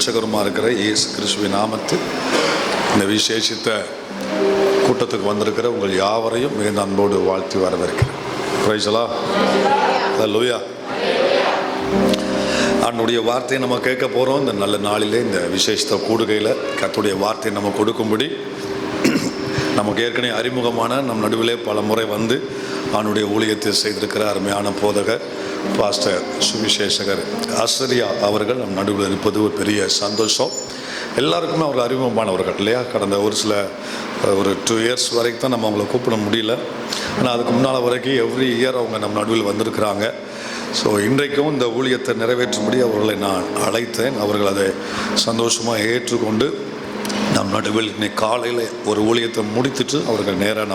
இரட்சகருமா இருக்கிற இயேசு கிறிஸ்துவின் நாமத்தில் இந்த விசேஷித்த கூட்டத்துக்கு வந்திருக்கிற உங்கள் யாவரையும் மிகுந்த அன்போடு வாழ்த்தி வரவேற்கிறேன். Praise the lord. ஹல்லேலூயா. ஆண்டவருடைய வார்த்தையை நம்ம கேட்க போகிறோம். இந்த நல்ல நாளிலே இந்த விசேஷத்த கூடுகையில் கர்த்தருடைய வார்த்தையை நம்ம கொடுக்கும்படி நமக்கு ஏற்கனவே அறிமுகமான நம் நடுவிலே பல முறை வந்து அவனுடைய ஊழியத்தை செய்திருக்கிற அருமையான போதகர் பாஸ்டர் சுவிசேஷகர் ஆசிரியா அவர்கள் நம் நடுவில் இருப்பது ஒரு பெரிய சந்தோஷம். எல்லாருக்குமே அவர்கள் அறிமுகமானவர்கள் இல்லையா? கடந்த ஒரு 2 இயர்ஸ் வரைக்கும் தான் நம்ம அவங்கள கூப்பிட முடியல. ஆனால் அதுக்கு முன்னால் வரைக்கும் எவ்ரி இயர் அவங்க நம் நடுவில் வந்திருக்கிறாங்க. ஸோ இன்றைக்கும் இந்த ஊழியத்தை நிறைவேற்றும்படி அவர்களை நான் அழைத்தேன். அவர்கள் அதை சந்தோஷமாக ஏற்றுக்கொண்டு நம் நடுவில் இன்னைக்கு காலையில் ஒரு ஊழியத்தை முடித்துட்டு அவர்கள் நேராக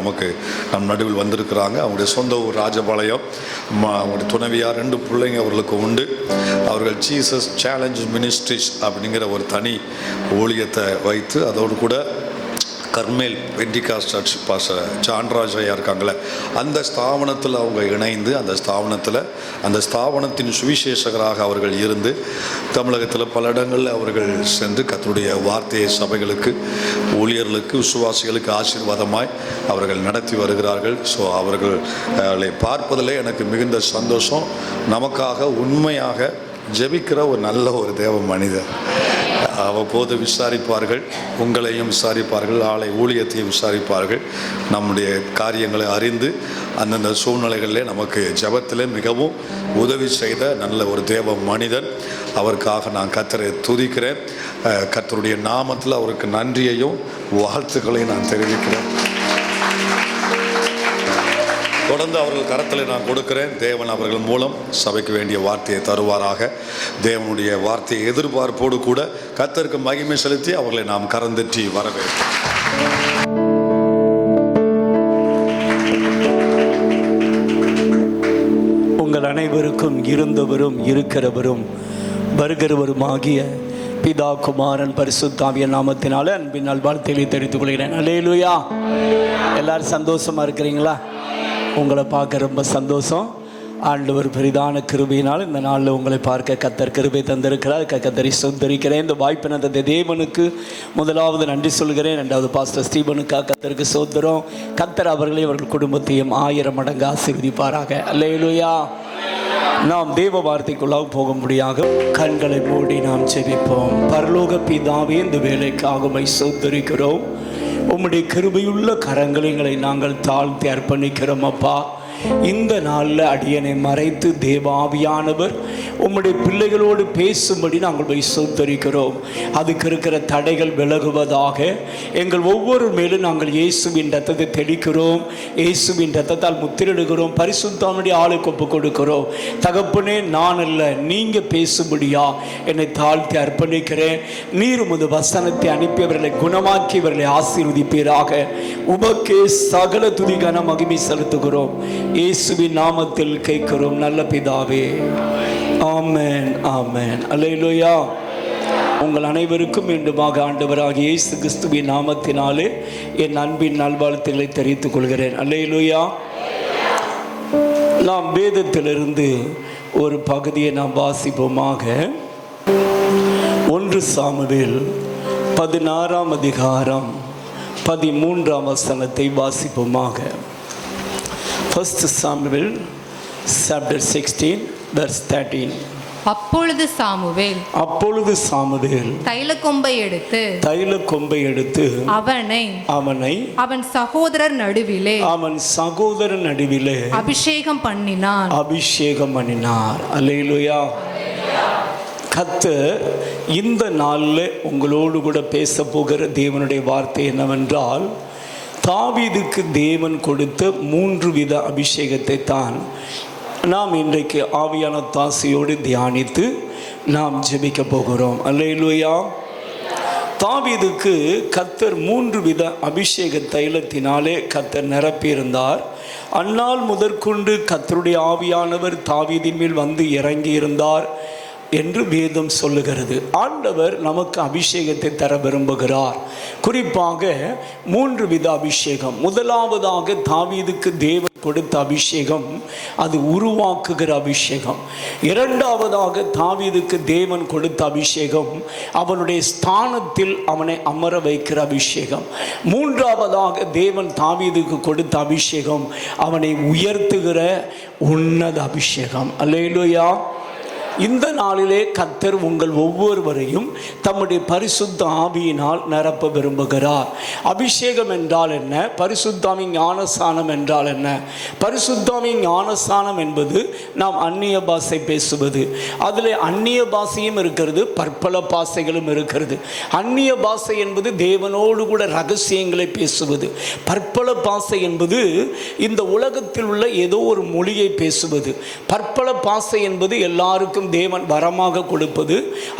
நம் நடுவில் வந்திருக்கிறாங்க. அவங்களுடைய சொந்த ஊர் ராஜபாளையம். அவங்களுடைய துணைவியார் 2 பிள்ளைங்க அவர்களுக்கு உண்டு. அவர்கள் ஜீசஸ் சேலஞ்ச் மினிஸ்ட்ரிஸ் அப்படிங்கிற ஒரு தனி ஊழியத்தை வைத்து அதோடு கூட கர்மேல் பெண்டிகாஸ்ட் சர்ச் பாஸ்டர் சான்ராஜ் ஐயா இருக்காங்களே, அந்த ஸ்தாபனத்தில் அவங்க இணைந்து அந்த ஸ்தாபனத்தின் சுவிசேஷகராக அவர்கள் இருந்து தமிழகத்தில் பல இடங்களில் அவர்கள் சென்று கர்த்தருடைய வார்த்தையை சபைகளுக்கு, ஊழியர்களுக்கு, விசுவாசிகளுக்கு ஆசீர்வாதமாய் அவர்கள் நடத்தி வருகிறார்கள். ஸோ அவர்களை பார்ப்பதிலே எனக்கு மிகுந்த சந்தோஷம். நமக்காக உண்மையாக ஜெபிக்கிற ஒரு நல்ல ஒரு தேவ மனிதர். அவ்வப்போது விசாரிப்பார்கள், உங்களையும் விசாரிப்பார்கள், ஆலை ஊழியத்தையும் விசாரிப்பார்கள். நம்முடைய காரியங்களை அறிந்து அந்தந்த சூழ்நிலைகளிலே நமக்கு ஜெபத்திலே மிகவும் உதவி செய்த நல்ல ஒரு தேவ மனிதன். அவருக்காக நான் கர்த்தரை துதிக்கிறேன். கர்த்தருடைய நாமத்தில் அவருக்கு நன்றியையும் வாழ்த்துக்களையும் நான் தெரிவிக்கிறேன். தொடர்ந்து அவர்கள் கரத்தில் நான் கொடுக்கிறேன். தேவன் அவர்கள் மூலம் சபைக்கு வேண்டிய வார்த்தையை தருவாராக. தேவனுடைய வார்த்தையை எதிர்பார்ப்போடு கூட கர்த்தருக்கு மகிமை செலுத்தி அவர்களை நாம் கரந்தற்றி வரவேற்போம். உங்கள் அனைவருக்கும் இருந்தவரும் இருக்கிறவரும் வருகிறவருமாகிய பிதா, குமாரன், பரிசுத்த ஆவியின் நாமத்தினால அன்பின் நல்வாழ்த்துக்களை தெரிவித்துக் கொள்கிறேன். அல்லேலூயா. எல்லாரும் சந்தோஷமா இருக்கிறீங்களா? உங்களை பார்க்க ரொம்ப சந்தோஷம். ஆண்டவர் பெரிதான கிருபையினால் இந்த நாளில் உங்களை பார்க்க கர்த்தர் கிருபை தந்திருக்கிறார். கர்த்தரை ஸ்தோத்திரிக்கிறேன். இந்த வாய்ப்பினை தந்த தேவனுக்கு முதலாவது நன்றி சொல்கிறேன். 2வது பாஸ்டர் ஸ்டீபனுக்காக கர்த்தருக்கு ஸ்தோத்திரம். கர்த்தர் அவர்களையும் அவர்கள் குடும்பத்தையும் 1000 மடங்கு ஆசீர்வதிப்பாராக. அல்லேலூயா. நாம் தேவ வார்த்தைக்குள்ளாக போகும்படியாக கண்களை மூடி நாம் ஜெபிப்போம். பரலோக பிதாவே, இந்த வேலைக்காக உம்மை ஸ்தோத்திரிக்கிறோம். உம்முடைய கிருபையுள்ள கரங்களை நாங்கள் தாழ்த்தி அர்ப்பணிக்கிறோம் அப்பா. இந்த நாளில் அடியனை மறைத்து தேவாவியானவர் உம்முடைய பிள்ளைகளோடு பேசும்படி நாங்கள் போய் ஸ்தோத்திரிக்கிறோம். அதுக்கு இருக்கிற தடைகள் விலகுவதாக. எங்கள் ஒவ்வொரு மேலும் நாங்கள் இயேசுவின் ரத்தத்தை தெளிக்கிறோம். இயேசுவின் ரத்தத்தால் முத்திரிடுகிறோம். பரிசுத்தமுடைய ஆளுக்கு ஒப்பு கொடுக்கிறோம். தகப்பனே, நான் அல்ல, நீங்கள் பேசும்படியா என்னை தாழ்த்தி அர்ப்பணிக்கிறேன். நீர் உமது வசனத்தை அனுப்பியவர்களை குணமாக்கி இவர்களை ஆசீர்வதிப்பீராக. உமக்கே சகல துதிகான மகிமை செலுத்துகிறோம். இயேசுவின் நாமத்தில் கேட்கிறோம் நல்ல பிதாவே. ஆமென், ஆமென். அல்லேலூயா. உங்கள் அனைவருக்கும் மீண்டுமாக ஆண்டவராகிய இயேசு கிறிஸ்துவின் நாமத்தினாலே என் அன்பின் நல்வாழ்த்துக்களை தெரிவித்துக் கொள்கிறேன். அல்லேலூயா. நாம் வேதத்திலிருந்து ஒரு பகுதியை நாம் வாசிப்போமாக. 1 சாமுவேல் 16ஆம் அதிகாரம் 13ஆம் வசனத்தை வாசிப்போமாக. 1 Samuel chapter 16 verse 13. அப்பொழுது சாமுவேல் தைலக்கொம்பை எடுத்து அவனை அவன் சகோதரர் நடுவிலே அபிஷேகம் பண்ணினார். அல்லேலூயா. கர்த்தர் இந்த நாளில் உங்களோடு கூட பேச போகிற தேவனுடைய வார்த்தை என்னவென்றால், தாவீதுக்கு தேவன் கொடுத்த 3 வித அபிஷேகத்தை தான் நாம் இன்றைக்கு ஆவியான தாசையோடு தியானித்து நாம் ஜெபிக்க போகிறோம். அல்லேலூயா. தாவீதுக்கு கர்த்தர் 3 வித அபிஷேக தைலத்தினாலே கர்த்தர் நிரப்பியிருந்தார். அந்நாள் முதற்கொண்டு கர்த்தருடைய ஆவியானவர் தாவீதின் மேல் வந்து இறங்கி இருந்தார் என்று வேதம் சொல்லுகிறது. ஆண்டவர் நமக்கு அபிஷேகத்தை தர விரும்புகிறார். குறிப்பாக 3 வித அபிஷேகம். முதலாவதாக தாவீதுக்கு தேவன் கொடுத்த அபிஷேகம் அது உருவாக்குகிற அபிஷேகம். இரண்டாவதாக தாவீதுக்கு தேவன் கொடுத்த அபிஷேகம் அவனுடைய ஸ்தானத்தில் அவனை அமர வைக்கிற அபிஷேகம். மூன்றாவதாக தேவன் தாவீதுக்கு கொடுத்த அபிஷேகம் அவனை உயர்த்துகிற உன்னத அபிஷேகம். அல்லேலூயா. இந்த நாளிலே கர்த்தர் உங்கள் ஒவ்வொருவரையும் தம்முடைய பரிசுத்த ஆவியினால் நிரப்ப விரும்புகிறார். அபிஷேகம் என்றால் என்ன? பரிசுத்தாவின் ஞானஸ்நானம் என்றால் என்ன? பரிசுத்தாவின் ஞானஸ்நானம் என்பது நாம் அந்நிய பாஷை பேசுவது. அதில் அந்நிய பாஷையும் இருக்கிறது, பற்பல பாஷைகளும் இருக்கிறது. அந்நிய பாஷை என்பது தேவனோடு கூட ரகசியங்களை பேசுவது. பற்பல பாஷை என்பது இந்த உலகத்தில் உள்ள ஏதோ ஒரு மொழியை பேசுவது. பற்பல பாஷை என்பது எல்லாருக்கும் தேவன் வரமாக கொடுப்பது.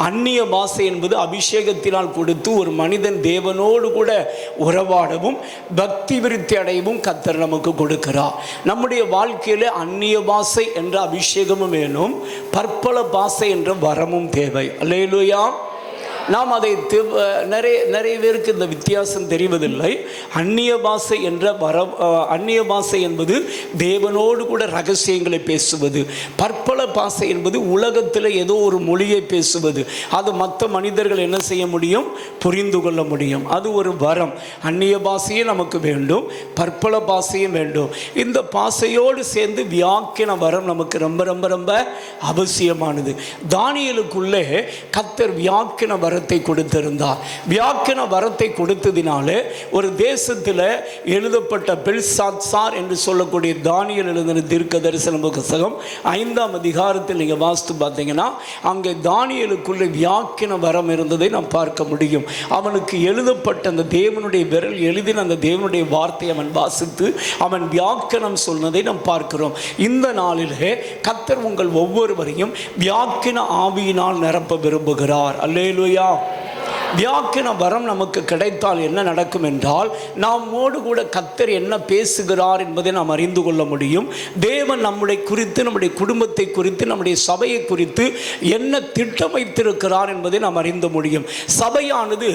அந்நிய பாஷை என்பது அபிஷேகத்தினால் கொடுத்து ஒரு மனிதன் தேவனோடு கூட உறவாடவும் பக்தி விருத்தி அடையவும் கர்த்தர் நமக்கு கொடுக்கிறார். நம்முடைய வாழ்க்கையில அந்நிய பாஷை என்ற அபிஷேகமும் வேணும், பற்பல பாஷை என்ற வரமும் தேவை. அல்லேலூயா. நாம் அதை நிறைய பேருக்கு இந்த வித்தியாசம் தெரிவதில்லை. அந்நிய பாஷை என்ற அந்நிய பாஷை என்பது தேவனோடு கூட ரகசியங்களை பேசுவது. பற்பல பாஷை என்பது உலகத்தில் ஏதோ ஒரு மொழியை பேசுவது. அது மற்ற மனிதர்கள் என்ன செய்ய முடியும்? புரிந்து கொள்ள முடியும். அது ஒரு வரம். அந்நிய பாஷையும் நமக்கு வேண்டும், பற்பல பாஷையும் வேண்டும். இந்த பாஷையோடு சேர்ந்து வியாக்கின வரம் நமக்கு ரொம்ப ரொம்ப ரொம்ப அவசியமானது. தானியேலுக்குள்ளே கர்த்தர் வியாக்கின வரத்தை கொடுத்திருந்தார். வியாக்கின வரத்தை கொடுத்ததினாலே ஒரு தேசத்தில் எழுதப்பட்ட பெல்சாத்சார் என்று சொல்லக்கூடிய தானியேல் எழுதின தீர்க்க தரிசன புத்தகம் 5ஆம் அதிகாரத்தில் நீங்கள் வாசித்து பார்த்தீங்கன்னா அங்கே தானியேலுக்குள்ளே வியாக்கின வரம் இருந்ததை நாம் பார்க்க முடியும். அவனுக்கு எழுதப்பட்ட அந்த தேவனுடைய விரல் எழுதின அந்த தேவனுடைய வார்த்தை அவன் வாசித்து அவன் வியாக்கினம் சொன்னதை நாம் பார்க்கிறோம். இந்த நாளிலே கர்த்தர் உங்கள் ஒவ்வொருவரையும் வியாக்கின ஆவியினால் நிரப்ப விரும்புகிறார். அல்லேலூயா. வியாக்கின வரம் நமக்கு கிடைத்தால் என்ன நடக்கும் என்றால் நம்மோடு கூட கர்த்தர் என்ன பேசுகிறார் என்பதை நாம் அறிந்து கொள்ள முடியும். தேவன் நம்முடைய குறித்து, நம்முடைய குடும்பத்தை குறித்து, நம்முடைய சபையை குறித்து என்ன திட்டம் வைத்திருக்கிறார் என்பதை நாம் அறிந்து முடியும். சபையானது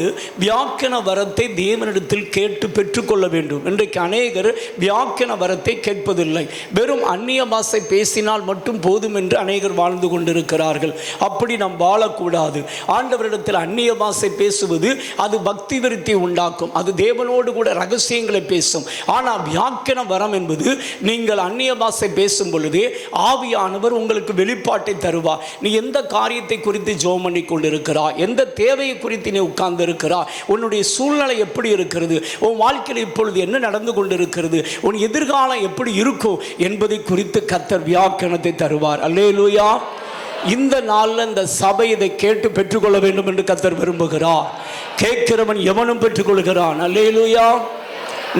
வியாக்கின வரத்தை தேவனிடத்தில் கேட்டு பெற்றுக்கொள்ள வேண்டும். இன்றைக்கு அநேகர் வியாக்கின வரத்தை கேட்பதில்லை. வெறும் அந்நிய பாஷை பேசினால் மட்டும் போதும் என்று அநேகர் வாழ்ந்து கொண்டிருக்கிறார்கள். அப்படி நாம் வாழக்கூடாது. ஆண்டவரிடத்தில் அந்நிய பாஷை பேசுவது அது பக்தி விருத்தி உண்டாக்கும். அது தேவனோடு கூட ரகசியங்களை பேசும். ஆனால் வியாக்கின வரம் என்பது நீங்கள் அந்நிய பாஷை பேசும் பொழுது ஆவியானவர் உங்களுக்கு வெளிப்பாட்டை தருவார். நீ எந்த காரியத்தை குறித்து ஜெபம் பண்ணி கொண்டிருக்கிறாய், எந்த தேவையை குறித்து நீ உட்கார்ந்து இருக்கிறாய், உன்னுடைய சூழ்நிலை எப்படி இருக்கிறது, உன் வாழ்க்கையில் இப்பொழுது என்ன நடந்து கொண்டிருக்கிறது, உன் எதிர்காலம் எப்படி இருக்கும் என்பதை குறித்து கர்த்தர் வியாக்கினத்தை தருவார். அல்லேலூயா. இந்த நாளில் இந்த சபை இதை கேட்டு பெற்றுக்கொள்ள வேண்டும் என்று கர்த்தர் விரும்புகிறார். கேட்கிறவன் எவனும் பெற்றுக்கொள்கிறான். அல்லேலூயா.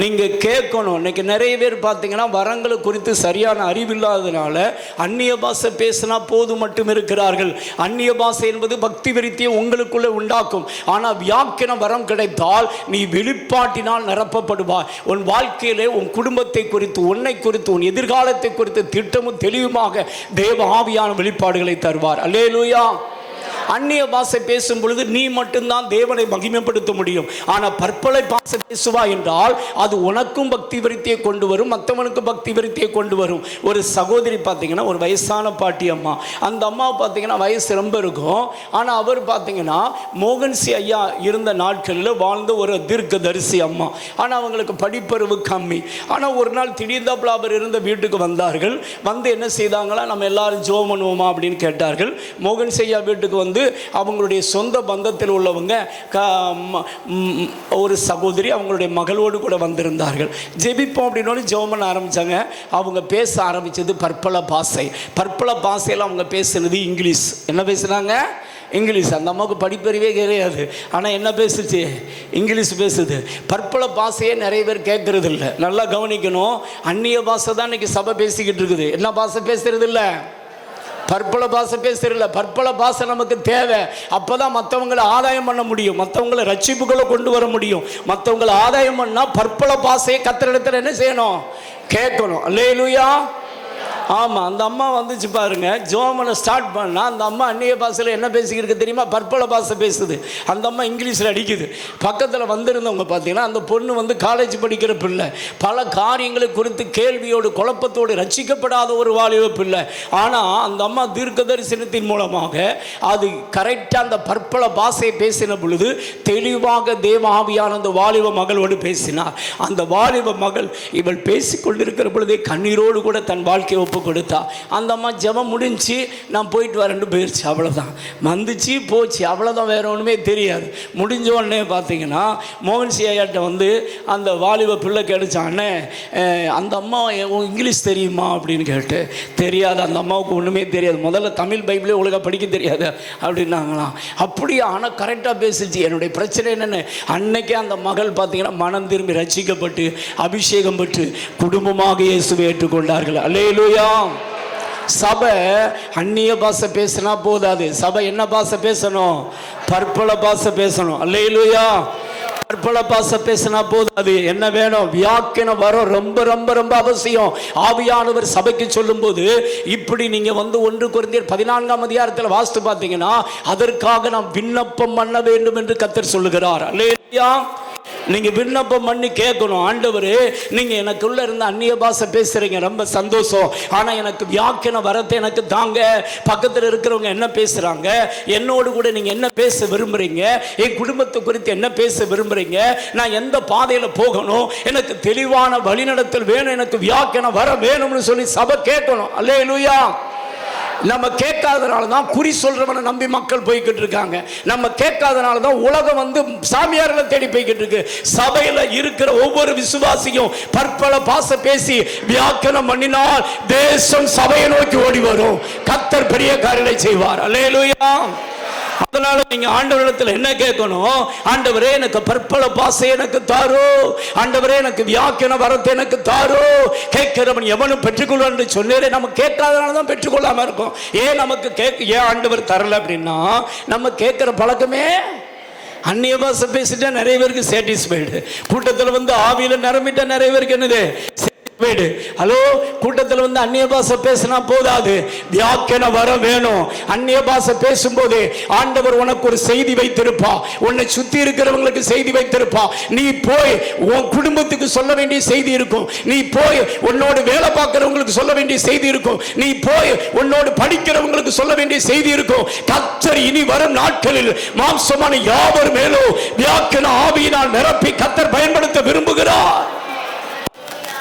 நீங்கள் கேட்கணும். இன்னைக்கு நிறைய பேர் பார்த்தீங்கன்னா வரங்களை குறித்து சரியான அறிவில்லாததுனால அந்நிய பாஷை பேசினா போது மட்டும் இருக்கிறார்கள். அந்நிய பாஷை என்பது பக்தி விருத்தியை உங்களுக்குள்ளே உண்டாக்கும். ஆனால் வியாக்கின வரம் கிடைத்தால் நீ வெளிப்பாட்டினால் நிரப்பப்படுவாய். உன் வாழ்க்கையிலே உன் குடும்பத்தை குறித்து, உன்னை குறித்து, உன் எதிர்காலத்தை குறித்து திட்டமும் தெளிவுமாக தேவ ஆவியான வெளிப்பாடுகளை தருவார். அல்லேலூயா. அந்நிய பாஷை பேசும் பொழுது நீ மட்டும்தான் தேவனை மகிமைப்படுத்த முடியும். ஆனால் பற்பல பாஷை பேசுவா என்றால் அது உனக்கும் பக்தி விருத்தியை கொண்டு வரும், மற்றவனுக்கும் பக்தி விருத்தியை கொண்டு வரும். ஒரு சகோதரி பார்த்தீங்கன்னா, ஒரு வயசான பாட்டி அம்மா, அந்த அம்மா பார்த்தீங்கன்னா வயசு ரொம்ப இருக்கும். ஆனால் அவர் பார்த்தீங்கன்னா மோகன்சி ஐயா இருந்த நாட்களில் வாழ்ந்த ஒரு தீர்க்க தரிசி அம்மா. ஆனால் அவங்களுக்கு படிப்பறிவு கம்மி. ஆனால் ஒரு நாள் திடீர்ந்தாப்புல அவர் இருந்த வீட்டுக்கு வந்தார்கள். வந்து என்ன செய்தாங்களா, நம்ம எல்லாரும் ஜெபம் பண்ணுவோமா அப்படின்னு கேட்டார்கள். மோகன்சி ஐயா வீட்டுக்கு வந்து அவங்களுடைய சொந்த பந்தத்தில் உள்ளவங்க ஒரு சகோதரி அவங்களுடைய மகளோடு கூட வந்திருந்தார்கள். ஜெபிப்போம் அப்படின்னு ஜெபம் பண்ண ஆரம்பித்தாங்க. அவங்க பேச ஆரம்பித்தது பற்பல பாஷை. பற்பல பாஷையில் அவங்க பேசுனது இங்கிலீஷ். என்ன பேசுனாங்க? இங்கிலீஷ். அந்த அம்மாவுக்கு படிப்பறிவே கிடையாது. ஆனால் என்ன பேசுச்சு? இங்கிலீஷ் பேசுது. பற்பல பாஷையே நிறைய பேர் கேட்கறது இல்லை. நல்லா கவனிக்கணும். அந்நிய பாஷை தான் இன்னைக்கு சபை பேசிக்கிட்டு இருக்குது. என்ன பாஷை பேசுறது இல்லை? பற்பல பாஷை பேசுறதில்ல. பற்பல பாஷை நமக்கு தேவை. அப்போதான் மற்றவங்களை ஆதாயம் பண்ண முடியும், மற்றவங்களை ரட்சிப்புகளை கொண்டு வர முடியும். மற்றவங்களை ஆதாயம் பண்ணால் பற்பல பாஷையை கர்த்தரிடத்தில் என்ன செய்யணும்? கேட்கணும். அல்லேலூயா. ஆமாம், அந்த அம்மா வந்துச்சு பாருங்க. ஜோமனை ஸ்டார்ட் பண்ணா அந்த அம்மா அந்நிய பாஷையில் என்ன பேசிக்கிட்டு தெரியுமா? பற்பல பாஷை பேசுது. அந்த அம்மா இங்கிலீஷில் அடிக்குது. பக்கத்தில் வந்திருந்தவங்க பார்த்தீங்கன்னா அந்த பொண்ணு வந்து காலேஜ் படிக்கிற பிள்ளை, பல காரியங்களை குறித்து கேள்வியோடு குழப்பத்தோடு ரட்சிக்கப்படாத ஒரு வாலிப பிள்ளை. ஆனால் அந்த அம்மா தீர்க்க தரிசனத்தின் மூலமாக அது கரெக்டாக அந்த பற்பல பாஷையை பேசின பொழுது தெளிவாக தேவாவியான அந்த வாலிப மகளோடு பேசினார். அந்த வாலிப மகள் இவள் பேசிக்கொண்டிருக்கிற பொழுதே கண்ணீரோடு கூட தன் வாழ்க்கையை ஒப்பு கொடுத்தா. அந்த அம்மா ஜெபம் முடிஞ்சு நான் போயிட்டு வரேன்னு போயிடுச்சு. அவ்வளோதான், வந்துச்சு போச்சு, அவ்வளோதான், வேற ஒன்றுமே தெரியாது. முடிஞ்ச உடனே பார்த்தீங்கன்னா மோகன் ஐயாட்ட வந்து அந்த வாலிப பிள்ளை கேட்டுச்சான், அண்ணே அந்த அம்மா இங்கிலீஷ் தெரியுமா அப்படின்னு கேட்டு. தெரியாது, அந்த அம்மாவுக்கு ஒன்றுமே தெரியாது, முதல்ல தமிழ் பைபிளே ஒழுங்காக படிக்க தெரியாது அப்படின்னாங்களாம். அப்படியே ஆனால் கரெக்டாக பேசிச்சு. என்னுடைய பிரச்சனை என்னென்னு அன்னைக்கே அந்த மகள் பார்த்தீங்கன்னா மனம் திரும்பி ரட்சிக்கப்பட்டு அபிஷேகம் பெற்று குடும்பமாக இயேசுவை ஏற்றுக்கொண்டார்கள். அல்லேலூயா. சபை அந்நிய பாஷை பேசினா போதாது. சபை என்ன பாஷை பேசணும்? பற்பல பாஷை பேசணும். அல்லேலூயா. பற்பல பாஷை பேசினா போதாது. என்ன வேணும்? வியாக்கியானம் வரும். ரொம்ப ரொம்ப ரொம்ப அவசியம். ஆவியானவர் சபைக்கு சொல்லும் போது இப்படி நீங்க வந்து 1 கொரிந்தியர் 14ஆம் அதிகாரத்தில் வாசித்து பார்த்தீங்கன்னா அதற்காக நாம் விண்ணப்பம் பண்ண வேண்டும் என்று கர்த்தர் சொல்லுகிறார். அல்லேலூயா. நீங்க விண்ணப்பம் பண்ணி கேட்கணும், ஆண்டவரே நீங்க எனக்குள்ள இருந்த அந்நிய பாஷை பேசுறீங்க, ரொம்ப சந்தோஷம், ஆனா எனக்கு வியாக்கியான வரத்தை எனக்கு தாங்க. பக்கத்தில் இருக்கிறவங்க என்ன பேசுறாங்க, என்னோடு கூட நீங்க என்ன பேச விரும்புறீங்க, என் குடும்பத்தை குறித்து என்ன பேச விரும்புறீங்க, நான் எந்த பாதையில போகணும், எனக்கு தெளிவான வழிநடத்தல் வேணும், எனக்கு வியாக்கியான வர வேணும்னு சொல்லி சபை கேட்கணும். அல்லேலூயா. நம்ம கேட்காதனால தான் குறி சொல்றவனை நம்பி மக்கள் போய்கிட்டு இருக்காங்க. நம்ம கேட்காதனால தான் உலகம் வந்து சாமியார்களை தேடி போய்கிட்டு இருக்கு. சபையில இருக்கிற ஒவ்வொரு விசுவாசியும் பற்பல பாஷை பேசி வியாக்கியானம் பண்ணினால் தேசம் சபையை நோக்கி ஓடி வரும். கர்த்தர் பெரிய காரியங்களை செய்வார். அல்லேலூயா. அதனால நீங்க ஆண்டவரிடத்தில் என்ன கேட்கணும்? ஆண்டவரே எனக்கு பற்பல பாஷை எனக்கு தாரோ, ஆண்டவரே எனக்கு வியாக்கியான வரத்தை எனக்கு தாரோ. கேட்கிறவன் எவனும் பெற்றுக்கொள்ள என்று சொன்னேன். நம்ம கேட்காதனால தான் பெற்றுக்கொள்ளாம இருக்கோம். ஏன் நமக்கு ஏன் ஆண்டவர் தரல அப்படின்னா நம்ம கேட்கிற பழக்கமே அந்நிய பாஷை பேசிட்டா நிறைய பேருக்கு சாட்டிஸ்ஃபைடு. கூட்டத்தில் வந்து ஆவியில நிரம்பிட்டா நிறைய பேருக்கு என்னது? ஹலோ, கூட்டத்தில் வந்து அந்நிய பாஷை பேசினா போதாது, வியாக்கியானம் வர வேணும். அந்நிய பாஷை பேசும்போது ஆண்டவர் உனக்கு ஒரு செய்தி வைத்திருப்பா, உன்னை சுத்தி இருக்கிறவங்களுக்கு செய்தி வைத்திருப்பா. நீ போய் உன் குடும்பத்துக்கு சொல்ல வேண்டிய செய்தி இருக்கும், நீ போய் உன்னோடு வேலை பார்க்கிறவங்களுக்கு சொல்ல வேண்டிய செய்தி இருக்கும், நீ போய் உன்னோடு படிக்கிறவங்களுக்கு சொல்ல வேண்டிய செய்தி இருக்கும். கர்த்தர் இனி வரும் நாட்களில் மாம்சமான யாவர் மேலும் வியாக்கியான ஆவியினால் நிரப்பி கர்த்தர் பயன்படுத்த விரும்புகிறார்.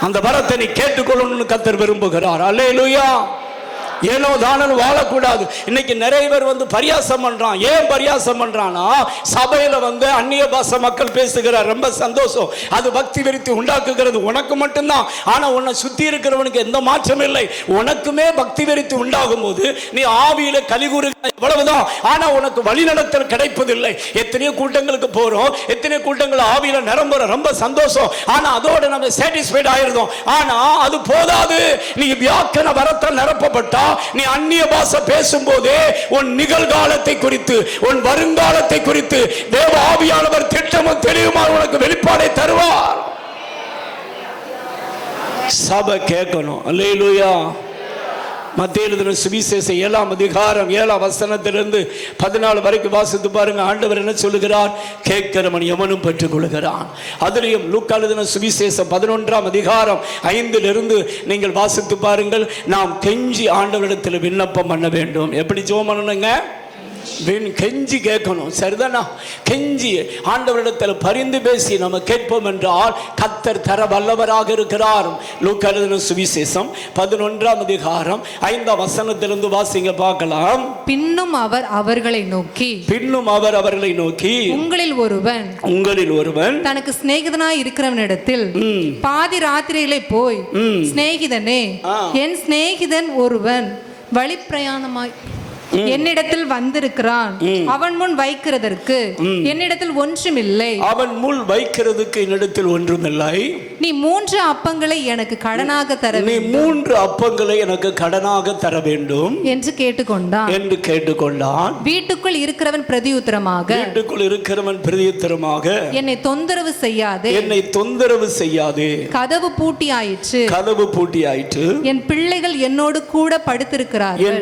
அந்த வரத்தை நீ கேட்டுக்கொள்ளணும்னு கர்த்தர் விரும்புகிறார். அல்லேலூயா. ஏனோ தானு வாழக்கூடாது. இன்னைக்கு நிறைய பேர் வந்து பரியாசம் பண்றான். ஏன் பரியாசம் பண்றானா, சபையில வந்து அந்நிய பாஷை மக்கள் பேசுகிறார், ரொம்ப சந்தோஷம், அது பக்தி விருத்தி உண்டாக்குகிறது உனக்கு மட்டும்தான். ஆனா உன்னை சுத்தி இருக்கிறவனுக்கு எந்த மாற்றம் இல்லை. உனக்குமே பக்தி விருத்தி உண்டாகும் போது நீ ஆவியில கலிகூறு எவ்வளவுதான், ஆனா உனக்கு வழிநடத்தல் கிடைப்பதில்லை. எத்தனையோ கூட்டங்களுக்கு போறோம், எத்தனையோ கூட்டங்கள் ஆவியில நிரம்புறோம், ரொம்ப சந்தோஷம், ஆனா அதோட நம்ம சாட்டிஸ்ஃபைட் ஆயிருந்தோம். ஆனா அது போதாது. நீ வியாக்கியான வரத்தால் நிரப்பப்பட்டா நீ அந்நிய பாஷை பேசும்போதே உன் நிகழ்காலத்தை குறித்து உன் வருங்காலத்தை குறித்து தேவ ஆவியானவர் திட்டமும் தெளிவுமாக உனக்கு வெளிப்பாடை தருவார். சபை கேட்கணும். அல்லேலூயா. மத்திய எழுதின சுவிசேஷம் 7ஆம் அதிகாரம் 7ஆம் வசனத்திலிருந்து 14 வரைக்கும் வாசித்து பாருங்க. ஆண்டவர் என்ன சொல்லுகிறார்? கேட்கிறவன் எவனும் பெற்றுக் கொள்கிறான். அதிலையும் லூக்கா எழுதின சுவிசேஷம் 11ஆம் அதிகாரம் 5லிருந்து நீங்கள் வாசித்து பாருங்கள். நாம் கெஞ்சி ஆண்டவரிடத்தில் விண்ணப்பம் பண்ண வேண்டும். எப்படி ஜெபம் பண்ணணுங்க? கெஞ்சி கேட்கணும். சரிதானா? கெஞ்சி ஆண்டவரிடத்தில் பரிந்து பேசி நம்ம கேட்போம் என்றால் கர்த்தர் தர வல்லவராக இருக்கிறார். லூக்கா எழுதின சுவிசேஷம் 11ஆம் அதிகாரம் 5ஆம் வசனத்திலிருந்து வாசிங்க பார்க்கலாம். பின்னும் அவர் அவர்களை நோக்கி உங்களில் ஒருவன் தனக்கு சிநேகிதனாய் இருக்கிறவனிடத்தில் பாதி ராத்திரியிலே போய், சிநேகிதனே, என் சிநேகிதன் ஒருவன் வழிப்பிரயாணமாய் என்னிடத்தில் வந்திருக்கிறான். அவன் முன் வைக்கிறதற்கு என்னிடத்தில் ஒன்றுமில்லை. அவன் முன் வைக்கிறதுக்கு என்னிடத்தில் ஒன்றுமில்லை. நீ 3 அப்பங்களை எனக்கு கடனாக தர நீ 3 அப்பங்களை எனக்கு கடனாக தர வேண்டும் என்று கேட்டுக்கொண்டான். வீட்டுக்குள் இருக்கிறவன் பிரதியுத்தரமாக என்னை தொந்தரவு செய்யாதே. கதவு பூட்டியாயிற்று. என் பிள்ளைகள் என்னோடு கூட படுத்திருக்கிறார்கள்.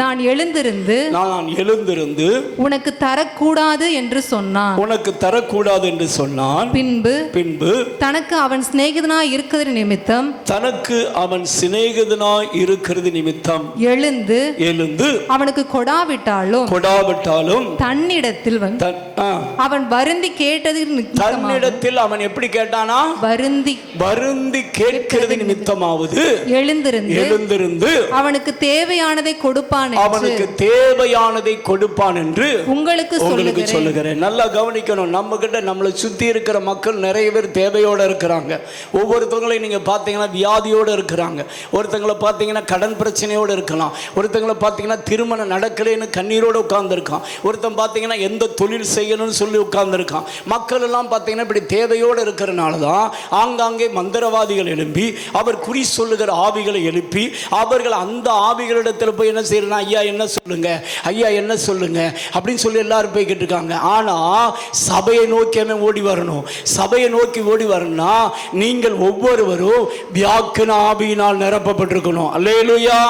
நான் எழுந்திருந்து உனக்கு தரக்கூடாது என்று சொன்னான். பின்பு தனக்கு அவன் சிநேகிதனாய் இருக்கிறது நிமித்தம் எழுந்து அவனுக்கு கொடாவிட்டாலும் தன்னிடத்தில் அவன் வருந்தி கேட்டதில் அவன் எப்படி கேட்டானா? வருந்தி கேட்கிறது நிமித்தமாவது எழுந்திருந்து அவனுக்கு தேவையானதை கொடுப்பான் என்று உங்களுக்கு சொல்லுகிறேன். நல்லா கவனிக்கணும். நம்ம கிட்ட நம்மளை சுத்தி இருக்கிற மக்கள் நிறைய பேர் தேவையோட இருக்கிறாங்க. ஒவ்வொருத்தவங்களையும் நீங்க பாத்தீங்கன்னா வியாதியோட இருக்கிறாங்க. ஒருத்தங்களை பாத்தீங்கன்னா கடன் பிரச்சனையோட இருக்கலாம். ஒருத்தங்களை பாத்தீங்கன்னா திருமணம் நடக்கலைன்னு கண்ணீரோட உட்கார்ந்துருக்கான். ஒருத்தன் பாத்தீங்கன்னா எந்த தொழில் செய்யணும்னு சொல்லி உட்கார்ந்துருக்கான். மக்கள் எல்லாம் பாத்தீங்கன்னா இப்படி தேவையோடு இருக்கிறனாலதான் ஆங்காங்கே மந்திரவாதிகள் எழுப்பி அவர் குறி சொல்லுகிற ஆவிகளை எழுப்பி அவர்கள் அந்த ஆவிகளிடத்தில் போய் என்ன செய்யறா? ஐயா என்ன சொல்லுங்க அப்படின்னு சொல்லி எல்லாரும் போய்கிட்டு இருக்காங்க. ஆனா சபையை நோக்கி ஓடி வரணும். சபையை நோக்கி ஓடி வரணும்னா நீங்கள் ஒவ்வொருவரும் வியாக்கின ஆவியினால் நிரப்பப்பட்டிருக்கணும். அல்லேலூயா.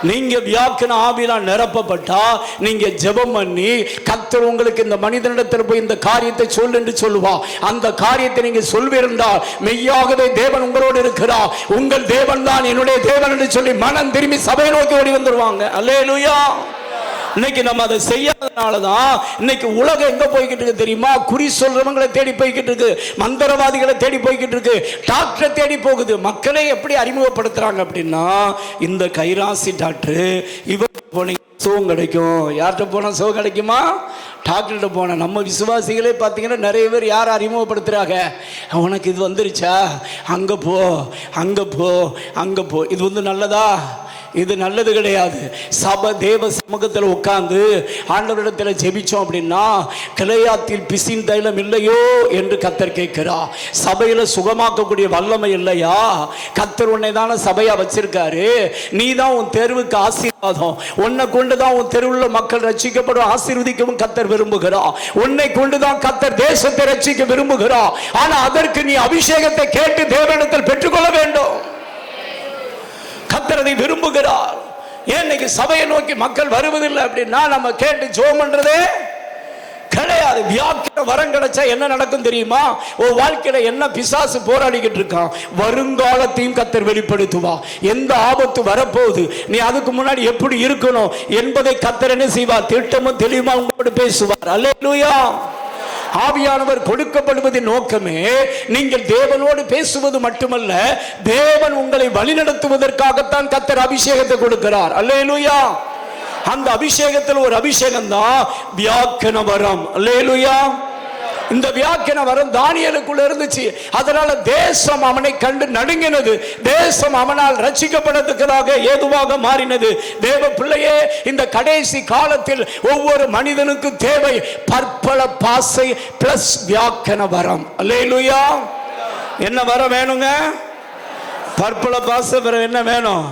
நீங்க வியாக்கின ஆவியினால் நிரப்பப்பட்டா நீங்க ஜெபம் பண்ணி கர்த்தர் உங்களுக்கு இந்த மனிதனிடத்தில் போய் இந்த காரியத்தை சொல் என்று சொல்லுவா. அந்த காரியத்தை நீங்க சொல்வீர்கள். மெய்யாகவே தேவன் உங்களோடு இருக்கிறார். உங்கள் தேவன் தான் என்னுடைய தேவன் என்று சொல்லி மனம் திரும்பி சபையை நோக்கி ஓடி வந்துருவாங்க. அல்லேலூயா. இன்னைக்கு நம்ம அதை செய்யாதனாலதான் இன்னைக்கு உலகம் எங்க போய்கிட்டு இருக்கு தெரியுமா? குறி சொல்றவங்களை தேடி போய்கிட்டு இருக்கு, மந்திரவாதிகளை தேடி போய்கிட்டு இருக்கு, டாக்டரை தேடி போகுது. மக்களை எப்படி அறிமுகப்படுத்துறாங்க அப்படின்னா, இந்த கைராசி டாக்டர் இவர் போனீங்க சுகம் கிடைக்கும். யார்கிட்ட போனா சுகம் கிடைக்குமா? டாக்டர்கிட்ட போன. நம்ம விசுவாசிகளே பார்த்தீங்கன்னா நிறைய பேர் யாரை அறிமுகப்படுத்துறாங்க? உனக்கு இது வந்துருச்சா, அங்கே போ. இது வந்து நல்லதா? இது நல்லது கிடையாது. சபை தேவ சமூகத்தில் உட்கார்ந்து ஆண்டவரிடத்தில் ஜெபிச்சோம் அப்படின்னா கிளையாத்தில் பிசின் தைலம் இல்லையோ என்று கர்த்தர் கேட்கிறார். சபையில் சுகமாக்கக்கூடிய வல்லமை இல்லையா? கர்த்தர் உன்னை தானே சபையா வச்சிருக்காரு. நீ தான் உன் தெருவுக்கு ஆசீர்வாதம். உன்னை கொண்டுதான் உன் தெருவுள்ள மக்கள் ரட்சிக்கப்படும், ஆசீர்வதிக்கவும் கர்த்தர் விரும்புகிறார். உன்னை கொண்டுதான் கர்த்தர் தேசத்தை ரட்சிக்க விரும்புகிறார். ஆனா அதற்கு நீ அபிஷேகத்தை கேட்டு தேவனிடத்தில் பெற்றுக்கொள்ள வேண்டும். கர்த்தர் அதை விரும்புகிறார். ஏன் இன்னைக்கு சபையை நோக்கி மக்கள் வருவதில்லை அப்படின்னா நம்ம கேட்டு ஜெபம் பண்றதே கிடையாது. வியாக்கின வரம் கிடைச்சா என்ன நடக்கும் தெரியுமா? ஒரு வாழ்க்கையில என்ன பிசாசு போராடிக்கிட்டு இருக்கான், வருங்காலத்தையும் கர்த்தர் வெளிப்படுத்துவா. எந்த ஆபத்து வரப்போகுது, நீ அதுக்கு முன்னாடி எப்படி இருக்கணும் என்பதை கர்த்தர் என்ன செய்வார்? திட்டமும் தெளிவுமா உங்களோடு பேசுவார். அல்லேலூயா. ஆவியானவர் கொடுக்கப்படுவதின் நோக்கமே நீங்கள் தேவனோடு பேசுவது மட்டுமல்ல, தேவன் உங்களை வழிநடத்துவதற்காகத்தான் கர்த்தர் அபிஷேகத்தை கொடுக்கிறார். அல்லேலூயா. அந்த அபிஷேகத்தில் ஒரு அபிஷேகம் தான் வியாக்கின வரம். அல்லேலூயா. இந்த வியாக்கின வரம் தானியேலுக்குள்ள இருந்துச்சு. அதனால தேசம் அவனை கண்டு நடுங்கினது. தேசம் அவனால் ரட்சிக்கப்படுவதற்காக ஏதுவாக மாறினது. தேவ பிள்ளையே, இந்த கடைசி காலத்தில் ஒவ்வொரு மனிதனுக்கு தேவை பற்பல பாசை பிளஸ் வியாக்கின வரம். அல்லேலூயா. என்ன வரம் வேணுங்க? பற்பல பாசை என்ன வேணும்?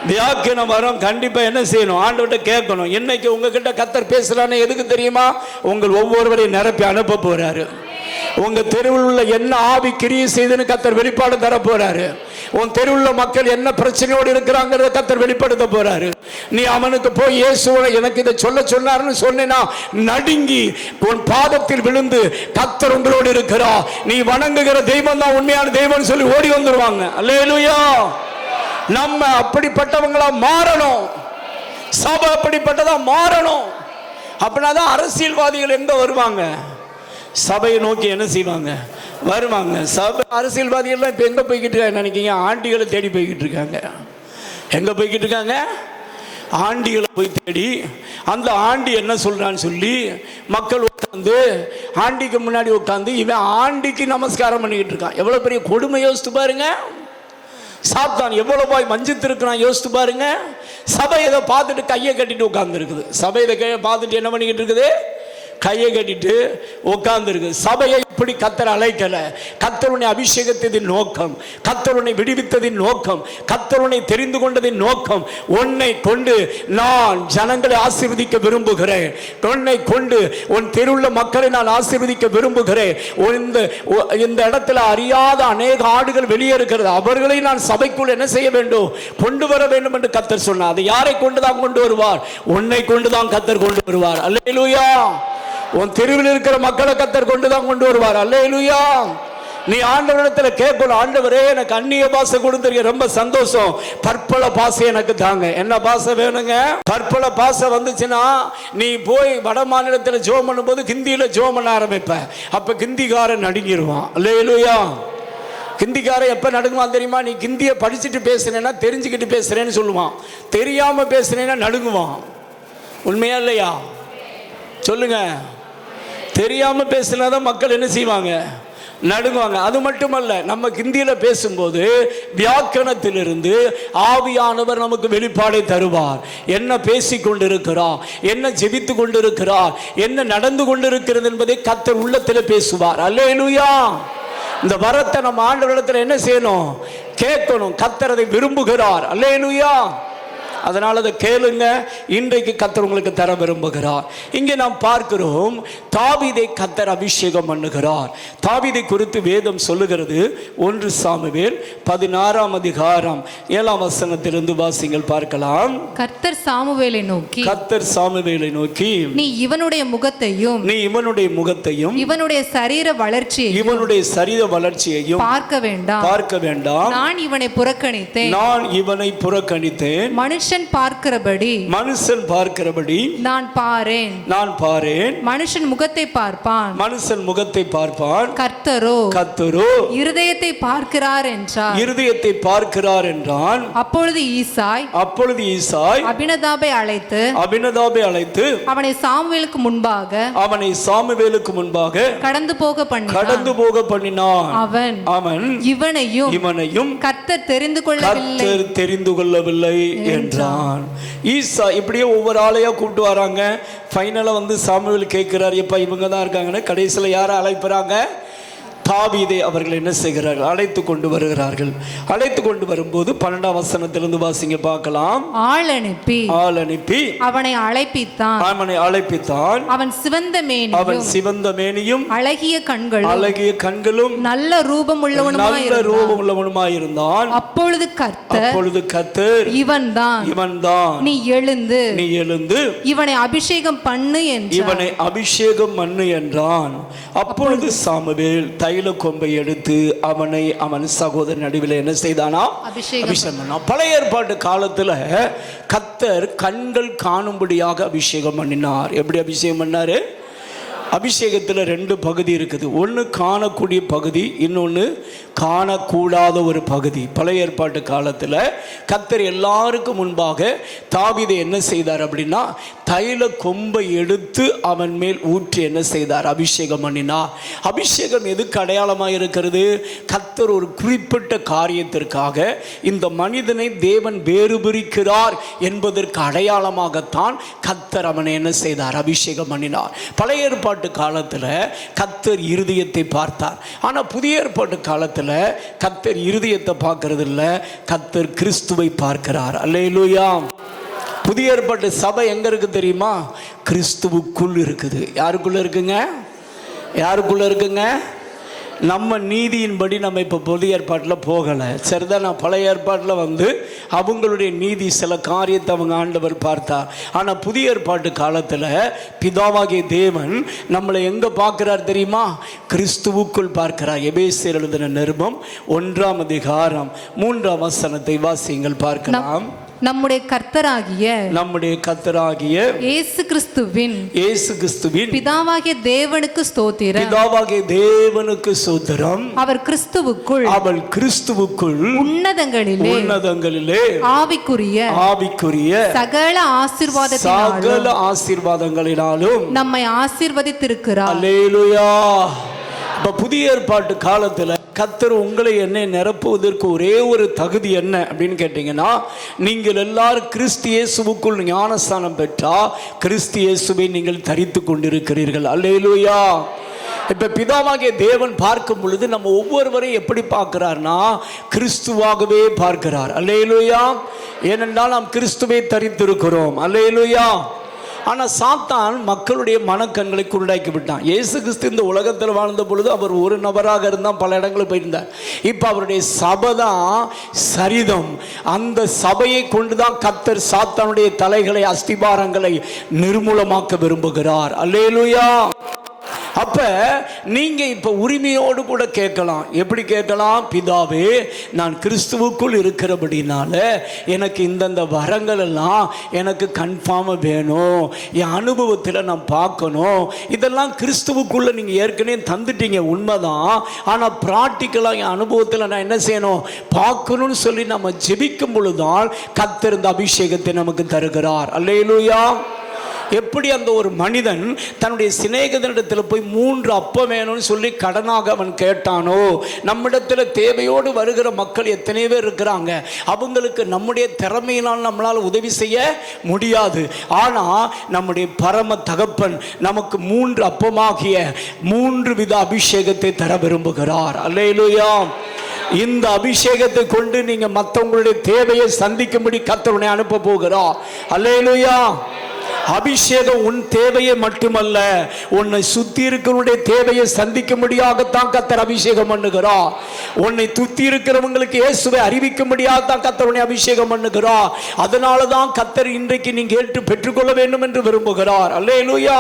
வியாக்கின வரம் கண்டிப்பா என்ன செய்யணும்? ஆண்டவர்கிட்ட கேட்கணும். இன்னைக்கு உங்ககிட்ட கர்த்தர் பேசுறானே எதுக்கு தெரியுமா? உங்கள் ஒவ்வொருவரையும் நிரப்பி அனுப்ப போறாரு. உங்க தெருவில் உள்ள என்ன ஆவி கிரியை செய்துன்னு கர்த்தர் வெளிப்பாடு தர போறாரு. உன் தெருவுள்ள மக்கள் என்ன பிரச்சனையோடு இருக்கிறாங்கிறத கர்த்தர் வெளிப்படுத்த போறாரு. நீ அவனுக்கு போய் இயேசுவை எனக்கு இதை சொன்னாருன்னு சொன்னா நடுங்கி உன் பாதத்தில் விழுந்து கர்த்தர் உங்களோடு இருக்கிறார், நீ வணங்குகிற தெய்வம் தான் உண்மையான தெய்வம் சொல்லி ஓடி வந்துருவாங்க. அல்லேலூயா. நம்ம அப்படிப்பட்டவங்களா மாறணும். சபை அப்படிப்பட்டதா மாறணும். அப்படின்னாதான் அரசியல்வாதிகள் எங்க வருவாங்க? சபையை நோக்கி என்ன செய்வாங்க? வருவாங்க. சபை அரசியல்வாதிகள் இப்ப எங்க போய்கிட்டு இருக்காங்க நினைக்கிறீங்க? ஆண்டிகளை தேடி போய்கிட்டு இருக்காங்க. எங்க போய்கிட்டு இருக்காங்க? ஆண்டிகளை போய் தேடி அந்த ஆண்டி என்ன சொல்றான்னு சொல்லி மக்கள் உட்காந்து ஆண்டிக்கு முன்னாடி உட்காந்து இவன் ஆண்டிக்கு நமஸ்காரம் பண்ணிக்கிட்டு இருக்கான். எவ்வளவு பெரிய கொடுமை யோசித்து பாருங்க. சாத்தான் எவ்வளவாய் வஞ்சித்திருக்கிறான் யோசித்து பாருங்க. சபை இதை பார்த்துட்டு கையை கட்டிட்டு உட்கார்ந்து இருக்குது. சபை இதை பார்த்துட்டு என்ன பண்ணிக்கிட்டு இருக்குது? கையை கட்டிட்டு உட்கார்ந்து இருக்கு. சபையை இப்படி கர்த்தர் அழைக்கல. கர்த்தருடைய அபிஷேகத்தின் நோக்கம், கர்த்தருனை விடுவித்ததின் நோக்கம், கர்த்தருனை தெரிந்து கொண்டதின் நோக்கம், உன்னை கொண்டு நான் ஜனங்களை ஆசீர்வதிக்க விரும்புகிறேன், உன்னை கொண்டு உன் தெருவுள்ள மக்களை நான் ஆசீர்வதிக்க விரும்புகிறேன். இந்த இடத்துல அறியாத அநேக ஆடுகள் வெளியே இருக்கிறது, அவர்களை நான் சபைக்குள் என்ன செய்ய வேண்டும்? கொண்டு வர வேண்டும் என்று கர்த்தர் சொன்னார். அதை யாரை கொண்டுதான் கொண்டு வருவார்? உன்னை கொண்டுதான் கர்த்தர் கொண்டு வருவார். அல்லேலூயா. உன் தெருவில் இருக்கிற மக்களை கர்த்தர் கொண்டுதான் கொண்டு வருவார். அல்லேலூயா. நீ ஆண்டவரிடத்தில் கேட்கணும், ஆண்டவரே எனக்கு அந்நிய பாஷை கொடுத்துருக்க, ரொம்ப சந்தோஷம், பற்பல பாஷை எனக்கு தாங்க. என்ன பாஷை வேணுங்க? பற்பல பாஷை வந்துச்சுன்னா நீ போய் வட மாநிலத்தில் ஜெபம் பண்ணும்போது ஹிந்தியில் ஜெபம் பண்ண ஆரம்பிப்ப. அப்ப ஹிந்திக்காரன் நடுங்கிடுவான். அல்லேலூயா. ஹிந்திக்காரன் எப்போ நடுங்குவான் தெரியுமா? நீ ஹிந்தியை படிச்சுட்டு பேசுனேன்னா தெரிஞ்சுக்கிட்டு பேசுறேன்னு சொல்லுவான், தெரியாம பேசுனேன்னா நடுங்குவான். உண்மையா இல்லையா? சொல்லுங்க. தெரியாம பேசினாதான் மக்கள் என்ன செய்வாங்க? நடுங்குவாங்க. அது மட்டுமல்ல, நம்ம ஹிந்தியில் பேசும்போது வியாக்கரணத்திலிருந்து ஆவியானவர் நமக்கு வெளிப்பாடை தருவார். என்ன பேசி கொண்டிருக்கிறார், என்ன ஜெபித்து கொண்டிருக்கிறார், என்ன நடந்து கொண்டிருக்கிறது என்பதை கர்த்தர் உள்ளத்தில் பேசுவார். அல்லேலூயா. இந்த வரத்தை நம்ம ஆண்டவரிடத்தில் என்ன செய்யணும்? கேட்கணும். கர்த்தர் அதை விரும்புகிறார். அல்லேலூயா. அதனால் அதை கேளுங்க. இன்றைக்கு கர்த்தர் உங்களுக்கு தர விரும்புகிறார். இங்கே நாம் பார்க்கிறோம், தாவீதை கர்த்தர் அபிஷேகம் பண்ணுகிறார். தாவீதை குறித்து வேதம் சொல்லுகிறது. 1 சாமுவேல் 16ஆம் அதிகாரம் 7ஆம் வசனத்திலிருந்து வாசிங்கள் பார்க்கலாம். கர்த்தர் சாமுவேலை நோக்கி நீ இவனுடைய முகத்தையும் இவனுடைய சரீர வளர்ச்சியையும் பார்க்க வேண்டாம். நான் இவனை புறக்கணித்தேன். மனுஷன் பார்க்கிறபடி நான் பாரேன். மனுஷன் முகத்தை பார்ப்பான். கர்த்தரோ இருதயத்தை பார்க்கிறார் என்றான். அப்பொழுது ஈசாய் அபினதாபை அழைத்து அவனை சாமுவேலுக்கு முன்பாக கடந்து போக பண்ணினான். அவன் இவனையும் கர்த்தர் தெரிந்து கொள்ளவில்லை என்றான். ஈசா இப்படியே ஒவ்வொரு ஆளையா கூப்பிட்டு வராங்க. ஃபைனலா வந்து சாமுவேல் கேட்கிறார், எப்ப இவங்க தான் இருக்காங்கன்னு. கடைசியில் யாரை அழைப்புறாங்க? தாவீதை அவர்கள் என்ன செய்கிறார்கள்? அழைத்து கொண்டு வருகிறார்கள். அழைத்து கொண்டு வரும்போது 12ஆம் வசனத்திலிருந்து வாசிங்க பார்க்கலாம். ஆள் அனுப்பி அவனை அழைப்பித்தான். அவன் சிவந்த மேனியும் அழகிய கண்களும் நல்ல ரூபம் உள்ளவனுமாய் இருந்தான். அப்பொழுது கர்த்தர் இவன்தான், நீ எழுந்து இவனை அபிஷேகம் பண்ணு என்றான். அப்பொழுது சாமுவேல் தைல கொம்பை எடுத்து அவன் சகோதரன் நடுவில் என்ன செய்தானா? அபிஷேகம் பண்ணான். பழைய ஏற்பாட்டு காலத்துல கர்த்தர் கண்கள் காணும்படியாக அபிஷேகம் பண்ணினார். எப்படி அபிஷேகம் பண்ணாரு? அபிஷேகத்தில் 2 பகுதி இருக்குது. ஒன்று காணக்கூடிய பகுதி, இன்னொன்று காணக்கூடாத ஒரு பகுதி. பழைய ஏற்பாட்டு காலத்தில் கர்த்தர் எல்லாருக்கும் முன்பாக தாவீதை என்ன செய்தார் அப்படின்னா, தைல கொம்பை எடுத்து அவன் மேல் ஊற்றி என்ன செய்தார்? அபிஷேகம் பண்ணினார். அபிஷேகம் எதுக்கு அடையாளமாக இருக்கிறது? கர்த்தர் ஒரு குறிப்பிட்ட காரியத்திற்காக இந்த மனிதனை தேவன் வேறு பிரிக்கிறார் என்பதற்கு அடையாளமாகத்தான் கர்த்தர் அவனை என்ன செய்தார்? அபிஷேகம் பண்ணினார். பழைய ஏற்பாட்டு காலத்தில் கர்த்தர் இருதயத்தை பார்த்தார். ஆனால் புதிய ஏற்பாட்டு காலத்தில் கர்த்தர் இருதயத்தை பார்க்கறது இல்லை, கர்த்தர் கிறிஸ்துவை பார்க்கிறார். அல்லேலூயா. புதிய ஏற்பாட்டு சபை எங்க இருக்கு தெரியுமா? கிறிஸ்துவுக்குள் இருக்குது. யாருக்குள்ள இருக்குங்க? நம்ம நீதியின்படி நம்ம இப்போ புதிய ஏற்பாட்டில் போகலை. சரிதான். நான் பழைய ஏற்பாட்டில் வந்து அவங்களுடைய நீதி சில காரியத்தை அவங்க ஆண்டவர் பார்த்தார். ஆனால் புதிய ஏற்பாட்டு காலத்தில் பிதாவாகிய தேவன் நம்மளை எங்கே பார்க்கிறார் தெரியுமா? கிறிஸ்துவுக்குள் பார்க்கிறார். எபேசியர் எழுதின நிருபம் 1ஆம் அதிகாரம் 3ஆம் வசனத்தை வாசியுங்கள் பார்க்கலாம். நம்முடைய கர்த்தராகிய இயேசு கிறிஸ்துவின் பிதாவாகிய தேவனுக்கு ஸ்தோத்திரம். அவர் கிறிஸ்துவுக்குள் உன்னதங்களிலே ஆவிக்குரிய சகல ஆசீர்வாதங்களினாலும் நம்மை ஆசீர்வதித்திருக்கிறார். அல்லேலூயா. புதிய ஏற்பாட்டு காலத்தில் கர்த்தர் உங்களை என்னை நிரப்புவதற்கு ஒரே ஒரு தகுதி என்ன அப்படின்னு கேட்டிங்கன்னா, நீங்கள் எல்லாரும் கிறிஸ்து இயேசுவுக்குள் ஞானஸ்தானம் பெற்றா கிறிஸ்து இயேசுவை நீங்கள் தரித்து கொண்டிருக்கிறீர்கள். அல்லேலூயா. இப்போ பிதாவாகிய தேவன் பார்க்கும் பொழுது நம்ம ஒவ்வொருவரையும் எப்படி பார்க்கிறார்னா கிறிஸ்துவாகவே பார்க்கிறார். அல்லேலூயா. ஏனென்றால் நாம் கிறிஸ்துவை தரித்திருக்கிறோம். அல்லேலூயா. ஆனால் சாத்தான் மக்களுடைய மனக்கண்களை குருடாக்கி விட்டான். இயேசு கிறிஸ்து இந்த உலகத்தில் வாழ்ந்த பொழுது அவர் ஒரு நபராக இருந்தால் பல இடங்களுக்கு போயிருந்தார். இப்போ அவருடைய சபை தான் சரிதம். அந்த சபையை கொண்டு தான் கர்த்தர் சாத்தானுடைய தலைகளை அஸ்திபாரங்களை நிர்மூலமாக்க விரும்புகிறார். அல்லேலூயா. அப்ப நீங்க இப்ப உரிமையோடு கூட கேட்கலாம். எப்படி கேட்கலாம்? பிதாவே, நான் கிறிஸ்துவுக்குள் இருக்கிறபடினால எனக்கு இந்தந்த வரங்கள் எல்லாம் எனக்கு கன்ஃபார்மாக வேணும், என் அனுபவத்தில் நான் பார்க்கணும். இதெல்லாம் கிறிஸ்துவுக்குள்ள நீங்க ஏற்கனவே தந்துட்டீங்க, உண்மைதான். ஆனால் ப்ராக்டிக்கலாக என் அனுபவத்தில் நான் என்ன செய்யணும், பார்க்கணும்னு சொல்லி நம்ம ஜெபிக்கும் பொழுதுதான் கர்த்தர் இந்த அபிஷேகத்தை நமக்கு தருகிறார். அல்லேலூயா. எப்படி அந்த ஒரு மனிதன் தன்னுடைய சிநேகிதனிடத்தில் போய் 3 அப்பம் வேணும்னு சொல்லி கடனாக அவன் கேட்டானோ, நம்மிடத்தில் தேவையோடு வருகிற மக்கள் எத்தனை பேர் இருக்கிறாங்க, அவங்களுக்கு நம்முடைய திறமையினால் நம்மளால் உதவி செய்ய முடியாது. ஆனால் நம்முடைய பரம தகப்பன் நமக்கு 3 அப்பமாகிய 3 வித அபிஷேகத்தை தர விரும்புகிறார். அல்லேலூயா. இந்த அபிஷேகத்தை கொண்டு நீங்க மற்றவங்களுடைய தேவையை சந்திக்கும்படி கர்த்தர் உன்னை அனுப்ப போகிறார். அல்லேலூயா. அபிஷேகம் உன் தேவையை மட்டுமல்ல, உன்னை சுத்தி இருக்கிறவனுடைய தேவையை சந்திக்கும்படியாகத்தான் கர்த்தர் அபிஷேகம் பண்ணுகிறார். உன்னை சுத்தி இருக்கிறவங்களுக்கு இயேசுவை அறிவிக்கும்படியாகத்தான் கர்த்தர் உன்னை அபிஷேகம் பண்ணுகிறார். அதனாலதான் கர்த்தர் இன்றைக்கு நீங்க ஏற்று பெற்றுக்கொள்ள வேண்டும் என்று விரும்புகிறார். அல்லேலூயா.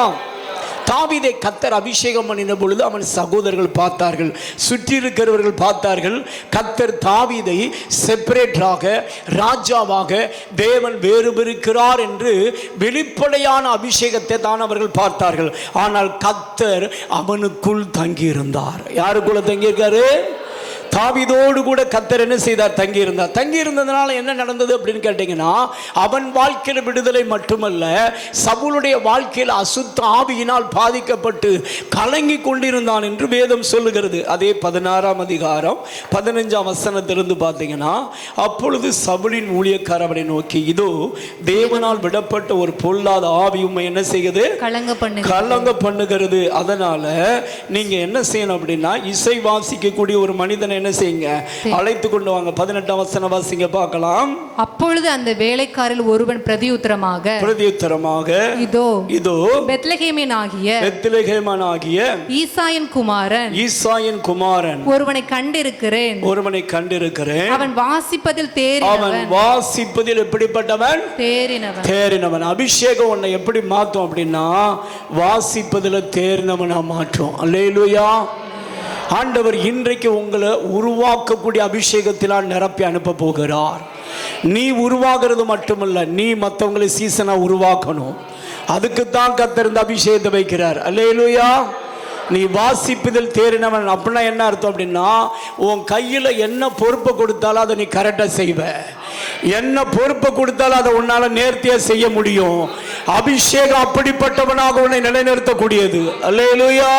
தாவீதை கர்த்தர் அபிஷேகம் பண்ணின பொழுது அவன் சகோதரர்கள் பார்த்தார்கள், சுற்றி இருக்கிறவர்கள் பார்த்தார்கள். கர்த்தர் தாவீதை செப்பரேட்டராக, ராஜாவாக தேவன் வேறுபிருக்கிறார் என்று வெளிப்படையான அபிஷேகத்தை தான் அவர்கள் பார்த்தார்கள். ஆனால் கர்த்தர் அவனுக்குள் தங்கியிருந்தார். யாருக்குள்ள தங்கியிருக்காரு? தாவீதோடு கூட கர்த்தர் என்ன செய்தார்? தங்கியிருந்தார். தங்கியிருந்ததுனால என்ன நடந்தது அப்படின்னு கேட்டீங்கன்னா, அவன் வாழ்க்கையில் விடுதலை மட்டுமல்ல, சவுலுடைய வாழ்க்கையில் அசுத்த ஆவியினால் பாதிக்கப்பட்டு கலங்கி கொண்டிருந்தான் என்று வேதம் சொல்லுகிறது. அதே 16ஆம் அதிகாரம் 15ஆம் வசனத்திலிருந்து பார்த்தீங்கன்னா, அப்பொழுது சவுலின் ஊழியக்காரர் அவனை நோக்கி, இதோ தேவனால் விடப்பட்ட ஒரு பொல்லாத ஆவி உம்மை என்ன செய்யுது? கலங்க பண்ணுகிறது. அதனால நீங்க என்ன செய்யணும் அப்படின்னா, இசை வாசிக்கக்கூடிய ஒரு மனிதனை என்ன செய்யுங்க? அழைத்து கொண்டு வாங்க. 18ஆம் வசனம் வாசிங்க பார்க்கலாம். அப்பொழுது அந்த வேலைக்காரில் ஒருவன் பிரதியுத்தரமாக இதோ பெத்லகேமனாகிய ஈசாயின் குமாரன் ஒருவனை கண்டிருக்கிறேன். அவன் வாசிப்பதில் எப்படிப்பட்டவன்? தேறினவன். அபிஷேகம் உன்னை எப்படி மாற்றும் அப்படின்னா, வாசிப்பதில் தேறினவனா மாற்றும். அல்லேலூயா. ஆண்டவர் இன்றைக்கு உங்களை உருவாக்கக்கூடிய அபிஷேகத்தினால் நிரப்பி அனுப்ப போகிறார். நீ உருவாகிறது மட்டுமல்ல, நீ மற்றவங்களை சீசனா உருவாக்கணும். அதுக்குத்தான் கர்த்தர் இந்த அபிஷேகத்தை வைக்கிறார். அல்லேலூயா. நீ வாசிப்பதில் தேறினவன் அப்படின்னா என்ன அர்த்தம் அப்படின்னா, உன் கையில் என்ன பொறுப்பை கொடுத்தாலும் அதை நீ கரெக்டாக செய்வ. என்ன பொறுப்பை கொடுத்தாலும் அதை உன்னால நேர்த்தியா செய்ய முடியும். அபிஷேகம் அப்படிப்பட்டவனாக உன்னை நிலைநிறுத்தக்கூடியது. அல்லேலூயா.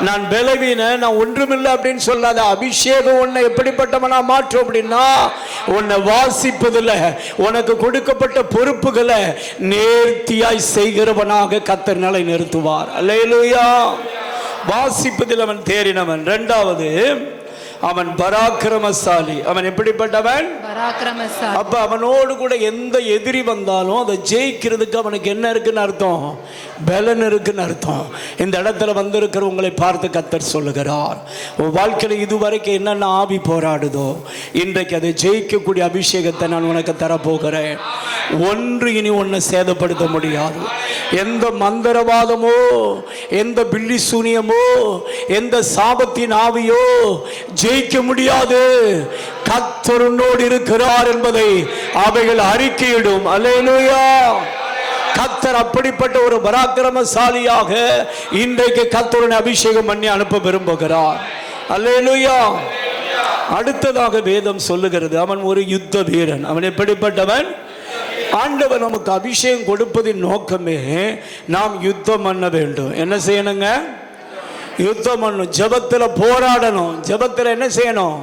நான் பலவீன, நான் ஒன்றுமில்லை அப்படின்னு சொல்லாத. அபிஷேகம் உன்னை எப்படிப்பட்டவனா மாற்றும் அப்படின்னா, உன்னை வாசிப்பதில் உனக்கு கொடுக்கப்பட்ட பொறுப்புகளை நேர்த்தியாய் செய்கிறவனாக கர்த்தர் நிலை நிறுத்துவார். அல்லேலூயா. வாசிப்பதில் அவன் தேறினவன். 2வது, அவன் பராக்கிரமசாலி. அவன் எப்படிப்பட்டவன்? பராக்கிரமசாலி. அப்ப அவனோடு கூட எந்த எதிரி வந்தாலும் அதை ஜெயிக்கிறதுக்கு அவனுக்கு என்ன இருக்குன்னு அர்த்தம்? பலன் இருக்குன்னு அர்த்தம். இந்த இடத்துல வந்திருக்கிற உங்களை பார்த்து கர்த்தர் சொல்லுகிறார், உன் வாழ்க்கையில் இதுவரைக்கும் என்னென்ன ஆவி போராடுதோ, இன்றைக்கு அதை ஜெயிக்கக்கூடிய அபிஷேகத்தை நான் உனக்கு தரப்போகிறேன். ஒன்று இனி உன்னை சேதப்படுத்த முடியாது. எந்த மந்திரவாதமோ, எந்த பில்லி சூனியமோ, எந்த சாபத்தின் ஆவியோ ஜெயிக்க முடியாது. கர்த்தர் உன்னோடு இருக்கிறார் என்பதை அவைகள் அறிக்கையிடும். அல்லேலூயா. கர்த்தர் அப்படிப்பட்ட ஒரு பராக்கிரமசாலியாக இன்றைக்கு கர்த்தருடைய அபிஷேகம் பண்ணி அனுப்ப விரும்புகிறார். அல்லேலூயா. அடுத்ததாக வேதம் சொல்லுகிறது, அவன் ஒரு யுத்த வீரன். அவன் எப்படிப்பட்டவன்? ஆண்டவர் நமக்கு அபிஷேகம் கொடுப்பதின் நோக்கமே நாம் யுத்தம் பண்ண வேண்டும். என்ன செய்யணுங்க? யுத்தம் பண்ணணும், ஜெபத்தில் போராடணும். ஜெபத்தில் என்ன செய்யணும்?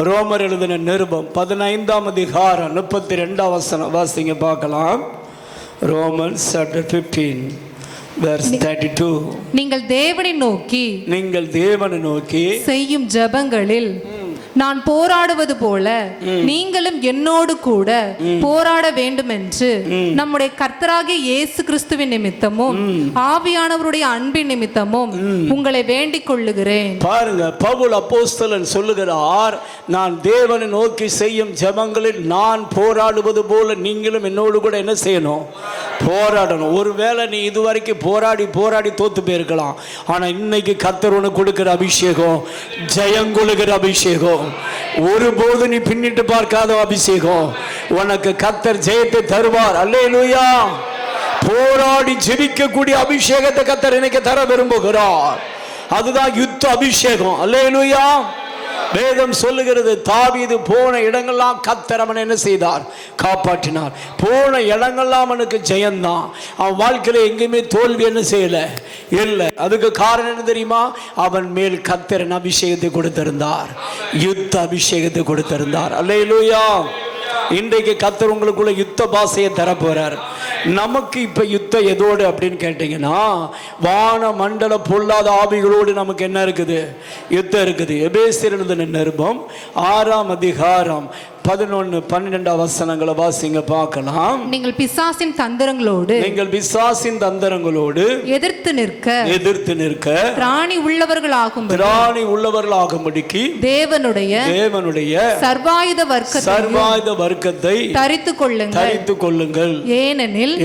ரோமர் எழுதின நிருபம் 15ஆம் அதிகாரம் 32ஆம் வசனம் வாசிங்க பார்க்கலாம். Romans chapter 15 verse 32. நீங்கள் தேவனை நோக்கி செய்யும் ஜெபங்களில் நான் போராடுவது போல நீங்களும் என்னோடு கூட போராட வேண்டும் என்று நம்முடைய கர்த்தராகிய இயேசு கிறிஸ்துவின் நிமித்தமும் ஆவியானவருடைய அன்பின் நிமித்தமும் உங்களை வேண்டிக் கொள்ளுகிறேன். பாருங்க, பவுல் அப்போஸ்தலன் சொல்லுகிறார், நான் தேவனை நோக்கி செய்யும் ஜெபங்களில் நான் போராடுவது போல நீங்களும் என்னோடு கூட என்ன செய்யணும்? போராடணும். ஒருவேளை நீ இதுவரைக்கும் போராடி தோத்து போயிருக்கலாம். ஆனா இன்னைக்கு கர்த்தர் உனக்கு கொடுக்கிற அபிஷேகம் ஜெயங்கொள்ளுகிற அபிஷேகம், ஒருபோது நீ பின்னிட்டு பார்க்காத அபிஷேகம். உனக்கு கர்த்தர் ஜெயத்தை தருவார். அல்லேலூயா. போராடி ஜெபிக்கக்கூடிய அபிஷேகத்தை கர்த்தர் இன்னைக்கு தர விரும்புகிறார். அதுதான் யுத்த அபிஷேகம். அல்லேலூயா. வேதம் சொல்லுகிறது, தாவீது போன இடங்கள்லாம் கர்த்தர் அவனை என்ன செய்தார்? காப்பாற்றினார். போன இடங்கள்லாம் அவனுக்கு ஜெயம்தான். அவன் வாழ்க்கையில எங்கேயுமே தோல்வி என்ன செய்யல இல்லை. அதுக்கு காரணம் என்ன தெரியுமா? அவன் மேல் கர்த்தரின் அபிஷேகத்தை கொடுத்திருந்தார், யுத்த அபிஷேகத்தை கொடுத்திருந்தார். அல்லேலூயா. இன்றைக்கு கர்த்தர் உங்களுக்குள்ள யுத்த பாசையை தரப்போறார். நமக்கு இப்ப யுத்தம் எதோடு அப்படின்னு கேட்டீங்கன்னா, வான மண்டல பொல்லாத ஆவிகளோடு நமக்கு என்ன இருக்குது? யுத்தம் இருக்குது. எபேசியர் எழுதின நிருபம் 6ஆம் அதிகாரம் 11-12 வசனங்களை வாசிங்க பார்க்கலாம். நீங்கள் பிசாசின் தந்திரங்களோடு எதிர்த்து நிற்க திராணி உள்ளவர்களாகும்படிக்கு தேவனுடைய சர்வாயுத வர்க்கத்தை தரித்துக் கொள்ளுங்கள். ஏனெனில்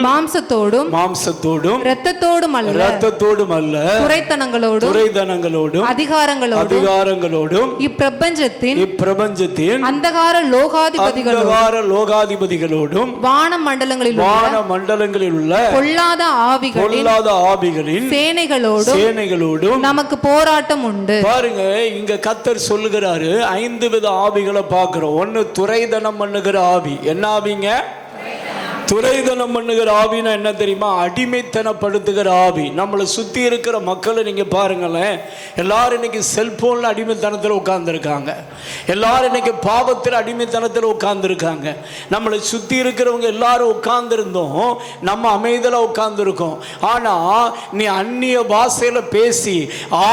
மாம்சத்தோடும் இரத்தத்தோடும் அல்ல துரைத்தனங்களோடும் அதிகாரங்களோடும் இப்பிரபஞ்சத்தின் அந்தகார லோகாதிபதிகளோடும் வான மண்டலங்களில் உள்ள பொல்லாத ஆவிகளின் சேனைகளோடும் நமக்கு போராட்டம் உண்டு. பாருங்க, இங்க கர்த்தர் சொல்லுகிறாரு, 5 வித ஆவிகளை பார்க்கிறோம். ஒன்னு துரைதனம் பண்ணுகிற ஆவி. என்ன ஆவிங்க? துரைதனம் பண்ணுகிற ஆவினா என்ன தெரியுமா? அடிமைத்தனப்படுத்துகிற ஆவி. நம்மளை சுற்றி இருக்கிற மக்களை நீங்கள் பாருங்களேன், எல்லாரும் இன்னைக்கு செல்போனில் அடிமைத்தனத்தில் உட்கார்ந்துருக்காங்க. எல்லாரும் இன்னைக்கு பாவத்தில் அடிமைத்தனத்தில் உட்கார்ந்துருக்காங்க. நம்மளை சுற்றி இருக்கிறவங்க எல்லாரும் உட்கார்ந்துருந்தோம், நம்ம அமைதியில் உட்கார்ந்துருக்கோம். ஆனால் நீ அந்நிய பாஷையில் பேசி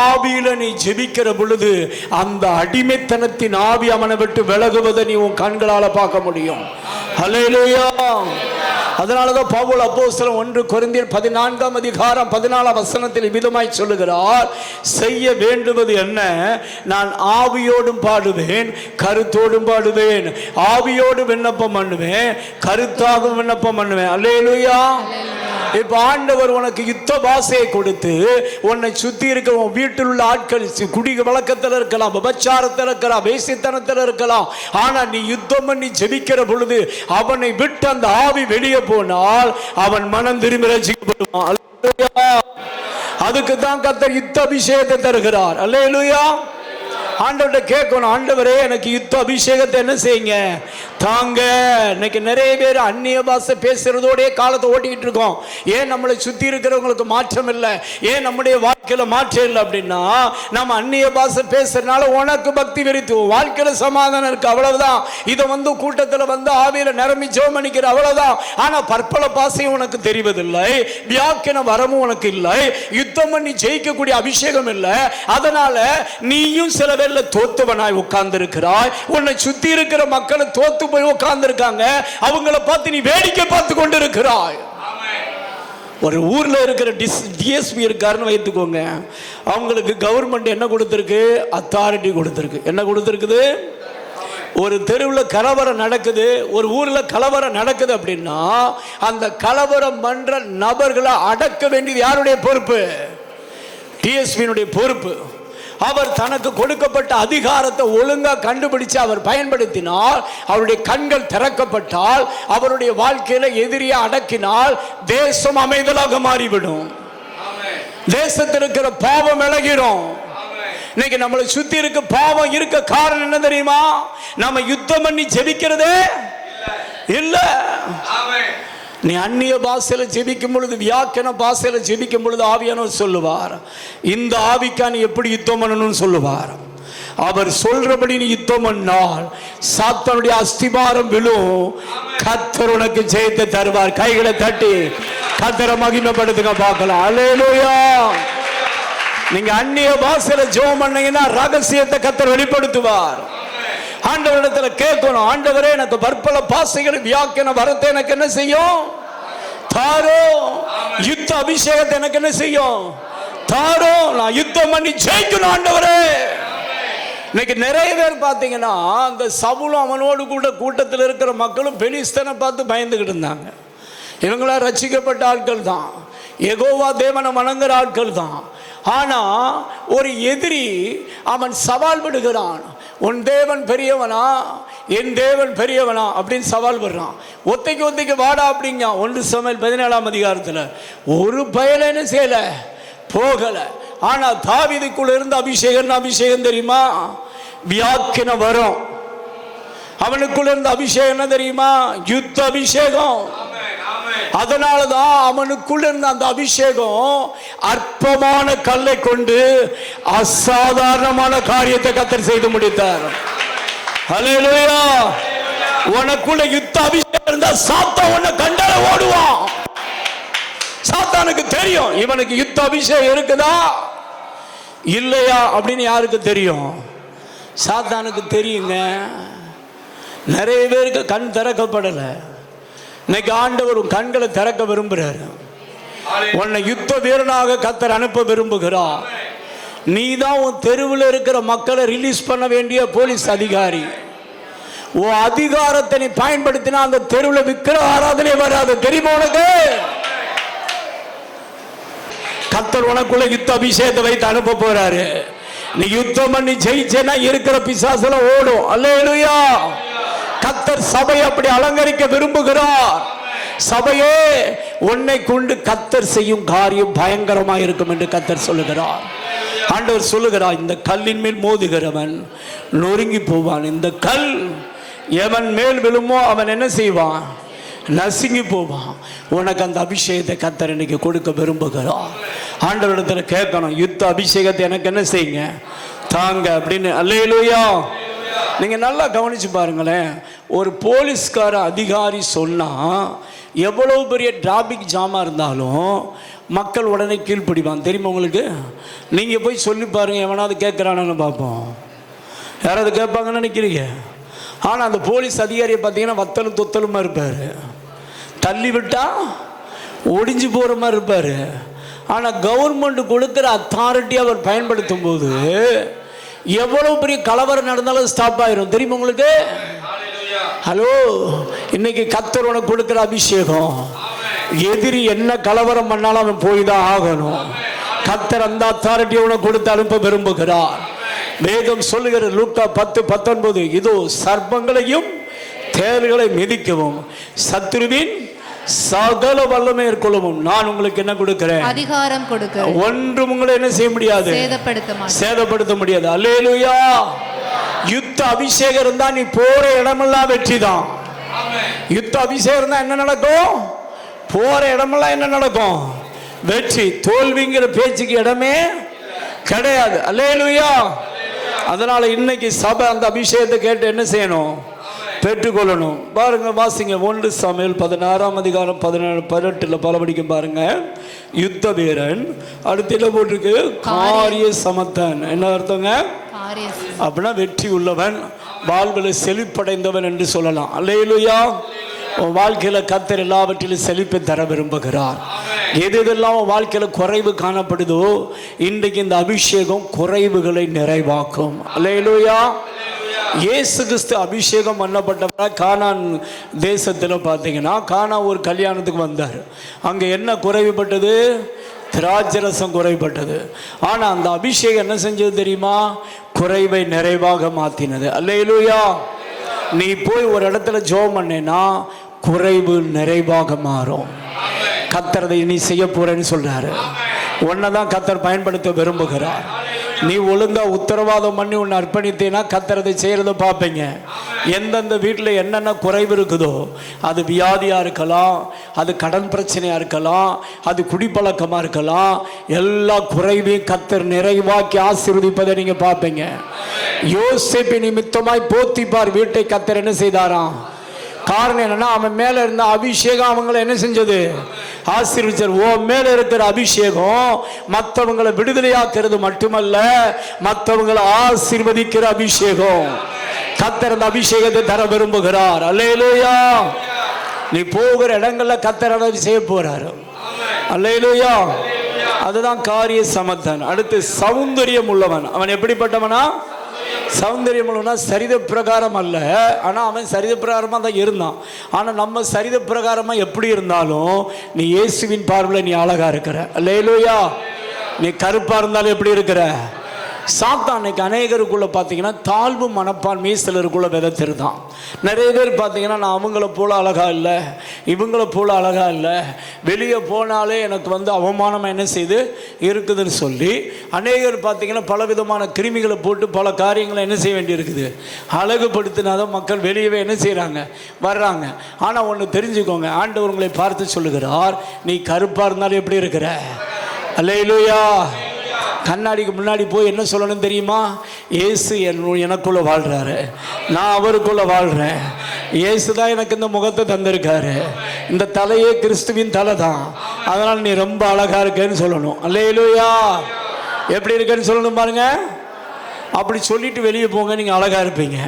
ஆவியில் நீ ஜெபிக்கிற பொழுது அந்த அடிமைத்தனத்தின் ஆவி அவனை விட்டு விலகுவதை நீ உன் கண்களால் பார்க்க முடியும். ஹல்லேலூயா. அதனாலதான் பவுல் அப்போஸ்தலன் 1 கொரிந்தியர் 14ஆம் அதிகாரம் 14ஆம் வசனத்தில் விதமாய் சொல்லுகிறார், செய்ய வேண்டுவது என்ன? நான் ஆவியோடும் பாடுவேன், கருத்தோடும் பாடுவேன். ஆவியோடு விண்ணப்பம் பண்ணுவேன், கருத்தாக விண்ணப்பம் பண்ணுவேன். அல்லேலூயா. இப்ப ஆண்டவர் உனக்கு யுத்த பாஷையை கொடுத்து உன்னை சுத்தி இருக்கிற உன் வீட்டில் உள்ள ஆட்கள் குடி வழக்கத்தில் இருக்கலாம், விபச்சாரத்தில் இருக்கலாம், வேசித்தனத்தில் இருக்கலாம். ஆனா நீ யுத்தம் பண்ணி ஜெபிக்கிற பொழுது அவனை விட்டு அந்த ஆவி வெளியே போனால் அவன் மனம் திரும்பி ரட்சிக்கப்படுவான். அதுக்கு தான் கர்த்தர் யுத்த அபிஷேகத்தை தருகிறார். அல்லேலூயா. ஆண்டவர்கிட்ட கேட்கணும், ஆண்டவரே எனக்கு யுத்த அபிஷேகத்தை என்ன செய்யுங்க தாங்க. இன்னைக்கு நிறைய பேர் அந்நிய பாஷை பேசுறதோடய காலத்தை ஓட்டிக்கிட்டு இருக்கோம். ஏன் நம்மளை சுற்றி இருக்கிறவங்களுக்கு மாற்றம் இல்லை? ஏன் நம்முடைய வாழ்க்கையில மாற்றம் இல்லை அப்படின்னா, நம்ம அந்நிய பாஷை பேசுறதுனால உனக்கு பக்தி வெறித்து வாழ்க்கையில சமாதானம் இருக்கு, அவ்வளவுதான். இதை கூட்டத்தில் ஆவியில நிரம்பி ஜெபம் பண்ணிக்கிற, அவ்வளவுதான். ஆனா பற்பல பாஷை உனக்கு தெரிவதில்லை, வியாக்கியான வரமும் உனக்கு இல்லை, யுத்தம் பண்ணி ஜெயிக்கக்கூடிய அபிஷேகம் இல்லை. அதனால நீயும் சில வேளை தோத்துவனாய் உட்கார்ந்து இருக்கிறாய். உன்னை சுத்தி இருக்கிற மக்களை தோத்து போய் உட்கார்ந்து இருக்காங்க, அவங்களை பார்த்து நீ வேடிக்கை பார்த்து கொண்டு இருக்கிறாய். ஒரு ஊர்ல இருக்கிற டிஎஸ்பி இருக்காருன்னு வைத்துக்கோங்க, அவங்களுக்கு கவர்மெண்ட் என்ன கொடுத்திருக்கு? அத்தாரிட்டி கொடுத்திருக்கு. என்ன கொடுத்திருக்குது? ஒரு தெருவில் கலவரம் நடக்குது, ஒரு ஊர்ல கலவரம் நடக்குது அப்படின்னா அந்த கலவரம் பண்ற நபர்களை அடக்க வேண்டியது யாருடைய பொறுப்பு? டிஎஸ்பியினுடைய பொறுப்பு. அவர் தனக்கு கொடுக்கப்பட்ட அதிகாரத்தை ஒழுங்கா கண்டுபிடிச்சு அவர் பயன்படுத்தினால், அவருடைய கண்கள் திறக்கப்பட்டால், அவருடைய வாழ்க்கையில எதிரியை அடக்கினால் தேசம் அமைதலாக மாறிவிடும். தேசத்தில் இருக்கிற பாவம் விலகிடும். இன்னைக்கு நம்மளை சுத்தி இருக்க பாவம் இருக்க காரணம் என்ன தெரியுமா? நம்ம யுத்தம் பண்ணி ஜெபிக்கிறதே இல்ல. நீ அந்நிய பாஷையில ஜெபிக்கும் பொழுது, வியாக்கியான பாஷையில ஜெபிக்கும் பொழுது ஆவியானவர் சொல்லுவார், இந்த ஆவிக்கா நீ எப்படி யுத்தம் பண்ணணும்னு சொல்லுவார். அவர் சொல்றபடி நீ யுத்தம் பண்ணால் சாத்தானுடைய அஸ்திபாரம் விழும். கர்த்தர் உனக்கு ஜெயத்தை தருவார். கைகளை தட்டி கர்த்தரை மகிமைப்படுத்துங்க பார்க்கலாம். அல்லேலூயா. நீங்க அந்நிய பாஷையில ஜெபம் பண்ணீங்கன்னா ரகசியத்தை கர்த்தர் வெளிப்படுத்துவார். ஆண்டவரிடத்துல கேட்கணும், ஆண்டவரே எனக்கு பற்பல பாஷைகள் வியாக்கியான வரத்தை எனக்கு என்ன செய்யும் தாரோ. யுத்த அபிஷேகத்தை எனக்கு என்ன செய்யும் தாரோ. நான் யுத்தம் பண்ணி ஜெயிக்கணும் ஆண்டவரே. இன்னைக்கு நிறைய பேர் பார்த்தீங்கன்னா அந்த சவுலும் அவனோடு கூட கூட்டத்தில் இருக்கிற மக்களும் பெலிஸ்தனை பார்த்து பயந்துகிட்டு இருந்தாங்க. இவங்களா ரட்சிக்கப்பட்ட ஆட்கள் தான், யெகோவா தேவனை வணங்குற ஆட்கள் தான். ஆனா ஒரு எதிரி அவன் சவால் விடுகிறான், உன் தேவன் பெரியவனா, என் தேவன் பெரியவனா அப்படின்னு சவால் விடுறான். ஒத்தைக்கு ஒத்தைக்கு வாடா அப்படிங்க. 1 சாமுவேல் 17ஆம் அதிகாரத்தில் ஒரு பயனை செய்யல, போகல. ஆனா தாவீதுக்குள்ள இருந்த அபிஷேகம் தெரியுமா? வியாக்கின வரும். அவனுக்குள்ள இருந்த அபிஷேகம் என்ன தெரியுமா? யுத்த அபிஷேகம். அதனாலதான் அவனுக்குள்ள இருந்த அந்த அபிஷேகம் அற்பமான கல்லை கொண்டு அசாதாரணமான காரியத்தை கர்த்தர் செய்து முடித்தார். ஹல்லேலூயா. உனக்குள்ள யுத்த அபிஷேகம் இருந்தா சாத்தான் உன்னை கண்டால ஓடுவான். சாத்தானுக்கு தெரியும் இவனுக்கு யுத்த அபிஷேகம் இருக்குதா இல்லையா அப்படின்னு. யாருக்கு தெரியும்? சாத்தானுக்கு தெரியுங்க. நிறைய பேருக்கு கண் திறக்கப்படலை. இன்னைக்கு ஆண்டவர் கண்களை திறக்க விரும்புகிறார். உன்னை யுத்த வீரனாக கர்த்தர் அனுப்ப விரும்புகிறார். நீ தான் உன் தெருவில் இருக்கிற மக்களை ரிலீஸ் பண்ண வேண்டிய போலீஸ் அதிகாரி. உன் அதிகாரத்தை நீ பயன்படுத்தினா அந்த தெருவில் விக்கிர ஆராதனை வராது. தெரியுமா உனக்கு? கர்த்தர் உனக்குள்ள யுத்த அபிஷேகத்தை வைத்து அனுப்ப போறாரு. நீ யுத்தம் பண்ணி ஜெயிச்சேன்னா இருக்கிற பிசாசுல ஓடும். அல்லேலூயா. கர்த்தர் சபையை அப்படி அலங்கரிக்க விரும்புகிறார். சபையே, உன்னை கொண்டு கர்த்தர் செய்யும் காரியம் பயங்கரமா இருக்கும் என்று கர்த்தர் சொல்லுகிறார். ஆண்டவர் சொல்லுகிறார், இந்த கல்லின் மேல் மோதுகிறவன் நொறுங்கி போவான். இந்த கல் எவன் மேல் விழுமோ அவன் என்ன செய்வான்? நசுங்கி போவான். உனக்கு அந்த அபிஷேகத்தை கர்த்தர் இன்னைக்கு கொடுக்க விரும்புகிறார். ஆண்டவரிடத்துல கேட்கணும், யுத்த அபிஷேகத்தை எனக்கு என்ன செய்யுங்க தாங்க அப்படின்னு. அல்லேலூயா. நீங்க நல்லா கவனிச்சு பாருங்களேன். ஒரு போலீஸ்கார அதிகாரி சொன்னா எவ்வளவு பெரிய டிராபிக் ஜாமா இருந்தாலும் மக்கள் உடனே கீழ்ப்படிவான். தெரியுமா உங்களுக்கு? நீங்க போய் சொல்லி பாருங்க, எவனாவது கேட்கிறானு பார்ப்போம். யாராவது கேட்பாங்கன்னு நினைக்கிறீங்க? ஆனா அந்த போலீஸ் அதிகாரியை பார்த்தீங்கன்னா வத்தலும் தொத்தலுமா இருப்பாரு. தள்ளி விட்டா ஒடிஞ்சு போற மாதிரி இருப்பாரு. ஆனா கவர்மெண்ட் கொடுக்கிற அத்தாரிட்டி அவர் பயன்படுத்தும் போது எவ்வளவு பெரிய கலவரம் நடந்தாலும் ஸ்டாப் ஆயிரும். தெரியுமா உங்களுக்கு? ஹலோ, இன்னைக்கு கர்த்தர் உனக்கு கொடுக்கிற அபிஷேகம். எதிரி என்ன கலவரம் பண்ணாலும் அவன் போய் தான் ஆகணும். கர்த்தர் அந்த அத்தாரிட்டியை உனக்கு கொடுத்து அனுப்ப விரும்புகிறார். வேதம் சொல்லுகிற லூக்கா 10:19, இதோ சர்ப்பங்களையும் தேள்களை மிதிக்கவும் சத்துருவின் சகல வல்லமை மேற்கொள்ளவும் நான் உங்களுக்கு என்ன கொடுக்கிறேன்? அதிகாரம் கொடுக்கிறேன். ஒன்றும் உங்களை என்ன செய்ய முடியாது? சேதப்படுத்த முடியாது. அல்லேலூயா. யுத்த அபிஷேகம் இருந்தா நீ போற இடமெல்லாம் வெற்றி தான். யுத்த அபிஷேகம் இருந்தா என்ன நடக்கும்? போற இடமெல்லாம் என்ன நடக்கும்? வெற்றி. தோல்விங்கிற பேச்சுக்கு இடமே கிடையாது. அல்லேலூயா. அதனால இன்னைக்கு சபை அந்த அபிஷேகத்தை கேட்டு என்ன செய்யணும்? பெற்றுக்கொள்ளணும். பாருங்க, வாசிங்க 1 சாமுவேல் 16ஆம் அதிகாரம் 17-18 பலபடிக்கும் பாருங்க. யுத்த வீரன். அடுத்து என்ன போட்டிருக்கு? காரிய சமத்தன். என்ன அர்த்தங்க? அப்படின்னா வெற்றி உள்ளவன், வாழ்வில் செழிப்படைந்தவன் என்று சொல்லலாம். அல்லேலூயா. வாழ்க்கையில கர்த்தர் எல்லாவற்றிலும் செழிப்பை தர விரும்புகிறார். எதெல்லாம் வாழ்க்கையில குறைவு காணப்படுதோ இன்றைக்கு இந்த அபிஷேகம் குறைவுகளை நிறைவாக்கும். அல்லேலூயா. இயேசு கிறிஸ்து அபிஷேகம் பண்ணப்பட்டவரை கானான் தேசத்தில் பார்த்தீங்கன்னா, கானா ஒரு கல்யாணத்துக்கு வந்தார். அங்கே என்ன குறைவுபட்டது? திராட்சரசம் குறைபட்டது. ஆனால் அந்த அபிஷேகம் என்ன செஞ்சது தெரியுமா? குறைவை நிறைவாக மாற்றினது. அல்லேலூயா. நீ போய் ஒரு இடத்துல ஜெபம் பண்ணேன்னா குறைவு நிறைவாக மாறும். கர்த்தர் நீ செய்ய போறேன்னு சொல்றாரு. உன்னை தான் கர்த்தர் பயன்படுத்த விரும்புகிறார். நீ ஒழுங்கா உத்தரவாதம் பண்ணி உன்னை அர்ப்பணித்தேன்னா கத்தரதை செய்கிறத பார்ப்பீங்க. எந்தெந்த வீட்டில் என்னென்ன குறைவு இருக்குதோ, அது வியாதியாக இருக்கலாம், அது கடன் பிரச்சனையாக இருக்கலாம், அது குடிப்பழக்கமாக இருக்கலாம், எல்லா குறைவையும் கத்தர் நிறைவாக்கி ஆசீர்வதிப்பதை நீங்கள் பார்ப்பீங்க. யோசேப்பு நிமித்தமாய் போத்திபார் வீட்டை கத்தர் என்ன செய்தாராம்? காரணம் என்னன்னா, அவன் மேல இருந்த அபிஷேகம் அவங்களை என்ன செஞ்சது? ஆசீர்வதிச்சார். ஓ மேல இருக்கிற அபிஷேகம் மற்றவங்களை விடுதலையாக்குறது மட்டுமல்ல, மற்றவங்களை ஆசீர்வதிக்கிற அபிஷேகம். கர்த்தர் அந்த அபிஷேகத்தை தர விரும்புகிறார். அல்லேலூயா. நீ போகிற இடங்கள்ல கர்த்தர் அதை செய்ய போறாரு. அல்லேலூயா. அதுதான் காரிய சமர்த்தன். அடுத்து சௌந்தரியம் உள்ளவன். அவன் எப்படிப்பட்டவனா? சௌந்தரியம் உள்ளவனா? சரித பிரகாரம் அல்ல, ஆனால் அவன் சரித பிரகாரமாக தான் இருந்தான். ஆனால் நம்ம சரித பிரகாரமாக எப்படி இருந்தாலும் நீ இயேசுவின் பார்வையில் நீ அழகா இருக்கிற. அல்லேலூயா. நீ கருப்பாக இருந்தாலும் எப்படி இருக்கிற? சாத்தான் இன்னைக்கு அநேகருக்குள்ள பார்த்தீங்கன்னா தாழ்வு மனப்பான்மையை சிலருக்குள்ள விதைத்திருந்தான். நிறைய பேர் பார்த்தீங்கன்னா, நான் அவங்கள போல அழகா இல்லை, இவங்கள போல அழகா இல்லை, வெளியே போனாலே எனக்கு அவமானமாக என்ன செய்து இருக்குதுன்னு சொல்லி அநேகர் பார்த்தீங்கன்னா பலவிதமான கிருமிகளை போட்டு பல காரியங்களை என்ன செய்ய வேண்டி இருக்குது, அழகுபடுத்தினாதான் மக்கள் வெளியவே என்ன செய்கிறாங்க, வர்றாங்க. ஆனால் ஒன்று தெரிஞ்சுக்கோங்க, ஆண்டவர் உங்களை பார்த்து சொல்லுகிறார், நீ கருப்பாக இருந்தாலும் எப்படி இருக்கிற? அல்லேலூயா. கண்ணாடிக்கு முன்னாடி போய் என்ன சொல்லணும் தெரியுமா? இயேசு எனக்குள்ள வாழ்றாரு, நான் அவருக்குள்ள வாழ்றேன். இயேசு தான் எனக்கு இந்த முகத்தை தந்திருக்காரு, இந்த தலையே கிறிஸ்துவின் தலை தான், அதனால் நீ ரொம்ப அழகா இருக்கேன்னு சொல்லணும். அல்லேலூயா. எப்படி இருக்கேன்னு சொல்லணும் பாருங்க. அப்படி சொல்லிட்டு வெளியே போங்க, நீங்க அழகா இருப்பீங்க.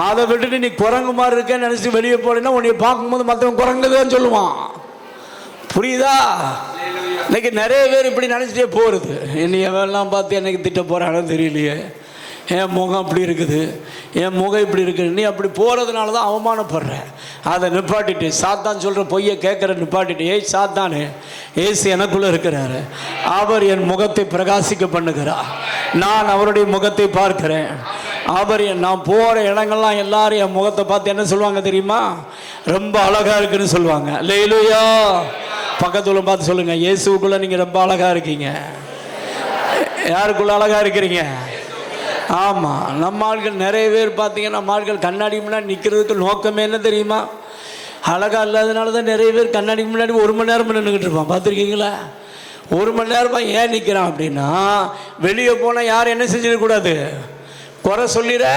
அதை விட்டுட்டு நீ குரங்கு மாதிரி இருக்கேன்னு நினைச்சு வெளியே போனேன்னா உன்னை பார்க்கும்போது மற்றவன் குரங்குதான் சொல்லுவான். புரியுதா? இன்னைக்கு நிறைய பேர் இப்படி நினச்சிட்டே போகிறது. என்னை எவெல்லாம் பார்த்து என்னைக்கு திட்ட போகிறானோ தெரியலையே, என் முகம் அப்படி இருக்குது, என் முகம் இப்படி இருக்குது. நீ அப்படி போகிறதுனால தான் அவமானப்படுற. அதை நிப்பாட்டிட்டு, சாத்தான் சொல்கிற பொய்யை கேட்குற நிப்பாட்டிட்டு, ஏய் சாத்தானு, ஏசு எனக்குள்ளே இருக்கிறாரு, அவர் என் முகத்தை பிரகாசிக்க பண்ணுகிறார், நான் அவருடைய முகத்தை பார்க்கிறேன். அவர் நான் போகிற இடங்கள்லாம் எல்லாரும் என் முகத்தை பார்த்து என்ன சொல்லுவாங்க தெரியுமா? ரொம்ப அழகாக இருக்குன்னு சொல்லுவாங்க. அல்லேலூயா. பக்கத்துல பார்த்து சொல்லுங்க, இயேசுக்குள்ள நீங்க ரொம்ப அழகா இருக்கீங்க. யாருக்குள்ள அழகா இருக்கிறீங்க? ஆமா. நம்ம ஆட்கள் நிறைய பேர் பார்த்தீங்கன்னா, நம்ம ஆட்கள் கண்ணாடி முன்னாடி நிற்கிறதுக்கு நோக்கமே என்ன தெரியுமா? அழகா இல்லாதனால தான் நிறைய பேர் கண்ணாடி முன்னாடி 1 மணி நேரம் நின்றுக்கிட்டு இருப்பான். பார்த்துருக்கீங்களா? 1 மணி நேரமாக ஏன் நிற்கிறான் அப்படின்னா, வெளியே போனால் யாரும் என்ன செஞ்சிடக்கூடாது, குறை சொல்லிட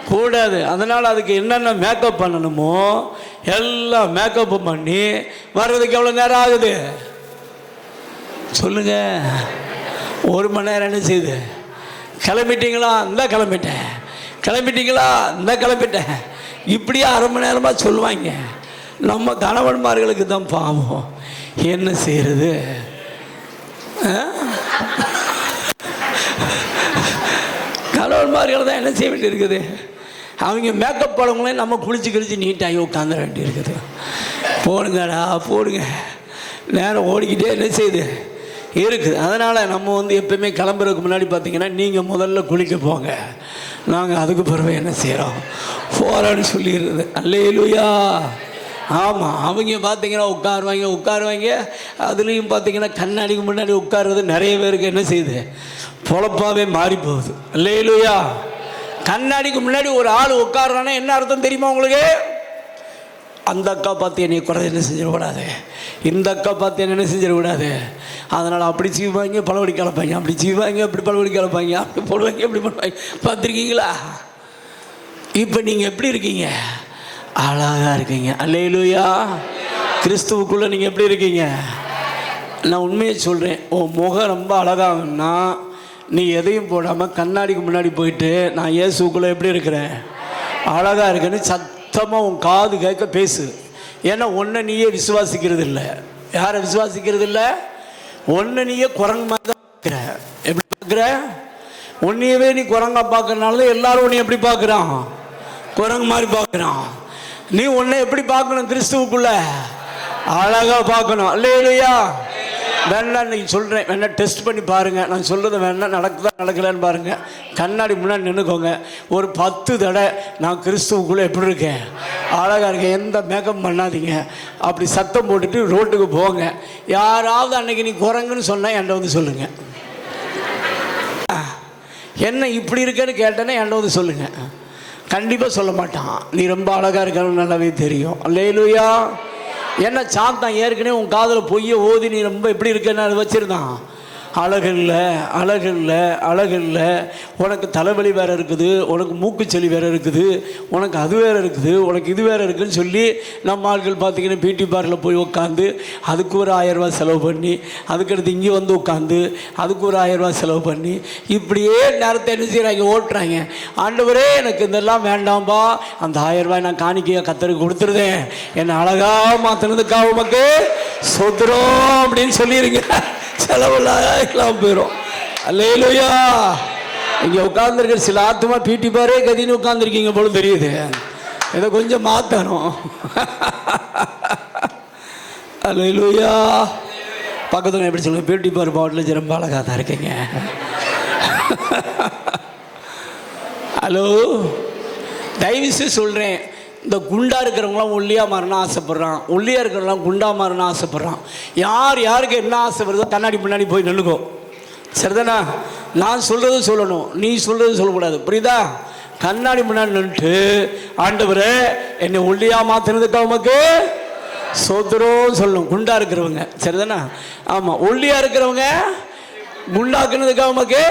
கூடாது. அதனால் அதுக்கு என்னென்ன மேக்கப் பண்ணணுமோ எல்லாம் மேக்கப் பண்ணி வர்றதுக்கு எவ்வளோ நேரம் ஆகுது சொல்லுங்க? 1 மணி நேரம் என்ன செய்யுது? கிளம்பிட்டீங்களா? இந்த கிளம்பிட்டேன். கிளம்பிட்டீங்களா? இந்த கிளம்பிட்டேன். இப்படியே 1/2 மணி நேரமாக சொல்லுவாங்க. நம்ம கணவன்மார்களுக்கு தான் பாவம். என்ன செய்யறது? கணவன்மார்கள் தான் என்ன செய்ய வேண்டியிருக்குது? அவங்க மேக்கப் படங்களே நம்ம குளிச்சு கிழிச்சு நீட்டாகி உட்காந்துட வேண்டியிருக்குது. போடுங்கடா போடுங்க, நேரம் ஓடிக்கிட்டே என்ன செய்யுது இருக்குது. அதனால் நம்ம எப்போயுமே கிளம்புறதுக்கு முன்னாடி பார்த்தீங்கன்னா, நீங்கள் முதல்ல குளிக்க போங்க, நாங்கள் அதுக்கு பிறகு என்ன செய்கிறோம் போகிறோன்னு சொல்லிடுறது. அல்லேலூயா. ஆமாம். அவங்க பார்த்தீங்கன்னா உட்காருவாங்க. அதுலேயும் பார்த்தீங்கன்னா கண்ணாடிக்கு முன்னாடி உட்காருறது நிறைய பேருக்கு என்ன செய்யுது, பொழப்பாகவே மாறி போகுது. அல்லேலூயா. கண்ணாடிக்கு முன்னாடி ஒரு ஆள் உட்காருறானா என்ன அர்த்தம் தெரியுமா உங்களுக்கு? அந்த அக்கா பார்த்து என்னை குறை என்ன செஞ்சிடக்கூடாது, இந்த அக்கா பார்த்து என்ன செஞ்சிடக்கூடாது. அதனால் அப்படி செய்வாங்க, பழவடி கலப்பாங்க, அப்படி செய்வாங்க, அப்படி பழவடி கலப்பாங்க, அப்படி போடுவாங்க, இப்படி பண்ணுவாங்க. பார்த்துருக்கீங்களா? இப்போ நீங்கள் எப்படி இருக்கீங்க? அழகாக இருக்கீங்க. அல்லேலூயா. கிறிஸ்துவுக்குள்ளே நீங்கள் எப்படி இருக்கீங்க? நான் உண்மையை சொல்கிறேன், உன் முகம் ரொம்ப அழகாகன்னா நீ எதையும் போடாமல் கண்ணாடிக்கு முன்னாடி போயிட்டு, நான் இயேசுக்குள்ளே எப்படி இருக்கிறேன், அழகாக இருக்கேன்னு சத்தமாக உன் காது கேட்க பேசு. ஏன்னா ஒன்றை நீயே விசுவாசிக்கிறது இல்லை. யாரை விசுவாசிக்கிறது இல்லை? ஒன்றை நீயே குரங்கு மாதிரி தான் பார்க்குற. எப்படி பார்க்குற? உன்னையவே நீ குரங்கா பார்க்கறனால தான் எல்லாரும் உன்னை எப்படி பார்க்குறான், குரங்கு மாதிரி பார்க்குறான். நீ உன்னை எப்படி பார்க்கணும்? கிறிஸ்துவுக்குள்ள அழகாக பார்க்கணும். அல்லேலூயா. வேணா நீங்கள் சொல்கிறேன், வேணா டெஸ்ட் பண்ணி பாருங்கள். நான் சொல்கிறது வேணா நடக்குதா நடக்கலான்னு பாருங்கள். கண்ணாடி முன்னாடி நின்றுக்கோங்க. ஒரு 10 தடவை நான் கிறிஸ்துவுக்குள்ளே எப்படி இருக்கேன், அழகாக இருக்கேன், எந்த மேக்கப் பண்ணாதீங்க, அப்படி சத்தம் போட்டுட்டு ரோட்டுக்கு போங்க. யாராவது அன்னைக்கு நீ குரங்குன்னு சொன்னால் என்கிட்ட வந்து சொல்லுங்கள். என்ன இப்படி இருக்கேன்னு கேட்டேன்னா என்கிட்ட வந்து சொல்லுங்கள். கண்டிப்பாக சொல்ல மாட்டான். நீ ரொம்ப அழகாக இருக்கன்னு நல்லாவே தெரியும். அல்லேலூயா. என்ன சாத்தான் ஏற்கனவே உன் காதில் பொய்யை ஓதி நீ ரொம்ப எப்படி இருக்கேன்னு அது வச்சுருந்தான். அழகில்லை, அழகில்லை, அழகில்லை, உனக்கு தலைவலி வேறு இருக்குது, உனக்கு மூக்குச்சளி வேறு இருக்குது, உனக்கு அது வேறு இருக்குது, உனக்கு இது வேறு இருக்குதுன்னு சொல்லி நம்ம ஆட்கள் பார்த்திங்கன்னா பியூட்டி பார்லரில் போய் உட்காந்து அதுக்கு ஒரு 1000 ரூபா செலவு பண்ணி, அதுக்கடுத்து இங்கே வந்து உட்காந்து அதுக்கு ஒரு 1000 ரூபா செலவு பண்ணி இப்படியே நேரத்தை என்ன செய்கிறாங்க, ஓட்டுறாங்க. ஆண்டவரே எனக்கு இதெல்லாம் வேண்டாம்பா, அந்த 1000 ரூபாய் நான் காணிக்கையாக கத்தருக்கு கொடுத்துருதேன், என்னை அழகாக மாற்றினதுக்காக உமக்கு சொத்துறோம் அப்படின்னு சொல்லிடுங்க. செலவெல்லாம் போயிடும். அல்லேலூயா. இங்கே உட்காந்துருக்கிற சில ஆத்மா பீட்டி பாரே கதின்னு உட்காந்துருக்கீங்க போல தெரியுது. இதை கொஞ்சம் மாற்றணும். அல்லேலூயா. பக்கத்தில் எப்படி சொல்லுங்கள், பீட்டி பார் பாட்டில் ரொம்ப அழகாக தான் இருக்கீங்க. ஹலோ, தயவுசு சொல்கிறேன், இந்த குண்டா இருக்கிறவங்களாம் ஒல்லியாக மாறினா ஆசைப்பட்றான், ஒல்லியாக இருக்கிறவங்களாம் குண்டா மாறினா ஆசைப்பட்றான். யார் யாருக்கு என்ன ஆசை வருதோ கண்ணாடி முன்னாடி போய் நின்றுக்கோ. சரிதானா? நான் சொல்கிறது சொல்லணும், நீ சொல்கிறது சொல்லக்கூடாது. புரியுதா? கண்ணாடி முன்னாடி நின்றுட்டு ஆண்டவரே என்னை ஒல்லியாக மாற்றினதுக்கு உமக்கு சோத்திரம் சொல்லணும். குண்டா இருக்கிறவங்க. சரிதானா? ஆமாம். ஒல்லியாக இருக்கிறவங்க குண்டாக்குனதுக்கு உமக்கு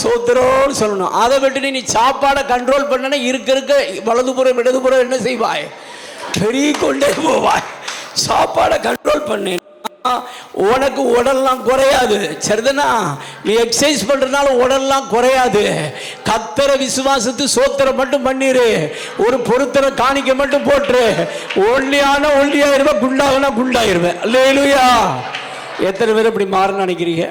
சோத்திரம்னு சொல்லணும். அதை விட்டு நீ சாப்பாடை கண்ட்ரோல் பண்ணனா இருக்க வலதுபுறம் இடதுபுறம் என்ன செய்வாய், பெரிய கொண்டே போவாய். சாப்பாடை கண்ட்ரோல் பண்ணு, உனக்கு உடல்லாம் குறையாது. சரிதானா? நீ எக்ஸசைஸ் பண்றதுனால உடல்லாம் குறையாது. கத்தரை விசுவாசத்து சோத்திரம் மட்டும் பண்ணிரு, ஒரு பொருத்தரை காணிக்க மட்டும் போட்டுரு. ஒல்லியாயிருவேன், குண்டாகனா குண்டாயிருவேன். அல்லேலூயா. எத்தனை பேர் இப்படி மாறன்னு நினைக்கிறீங்க?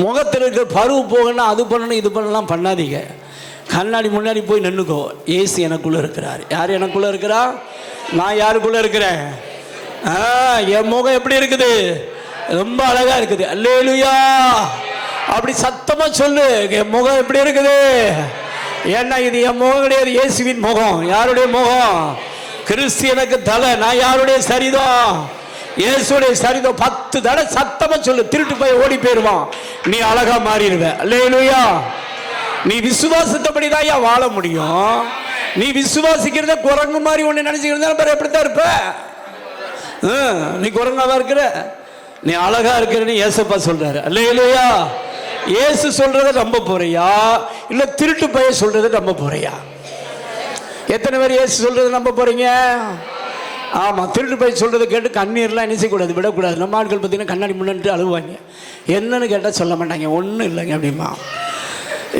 முகத்தில் இருக்கிற பருவு போகணும்னா அது பண்ணணும் இது பண்ணலாம் பண்ணாதீங்க. கண்ணாடி முன்னாடி போய் நின்றுக்கோ. ஏசு எனக்குள்ளே இருக்கிறார். யார் எனக்குள்ளே இருக்கிறா? நான் யாருக்குள்ளே இருக்கிறேன்? என் முகம் எப்படி இருக்குது? ரொம்ப அழகாக இருக்குது. அல்லேலூயா. அப்படி சத்தமாக சொல்லு, என் முகம் எப்படி இருக்குது? ஏன்னா இது என் முகம் கிடையாது, இயேசுவின் முகம். யாருடைய முகம்? கிறிஸ்து எனக்கு தலை, நான் யாருடைய சரிதம்? இயேசுடைய சரிதம். 10 தடவை சத்தமா சொல்லு, திருட்டு போய் ஓடி போயிருவான். நீ அழகா மாறிடுவ. அல்லேலூயா. நீ விசுவாசத்தபடி தான் வாழ முடியும். நீ விசுவாசிக்கிறத குரங்கு மாதிரி ஒன்று நினைச்சுக்கிறதா எப்படித்தான் இருப்ப? நீ குரங்காதான் இருக்கிற, நீ அழகா இருக்கிறன்னு ஏசப்பா சொல்றாரு. அல்லேலூயா. இயேசு சொல்றதை நம்ப போறியா இல்ல திருட்டு போய் சொல்றதை நம்ப போறியா? எத்தனை பேர் இயேசு சொல்றதை நம்ப போறீங்க? ஆமாம். திருட்டு போய் சொல்கிறத கேட்டு கண்ணீர்லாம் என்ன செய்யக்கூடாது, விடக்கூடாது. நம்ம ஆட்கள் பார்த்தீங்கன்னா கண்ணாடி முன்னாடி அழுவாங்க. என்னன்னு கேட்டால் சொல்ல மாட்டாங்க, ஒன்றும் இல்லைங்க அப்படிமா.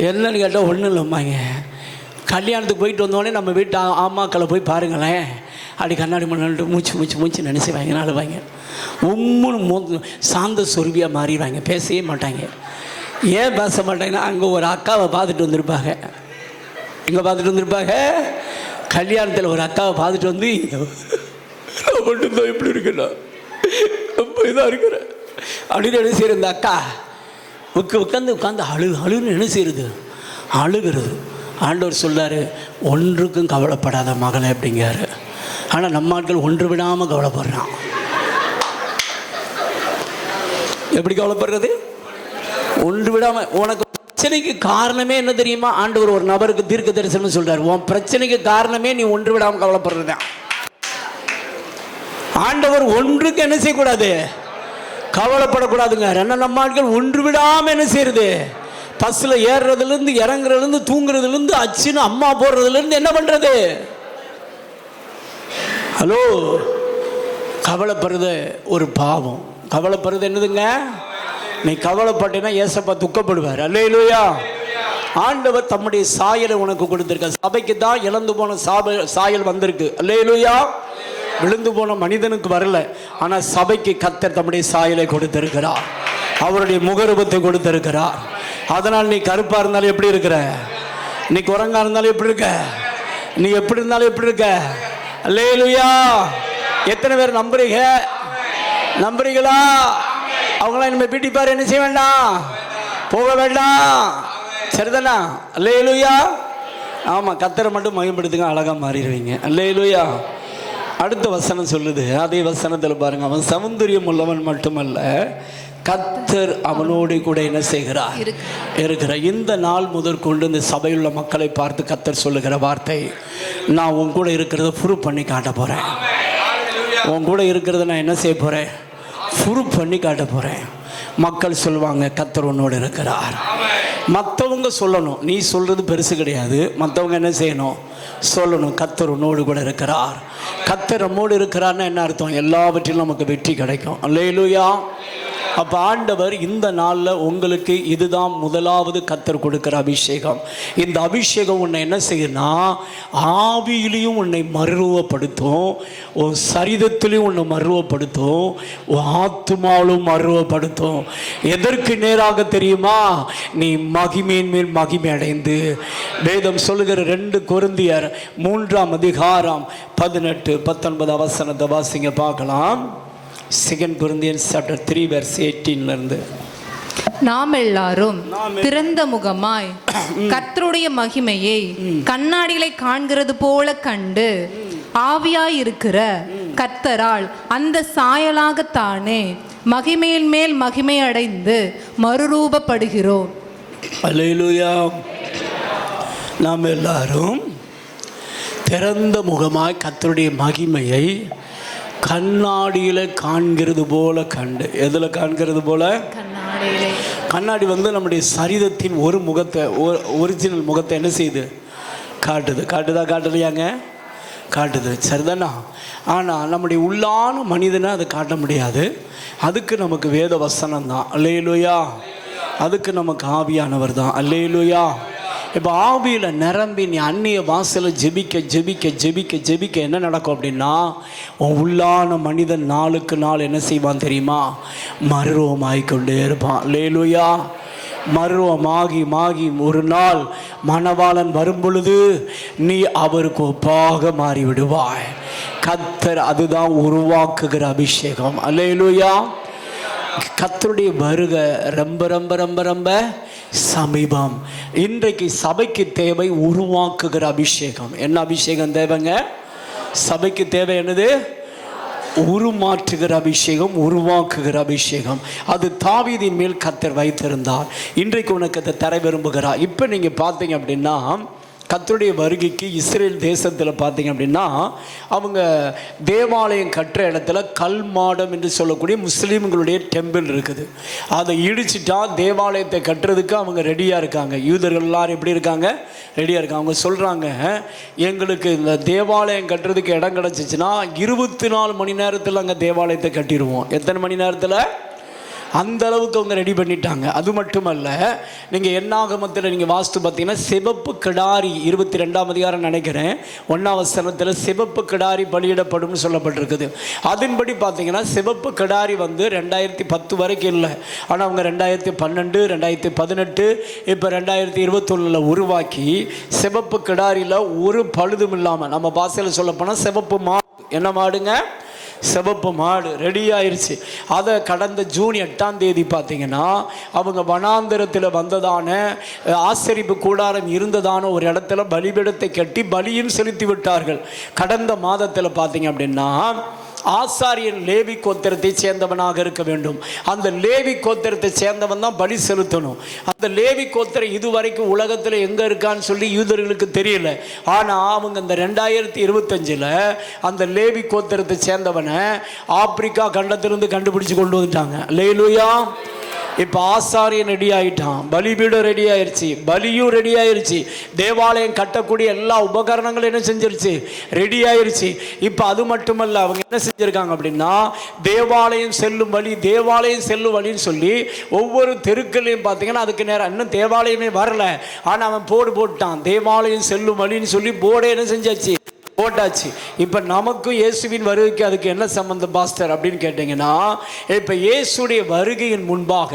என்னன்னு கேட்டால் ஒன்றும் இல்லைம்மாங்க. கல்யாணத்துக்கு போயிட்டு வந்தோடனே நம்ம வீட்டு ஆமாக்களை போய் பாருங்களேன், அப்படி கண்ணாடி முன்னாடி மூச்சு நினைச்சுவாங்க, அழுவாங்க. உம்முன்னு சாந்த சொருவியாக மாறிடுவாங்க, பேசவே மாட்டாங்க. ஏன் பேச மாட்டாங்கன்னா அங்கே ஒரு அக்காவை பார்த்துட்டு வந்திருப்பாங்க. இங்கே பார்த்துட்டு வந்திருப்பாங்க. கல்யாணத்தில் ஒரு அக்காவை பார்த்துட்டு வந்து மட்டும்தான் எப்படி இருக்குண்ணா ரொம்ப இதாக இருக்கிறேன் அப்படின்னு என்ன செய்யுது இந்த அக்கா உட்காந்து அழுன்னு என்ன செய்யுது, அழுகிறது. ஆண்டவர் சொல்றாரு, ஒன்றுக்கும் கவலைப்படாத மகளே அப்படிங்காரு. ஆனால் நம்ம ஆட்கள் ஒன்று விடாமல் கவலைப்படுறான். எப்படி கவலைப்படுறது? ஒன்று விடாமல். உனக்கு பிரச்சனைக்கு காரணமே என்ன தெரியுமா? ஆண்டவர் ஒரு நபருக்கு தீர்க்க தரிசனம் சொல்றாரு, உன் பிரச்சனைக்கு காரணமே நீ ஒன்று விடாமல் கவலைப்படுறதுதான். ஆண்டவர் ஒன்றுக்கு என்ன செய்யக்கூடாது, கவலைப்படக்கூடாதுங்க. நம்ம ஆட்கள் ஒன்று விடாமல் என்ன செய்யறது, பஸ்ஸில் ஏறுறதுலேருந்து இறங்குறதுலேருந்து தூங்குறதுலேருந்து அச்சுன்னு அம்மா போடுறதுலேருந்து என்ன பண்ணுறது? ஹலோ, கவலைப்படுறது ஒரு பாவம். கவலைப்படுறது என்னதுங்க? நீ கவலைப்பட்டேன்னா ஏசப்பா துக்கப்படுவார். அல்லேலூயா. ஆண்டவர் தம்முடைய சாயலை உனக்கு கொடுத்திருக்க. சபைக்கு தான் இழந்து போன சாயல் வந்திருக்கு. அல்லேலூயா. விழுந்து போன மனிதனுக்கு வரல, ஆனால் சபைக்கு கர்த்தர் தம்முடைய சாயலை கொடுத்திருக்கிறார், அவருடைய முகரூபத்தை கொடுத்திருக்கிறார். அதனால் நீ கருப்பா இருந்தாலும் எப்படி இருக்கிற, நீ குரங்கா இருந்தாலும் எப்படி இருக்க, நீ எப்படி இருந்தாலும் எப்படி இருக்க. அல்லேலூயா. எத்தனை பேர் நம்புறீங்க? நம்புறீங்களா? அவங்களாம் இனிமேல் பீட்டி பாரு என்ன செய்ய வேண்டாம், போக வேண்டாம். சரிதானா? அல்லேலூயா. ஆமாம், கர்த்தரை மட்டும் மகிமைப்படுத்துங்க, அழகாக மாறிடுவீங்க. அல்லேலூயா. அடுத்த வசனம் சொல்லுது, அதே வசனத்தில் பாருங்க, அவன் சௌந்தரியம் உள்ளவன் மட்டுமல்ல, கர்த்தர் அவனோடு கூட என்ன செய்கிறார்? இருக்கிறார். இந்த நாள் முதற்கொண்டு இந்த சபையில் உள்ள மக்களை பார்த்து கர்த்தர் சொல்லுகிற வார்த்தை, நான் உன் கூட இருக்கிறத ப்ரூவ் பண்ணி காட்ட போகிறேன். உன் கூட இருக்கிறத நான் என்ன செய்ய போகிறேன்? ப்ரூவ் பண்ணி காட்ட போகிறேன். மக்கள் சொல்லுவாங்க கர்த்தர் உன்னோடு இருக்கிறார். மற்றவங்க சொல்லணும், நீ சொல்கிறது பெருசு கிடையாது. மற்றவங்க என்ன செய்யணும்? சொல்லணும் கர்த்தர் உன்னோடு கூட இருக்கிறார். கர்த்தர் நம்மோடு இருக்கிறார்னா என்ன அர்த்தம்? எல்லாவற்றிலும் நமக்கு வெற்றி கிடைக்கும். அல்லேலூயா. அப்போ ஆண்டவர் இந்த நாளில் உங்களுக்கு இதுதான் முதலாவது கர்த்தர் கொடுக்குற அபிஷேகம். இந்த அபிஷேகம் உன்னை என்ன செய்யுன்னா, ஆவியிலையும் உன்னை மறுரூபப்படுத்தும், உன் சரீரத்திலையும் உன்னை மறுரூபப்படுத்தும், உன் ஆத்துமாவிலும் மறுரூபப்படுத்தும். எதற்கு நேராக தெரியுமா? நீ மகிமையின் மேல் மகிமை அடைந்து, வேதம் சொல்லுகிற 2 கொரிந்தியர் 3ஆம் அதிகாரம் 18-19 வசனத்தை வாசிங்க பார்க்கலாம். 2 Corinthians chapter 3 verse 18 நாம் எல்லாரும் திறந்த முகமாய் கர்த்தருடைய மகிமையை கண்ணாடிகளை காண்கிறது போல கண்டு ஆவியாய் இருக்கிற கர்த்தரால் அந்த சாயலாகத்தானே மகிமையின் மேல் மகிமை அடைந்து மறுரூபப்படுகிறோம். அல்லேலூயா. நாம் எல்லாரும் திறந்த முகமாய் கர்த்தருடைய மகிமையை கண்ணாடியில் காண்கிறது போல கண்டு. எதில் காண்கிறது போல? கண்ணாடி நம்முடைய சரீரத்தின் ஒரு முகத்தை, ஒரிஜினல் முகத்தை என்ன செய்யுது? காட்டுது. காட்டலையாங்க? காட்டுது. சரிதானா? ஆனால் நம்முடைய உள்ளான மனிதனை அதை காட்ட முடியாது. அதுக்கு நமக்கு வேத வசனம் தான். அல்லேலூயா. அதுக்கு நமக்கு ஆவியானவர் தான். அல்லேலூயா. இப்போ ஆவியில் நிரம்பி நீ அந்நிய வாசலை ஜெபிக்க ஜெபிக்க ஜெபிக்க ஜெபிக்க என்ன நடக்கும் அப்படின்னா, உன் உள்ளான மனிதன் நாளுக்கு நாள் என்ன செய்வான் தெரியுமா? மறுரூபமாகிக்கொண்டே இருப்பான். அல்லேலூயா. மறுரூபமாகி மாகி ஒரு நாள் மணவாளன் வரும் பொழுது நீ அவருக்கு ஒப்பாக மாறிவிடுவாய். கர்த்தர் அதுதான் உருவாக்குகிற அபிஷேகம். அல்லேலூயா. கர்த்தருடைய வருகை ரொம்ப ரொம்ப ரொம்ப ரொம்ப சமீபம். இன்றைக்கு சபைக்கு தேவை உருவாக்குகிற அபிஷேகம். என்ன அபிஷேகம் தேவைங்க? சபைக்கு தேவை என்னது? உருமாற்றுகிற அபிஷேகம், உருவாக்குகிற அபிஷேகம். அது தாவீதின் மேல் கர்த்தர் வைத்திருந்தார். இன்றைக்கு உனக்கு அதை தர விரும்புகிறார். இப்போ நீங்கள் பார்த்தீங்க அப்படின்னா, கர்த்தருடைய வருகைக்கு இஸ்ரேல் தேசத்தில் பார்த்தீங்க அப்படின்னா, அவங்க தேவாலயம் கட்டுற இடத்துல கல் மாடம் என்று சொல்லக்கூடிய முஸ்லீம்களுடைய டெம்பிள் இருக்குது. அதை இடிச்சிட்டா தேவாலயத்தை கட்டுறதுக்கு அவங்க ரெடியாக இருக்காங்க. யூதர்கள் எல்லாரும் எப்படி இருக்காங்க? ரெடியாக இருக்காங்க. அவங்க சொல்கிறாங்க, எங்களுக்கு இந்த தேவாலயம் கட்டுறதுக்கு இடம் கிடச்சிச்சின்னா 24 மணி நேரத்தில் அங்கே தேவாலயத்தை கட்டிடுவோம். எத்தனை மணி நேரத்தில்? அந்த அளவுக்கு அவங்க ரெடி பண்ணிட்டாங்க. அது மட்டுமல்ல, நீங்கள் என்னாகமத்தில் நீங்கள் வாஸ்து பார்த்தீங்கன்னா, சிவப்பு கிடாரி 22ஆம் அதிகாரம் நினைக்கிறேன் 1ஆம் வசனத்தில் சிவப்பு கிடாரி பலியிடப்படும்னு சொல்லப்பட்டிருக்குது. அதன்படி பார்த்தீங்கன்னா சிவப்பு கிடாரி 2010 வரைக்கும் இல்லை. ஆனால் அவங்க 2012, 2018, இப்போ 2021 உருவாக்கி சிவப்பு கிடாரியில் ஒரு பழுதும் இல்லாமல், நம்ம பாசையில் சொல்லப்போனால் சிவப்பு மாடு. என்ன மாடுங்க? சிவப்பு மாடு ரெடி ஆயிடுச்சு. அதை கடந்த ஜூன் 8ஆம் தேதி பார்த்தீங்கன்னா, அவங்க வனாந்திரத்தில் வந்ததான ஆசரிப்பு கூடாரம் இருந்ததான ஒரு இடத்துல பலிபீடத்தை கட்டி பலியும் செலுத்தி விட்டார்கள். கடந்த மாதத்தில் பார்த்தீங்க அப்படின்னா, ஆசாரியன் லேவி கோத்திரத்தை சேர்ந்தவனாக இருக்க வேண்டும். அந்த லேவி கோத்திரத்தை சேர்ந்தவன் தான் பலி செலுத்தணும். அந்த லேவி கோத்திரம் இதுவரைக்கும் உலகத்தில் எங்கே இருக்கான்னு சொல்லி யூதர்களுக்கு தெரியல. ஆனால் அவங்க இந்த 2025 அந்த லேவி கோத்திரத்தை சேர்ந்தவனை ஆப்பிரிக்கா கண்டத்திலிருந்து கண்டுபிடிச்சு கொண்டு வந்துட்டாங்க. அல்லேலூயா. இப்போ ஆசாரியன் ரெடி ஆகிட்டான், பலிபீடம் ரெடி ஆயிடுச்சு, பலியும் ரெடி ஆயிடுச்சு, தேவாலயம் கட்டக்கூடிய எல்லா உபகரணங்களும் என்ன செஞ்சிருச்சு? ரெடி ஆயிடுச்சு. இப்போ அது மட்டுமல்ல, அவங்க என்ன செஞ்சுருக்காங்க அப்படின்னா, தேவாலயம் செல்லும் வழி, தேவாலயம் செல்லும் வழின்னு சொல்லி ஒவ்வொரு தெருக்களையும் பார்த்தீங்கன்னா, அதுக்கு நேரம் இன்னும் தேவாலயமே வரல, ஆனால் அவன் போட்டான், தேவாலயம் செல்லும் வழின்னு சொல்லி போர்டே என்ன செஞ்சாச்சு? போட்டாச்சு. இப்போ நமக்கும் இயேசுவின் வருகைக்கு அதுக்கு என்ன சம்பந்தம் பாஸ்டர் அப்படின்னு கேட்டிங்கன்னா, இப்போ இயேசுடைய வருகையின் முன்பாக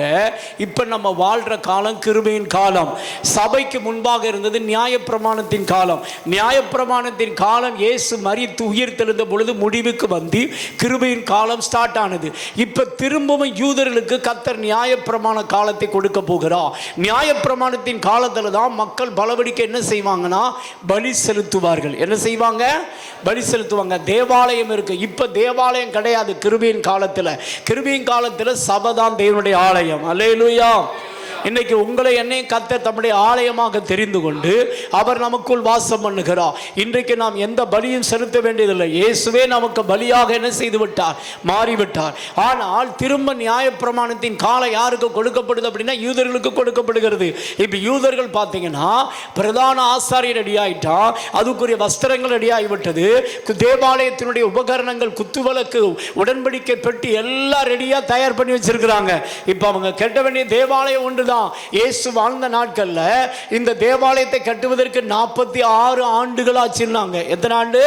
இப்போ நம்ம வாழ்கிற காலம் கிருபையின் காலம். சபைக்கு முன்பாக இருந்தது நியாயப்பிரமாணத்தின் காலம். நியாயப்பிரமாணத்தின் காலம் இயேசு மரித்து உயிர் தெழுந்த பொழுது முடிவுக்கு வந்து கிருபையின் காலம் ஸ்டார்ட் ஆனது. இப்போ திரும்பவும் யூதர்களுக்கு கர்த்தர் நியாயப்பிரமாண காலத்தை கொடுக்க போகிறார். நியாயப்பிரமாணத்தின் காலத்தில் தான் மக்கள் பலவடிக்க என்ன செய்வாங்கன்னா, பலி செலுத்துவார்கள். என்ன செய்வாங்க? பலி செலுத்துவாங்க. தேவாலயம் இருக்கு. இப்போ தேவாலயம் கிடையாது. கிருபையின் காலத்தில் சபை தான் தேவனுடைய ஆலயம். அல்லேலூயா. இன்னைக்கு உங்களை என்னையும் கர்த்தர் தம்முடைய ஆலயமாக தெரிந்து கொண்டு அவர் நமக்குள் வாசம் பண்ணுகிறார். இன்றைக்கு நாம் எந்த பலியும் செலுத்த வேண்டியதில்லை. இயேசுவே நமக்கு பலியாக என்ன செய்து விட்டார், மாறிவிட்டார். ஆனால் திரும்ப நியாயப்பிரமாணத்தின் காலம் யாருக்கு கொடுக்கப்படுது அப்படின்னா யூதர்களுக்கு கொடுக்கப்படுகிறது. இப்போ யூதர்கள் பார்த்தீங்கன்னா பிரதான ஆசாரியர் ரெடி ஆயிட்டா, அதுக்குரிய வஸ்திரங்கள் ரெடி ஆகிவிட்டது, தேவாலயத்தினுடைய உபகரணங்கள், குத்துவிளக்கு, உடன்படிக்கை பெட்டி எல்லாம் ரெடியாக தயார் பண்ணி வச்சிருக்கிறாங்க. இப்போ அவங்க கட்ட வேண்டிய தேவாலயம் ஒன்று. இயேசு வாழ்ந்த நாட்கள்ல இந்த தேவாலயத்தை கட்டுவதற்கு 46 ஆண்டுகள் ஆச்சுன்னாங்க. எத்தனை ஆண்டு?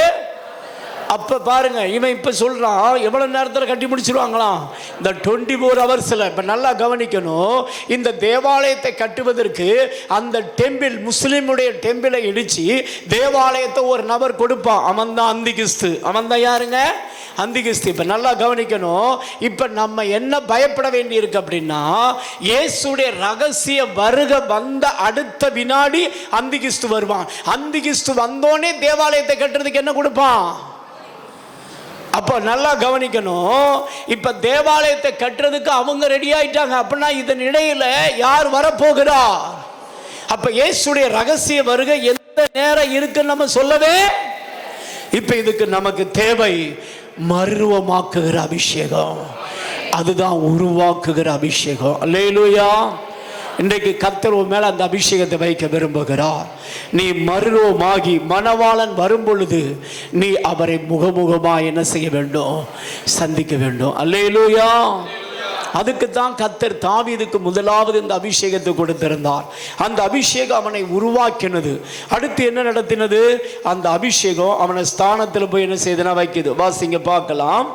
அப்ப பாருங்க, இவன் இப்ப சொல்றான் எவ்வளவு நேரத்தில் கட்டி முடிச்சிருவாங்களாம், இந்த 24 ஹவர்ஸ்ல. இப்ப நல்லா கவனிக்கணும், இந்த தேவாலயத்தை கட்டுவதற்கு அந்த டெம்பிள், முஸ்லிமுடைய டெம்பிளை இடிச்சு தேவாலயத்தை ஒரு நபர் கொடுப்பான். அவன் தான் அந்திகிறிஸ்து. அவன் தான் யாருங்க? அந்திகிறிஸ்து. இப்ப நல்லா கவனிக்கணும். இப்ப நம்ம என்ன பயப்பட வேண்டி இருக்கு அப்படின்னா, இயேசுடைய ரகசிய வருகை வந்த அடுத்த வினாடி அந்திகிறிஸ்து வருவான். அந்திகிறிஸ்து வந்தோடனே தேவாலயத்தை கட்டுறதுக்கு என்ன கொடுப்பான்? அப்போ நல்லா கவனிக்கணும். இப்ப தேவாலயத்தை கட்டுறதுக்கு அவங்க ரெடி ஆயிட்டாங்க. அப்படின்னா இதன் இடையில யார் வரப்போகிறார்? அப்ப இயேசுடைய ரகசிய வருகை எந்த நேரம் இருக்குன்னு நம்ம சொல்லவே. இப்ப இதுக்கு நமக்கு தேவை மறுரூபமாக்குகிற அபிஷேகம். அதுதான் உருவாக்குகிற அபிஷேகம். அல்லேலூயா. இன்றைக்கு கர்த்தர் உன் மேல அந்த அபிஷேகத்தை வைக்க விரும்புகிறார். நீ மறுரூபமாகி மணவாளன் வரும் பொழுது நீ அவரை முகமுகமாக என்ன செய்ய வேண்டும்? சந்திக்க வேண்டும். அல்லேலூயா. அதுக்கு தான் கர்த்தர் தாவீதுக்கு முதலாவது இந்த அபிஷேகத்தை கொடுத்திருந்தார். அந்த அபிஷேகம் அவனை உருவாக்கினது. அடுத்து என்ன நடத்தினது? அந்த அபிஷேகம் அவனை ஸ்தானத்தில் போய் என்ன செய்தனா வைக்குது. வாசிங்க பார்க்கலாம்.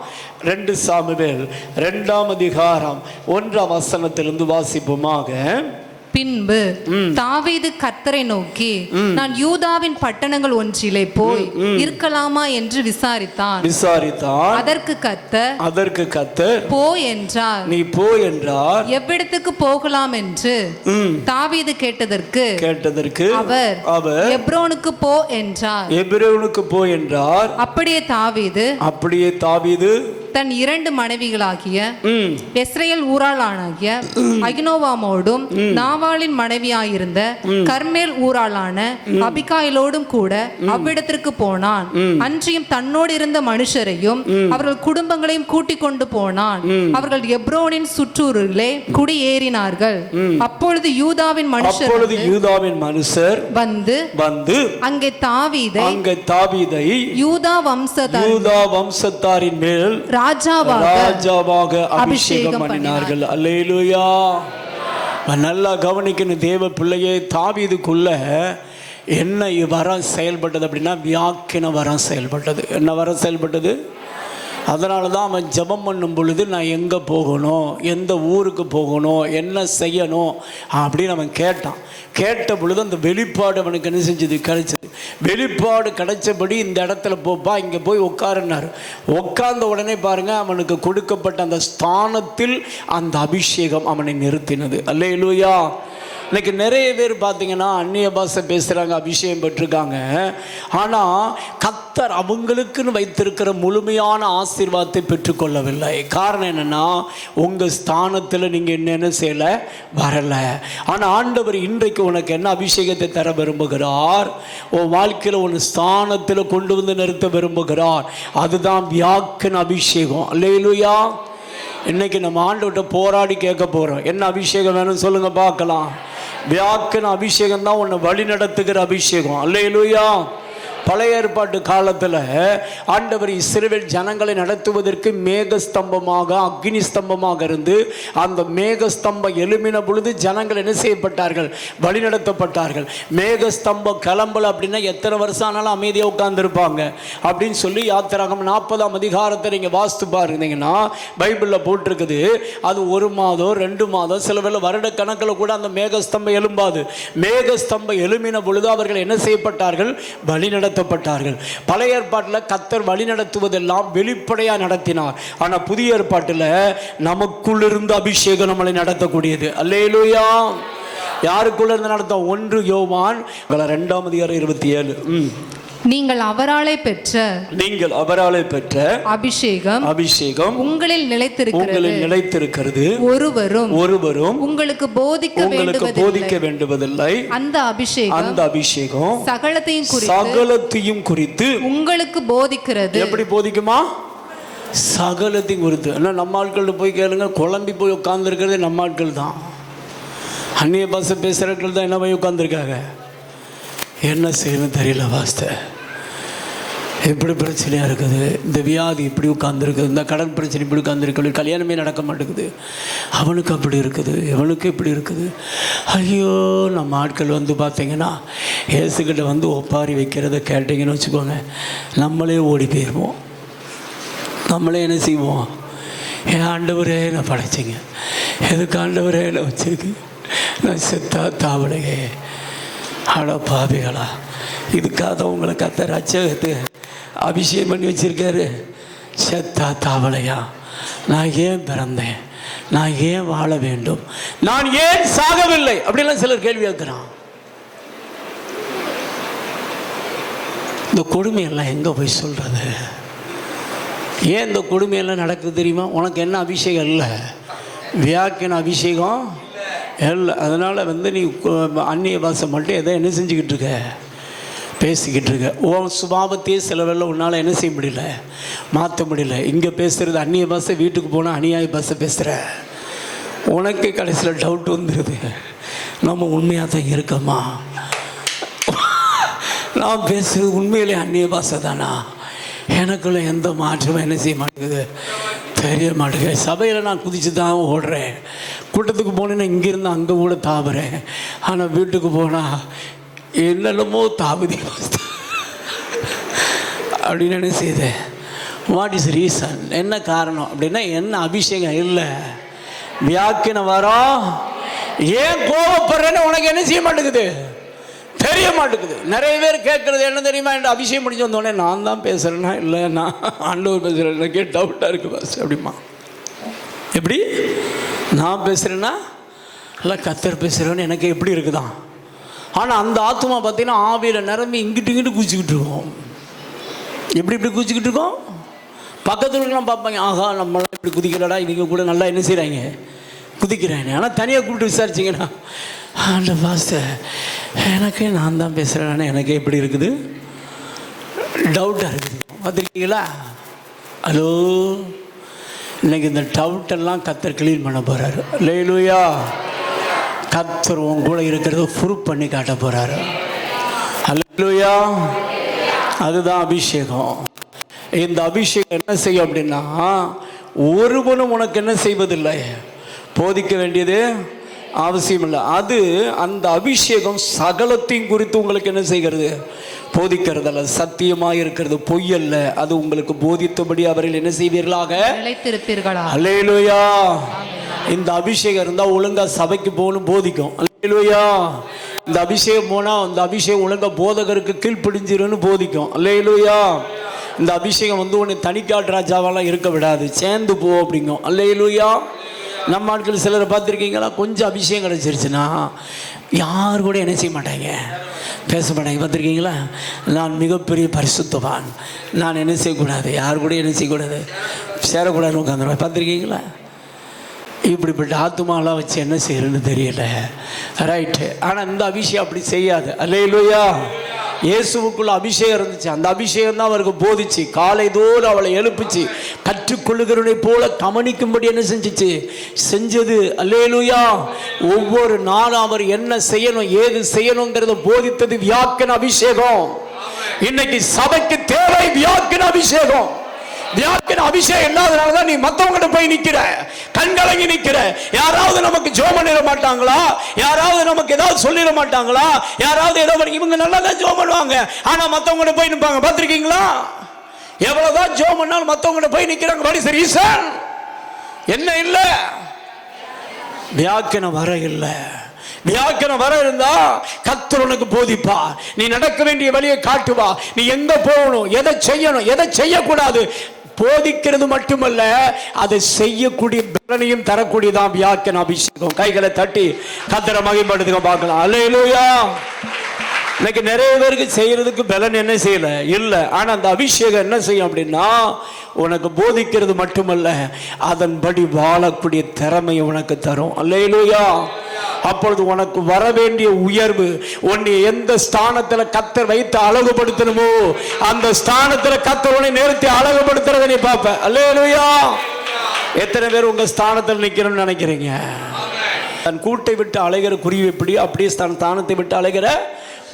2 சாமுவேல் 2ஆம் அதிகாரம் 1ஆம் வசனத்திலிருந்து வாசிப்போமாக. பின்பு தாவீது கர்த்தரை நோக்கி, நான் யூதாவின் பட்டணங்கள் ஒன்றிலே போய் இருக்கலாமா என்று விசாரித்தான். அதற்கு கர்த்தர் போ என்றார். நீ போ என்றார். எவ்விடத்துக்கு போகலாம் என்று தாவீது கேட்டதற்கு அவர் எப்ரோனுக்கு போ என்றார். அப்படியே தாவீது தன் 2 மனைவிகளாகிய இஸ்ரவேல் ஊராளானாகிய அகினோவாமோடும் நாவாலின் மனைவியாயிருந்த கர்மேல் ஊராளான அபிகாயிலோடும் கூட அவ்விடத்திற்கு போனான். அன்றியும் தன்னோடு இருந்த மனுஷரையும் அவர்கள் குடும்பங்களையும் கூட்டிக் கொண்டு போனான். அவர்கள் எப்ரோனின் சுற்றூரிலே குடியேறினார்கள். அப்பொழுது யூதாவின் மனுஷர் வந்து அங்கே தாவீதை யூதா வம்சத்தாரின் மேல் ராஜாவாக அபிஷேகம் பண்ணினார்கள். அல்லேலூயா. நல்லா கவனிக்கணும் தேவ பிள்ளையே. தாவீதுக்குள்ள என்ன வரம் செயல்பட்டது அப்படின்னா வியாக்கின வரம் செயல்பட்டது. என்ன வரம் செயல்பட்டது? அதனால தான் அவன் ஜெபம் பண்ணும் பொழுது நான் எங்கே போகணும், எந்த ஊருக்கு போகணும், என்ன செய்யணும் அப்படின்னு அவன் கேட்ட பொழுது அந்த வெளிப்பாடு அவனுக்கு என்ன செஞ்சது? கிடைச்சது. வெளிப்பாடு கிடைச்சபடி இந்த இடத்துல போப்பா, இங்கே போய் உட்காருனார். உட்கார்ந்த உடனே பாருங்க, அவனுக்கு கொடுக்கப்பட்ட அந்த ஸ்தானத்தில் அந்த அபிஷேகம் அவனை நிறுத்தினது. அல்லேலூயா. இன்னைக்கு நிறைய பேர் பார்த்தீங்கன்னா அந்நிய பாஷை பேசுகிறாங்க, அபிஷேகம் பெற்றிருக்காங்க. ஆனால் கர்த்தர் அவங்களுக்குன்னு வைத்திருக்கிற முழுமையான ஆசீர்வாதத்தை பெற்றுக்கொள்ளவில்லை. காரணம் என்னென்னா, உங்கள் ஸ்தானத்தில் நீங்கள் என்னென்ன செய்யலை, வரலை. ஆனால் ஆண்டவர் இன்றைக்கு உனக்கு என்ன அபிஷேகத்தை தர விரும்புகிறார்? உன் வாழ்க்கையில் உன் ஸ்தானத்தில் கொண்டு வந்து நிறுத்த விரும்புகிறார். அதுதான் வியாக்கின அபிஷேகம். அல்லேலூயா. இன்னைக்கு நம்ம ஆண்டவர்கிட்ட போராடி கேட்க போகிறோம், என்ன அபிஷேகம் வேணும்னு சொல்லுங்க பார்க்கலாம். வியாக்கின அபிஷேகம் தான் உன்னை வழி நடத்துகிற அபிஷேகம். அல்லேலூயா. பழைய ஏற்பாட்டு காலத்தில் ஆண்டவர் இஸ்ரவேல் ஜனங்களை நடத்துவதற்கு மேகஸ்தம்பமாக, அக்னி ஸ்தம்பமாக இருந்து அந்த மேகஸ்தம்பம் எழும்பின பொழுது ஜனங்கள் என்ன செய்யப்பட்டார்கள்? வழி நடத்தப்பட்டார்கள். மேகஸ்தம்பம் கிளம்பல அப்படின்னா எத்தனை வருஷம் ஆனாலும் அமைதியாக உட்கார்ந்துருப்பாங்க அப்படின்னு சொல்லி யாத்திராகமம் 40ஆம் அதிகாரத்தை நீங்கள் வாசித்து பாருந்தீங்கன்னா பைபிளில் போட்டிருக்குது. அது 1 மாதம் 2 மாதம் சில வேளை வருட கணக்கில் கூட அந்த மேகஸ்தம்பம் எழும்பாது. மேகஸ்தம்பம் எழும்பின பொழுது அவர்கள் என்ன செய்யப்பட்டார்கள்? வழி நடத்தப்பட்டார்கள். பழைய ஏற்பாட்டில் கர்த்தர் வழி நடத்துவதெல்லாம் வெளிப்படையாக நடத்தினார். ஆனால் புதிய ஏற்பாட்டில் நமக்குள் இருந்த அபிஷேகம் நம்மளை நடத்தக்கூடியது. அல்லேலூயா. யாருக்குள்ள இருந்து நடத்த? 1 யோவான் 2ஆம் அதிகாரம் 27. நீங்கள் அவராலே பெற்ற அபிஷேகம் உங்களில் நிலைத்திருக்கிறது. ஒருவரும் உங்களுக்கு போதிக்க வேண்டுவதில்லை. அந்த அபிஷேகம் சகலத்தையும் குறித்து உங்களுக்கு போதிக்கிறது. எப்படி போதிக்குமா? சகலத்தையும் குறித்து. நம்ம ஆட்கள் போய் கேளுங்க, குழம்பி போய் உட்கார்ந்துருக்கிறது நம்ம ஆட்கள் தான். அந்நிய பாஷை பேசுகிறவர்கள் தான் என்ன போய் உட்காந்துருக்காங்க. என்ன செய்யணும் தெரியல. வாஸ்தை எப்படி பிரச்சனையாக இருக்குது, இந்த வியாதி இப்படி உட்காந்துருக்குது, இந்த கடன் பிரச்சனை இப்படி உட்காந்துருக்கு, கல்யாணமே நடக்க மாட்டேங்குது, அவனுக்கு அப்படி இருக்குது, இவனுக்கு இப்படி இருக்குது. ஐயோ, நம்ம ஆட்கள் வந்து பார்த்திங்கன்னா ஏசுக்கிட்ட வந்து ஒப்பாரி வைக்கிறத கேட்டிங்கன்னு வச்சுக்கோங்க, நம்மளே ஓடி போயிடுவோம். நம்மளே என்ன செய்வோம்? என் ஆண்டவரே நான் படைச்சிங்க, எதுக்கு ஆண்டவரே என்ன வச்சிருக்கு, நான் செத்தா தாவலையே, அட பாவிகளா, இதுக்காக உங்களை கர்த்தர் ரட்சகத்தை அபிஷேகம் பண்ணி வச்சிருக்காரு. செத்தா தாவலையா, நான் ஏன் பிறந்தேன், நான் ஏன் வாழ வேண்டும், நான் ஏன் சாகவில்லை அப்படிலாம் சிலர் கேள்வி கேட்கிறான். இந்த கொடுமையெல்லாம் எங்கே போய் சொல்கிறது? ஏன் இந்த கொடுமையெல்லாம் நடக்குது தெரியுமா? உனக்கு என்ன அபிஷேகம் இல்லை, வியாக்கின அபிஷேகம் இல்லை. அதனால் வந்து நீ அந்நிய பாஷை மட்டும் எதை என்ன செஞ்சுக்கிட்டு இருக்க, பேசிக்கிட்டு இருக்க. உன் சுபாவத்தையே சில வேளை உன்னால் என்ன செய்ய முடியல, மாற்ற முடியல. இங்கே பேசுகிறது அந்நிய பாஷை, வீட்டுக்கு போனால் அநியாய பாஷை பேசுகிற. உனக்கு கடைசியில் டவுட் வந்துடுது, நம்ம உண்மையாக தான் இருக்கோமா, நான் பேசுகிறது உண்மையிலே அந்நிய பாஷை தானா, எனக்குள்ள எந்த மாற்றமும் என்ன செய்ய மாட்டேங்குது, தெரிய மாட்டேங்குது. சபையில் நான் குதித்து தான் ஓடுறேன், கூட்டத்துக்கு போனேன்னா இங்கேருந்து அங்கே கூட தாவுறேன். ஆனால் வீட்டுக்கு போனால் என்னென்னமோ தாவுதி அப்படின்னு என்ன செய்தேன். What is reason? என்ன காரணம் அப்படின்னா, என்ன அபிஷேகம் இல்லை, வியாக்கின வரோம். ஏன் கோபப்படுறேன்னு உனக்கு என்ன செய்ய மாட்டேங்குது, தெரிய மாட்டேங்குது. நிறைய பேர் கேட்குறது என்ன தெரியுமா, என் அபிஷேகம் முடிஞ்சு வந்தோடனே நான் தான் பேசுகிறேன்னா இல்லை நான் ஆண்டவர் பேசுகிறேன், எனக்கே டவுட்டாக இருக்குது பாஸ் அப்படிமா. எப்படி நான் பேசுகிறேன்னா இல்லை கர்த்தர் பேசுகிறேன்னு எனக்கு எப்படி இருக்குதான். ஆனால் அந்த ஆத்மா பார்த்தீங்கன்னா ஆவியில் நிரம்பி இங்கிட்டு இங்கிட்டு குதிச்சுக்கிட்டு இருக்கோம். எப்படி இப்படி குதிச்சுக்கிட்டு இருக்கோம்? பக்கத்தில் இருக்கலாம் பார்ப்பாங்க, ஆகா நம்மளாம் இப்படி குதிக்கிறடா, இவங்க கூட நல்லா என்ன செய்கிறாங்க, குதிக்கிறாங்க. ஆனால் தனியாக கூப்பிட்டு விசாரிச்சிங்கன்னா, அந்த பாஸ்டர் எனக்கே நான் தான் பேசுகிறேன்னா எனக்கே எப்படி இருக்குது, டவுட்டாக இருக்குது. பார்த்துருக்கீங்களா? ஹலோ, இன்னைக்கு இந்த டவுட்டெல்லாம் கர்த்தர் கிளீன் பண்ண போகிறாரு. அல்லேலூயா. கர்த்தர் உன் கூட இருக்கிறத ப்ரூவ் பண்ணி காட்ட போகிறாரு. அல்லேலூயா. அதுதான் அபிஷேகம். இந்த அபிஷேகம் என்ன செய்யும் அப்படின்னா, ஒருவனும் உனக்கு என்ன செய்வதில்லை, போதிக்க வேண்டியது அவசியம் இல்லை. அது அந்த அபிஷேகம் சகலத்தையும் குறித்து உங்களுக்கு என்ன செய்கிறது, போதிக்கிறதல்ல, சத்தியமாக இருக்கிறது, பொய்யல்ல. அது உங்களுக்கு போதித்தபடி அவர்கள் என்ன செய்வீர்களாக, நிலைத்திருப்பீர்களா. அல்லேலூயா. இந்த அபிஷேகம் இருந்தால் ஒழுங்கா சபைக்கு போகணும், போதிக்கும். அல்லேலூயா. இந்த அபிஷேகம் போனால் அந்த அபிஷேகம் ஒழுங்கா போதகருக்கு கீழ்ப்பிடிஞ்சிருன்னு போதிக்கும். அல்லேலூயா. இந்த அபிஷேகம் வந்து உன்னை தனிக்காட்டு ராஜாவெல்லாம் இருக்க விடாது, சேர்ந்து போ அப்படிங்கும். அல்லேலூயா. நம்ம ஆட்கள் சிலரை பார்த்துருக்கீங்களா, கொஞ்சம் அபிஷேகம் கிடச்சிருச்சுன்னா யார் கூட என்ன செய்ய மாட்டாங்க, பேச மாட்டாங்க. பார்த்துருக்கீங்களா? நான் மிகப்பெரிய பரிசுத்தவான், நான் என்ன செய்யக்கூடாது, யார் கூட என்ன செய்யக்கூடாது, சேரக்கூடாதுன்னு உட்காந்துருவேன். பார்த்துருக்கீங்களா? இப்படிப்பட்ட ஆத்துமாலாம் வச்சு என்ன செய்யறதுன்னு தெரியல. ரைட்டு. ஆனால் இந்த அபிஷேகம் அப்படி செய்யாது. அல்லேலூயா. இயேசுவுக்குள்ள அபிஷேகம் இருந்துச்சு, அந்த அபிஷேகம் தான் அவருக்கு போதிச்சு, காலை தோறும் அவளை எழுப்பிச்சு, கற்றுக்கொள்ளுகிறவனை போல கவனிக்கும்படி என்ன செஞ்சது. அல்லேலூயா. ஒவ்வொரு நாளும் அவர் என்ன செய்யணும், ஏது செய்யணுங்கிறத போதித்தது வியாக்கின அபிஷேகம். இன்னைக்கு சபைக்கு தேவை வியாக்கின அபிஷேகம். வியாக்கின அபிஷேகம் இல்லாதனாலதான் நீ மற்றவங்கிட்ட போய் நிக்கிற, கண்கலங்கி நிக்கிற. யாராவது நமக்கு ஜெபம் பண்ணிட மாட்டாங்களா, யாராவது நமக்கு ஏதாவது சொல்லிட மாட்டாங்களா, யாராவது ஏதோ இவங்க நல்லா தான் ஜெபம் பண்ணுவாங்க, ஆனா மற்றவங்கிட்ட போய் நிற்பாங்க. பார்த்துருக்கீங்களா? எவ்வளவுதான் ஜெபம் பண்ணாலும் மற்றவங்கிட்ட போய் நிக்கிறாங்க. What is the reason? என்ன இல்லை, வியாக்கின வர இல்லை. வியாக்கின வர இருந்தா கர்த்தர் உனக்கு போதிப்பா, நீ நடக்க வேண்டிய வழியை காட்டுவா, நீ எங்க போகணும், எதை செய்யணும், எதை செய்யக்கூடாது. போதிக்கிறது மட்டுமல்ல, அதை செய்யக்கூடிய பலனையும் தரக்கூடியதான் வியாக்கின அபிஷேகம். கைகளை தட்டி கர்த்தரை மகிமைப்படுத்துங்க பார்க்கலாம். அல்லேலூயா. இன்னைக்கு நிறைய பேருக்கு செய்யறதுக்கு பலன் என்ன செய்யல இல்லை. ஆனால் அந்த அபிஷேகம் என்ன செய்யும் அப்படின்னா உனக்கு போதிக்கிறது மட்டுமல்ல, அதன்படி வாழக்கூடிய திறமையை உனக்கு தரும். அல்லேலூயா. அப்பொழுது உனக்கு வர வேண்டிய உயர்வு, உன்னை எந்த ஸ்தானத்தில் கர்த்தர் வைத்து அழகுபடுத்தணுமோ அந்த ஸ்தானத்தில் கர்த்தர் உன்னை நிறுத்தி அழகுபடுத்துறதை நீ பார்ப்ப. அல்லேலூயா. எத்தனை பேர் உங்க ஸ்தானத்தில் நிற்கணும்னு நினைக்கிறீங்க? தன் கூட்டை விட்டு அலைகிற குருவி எப்படி, அப்படியே தன் ஸ்தானத்தை விட்டு அலைகிற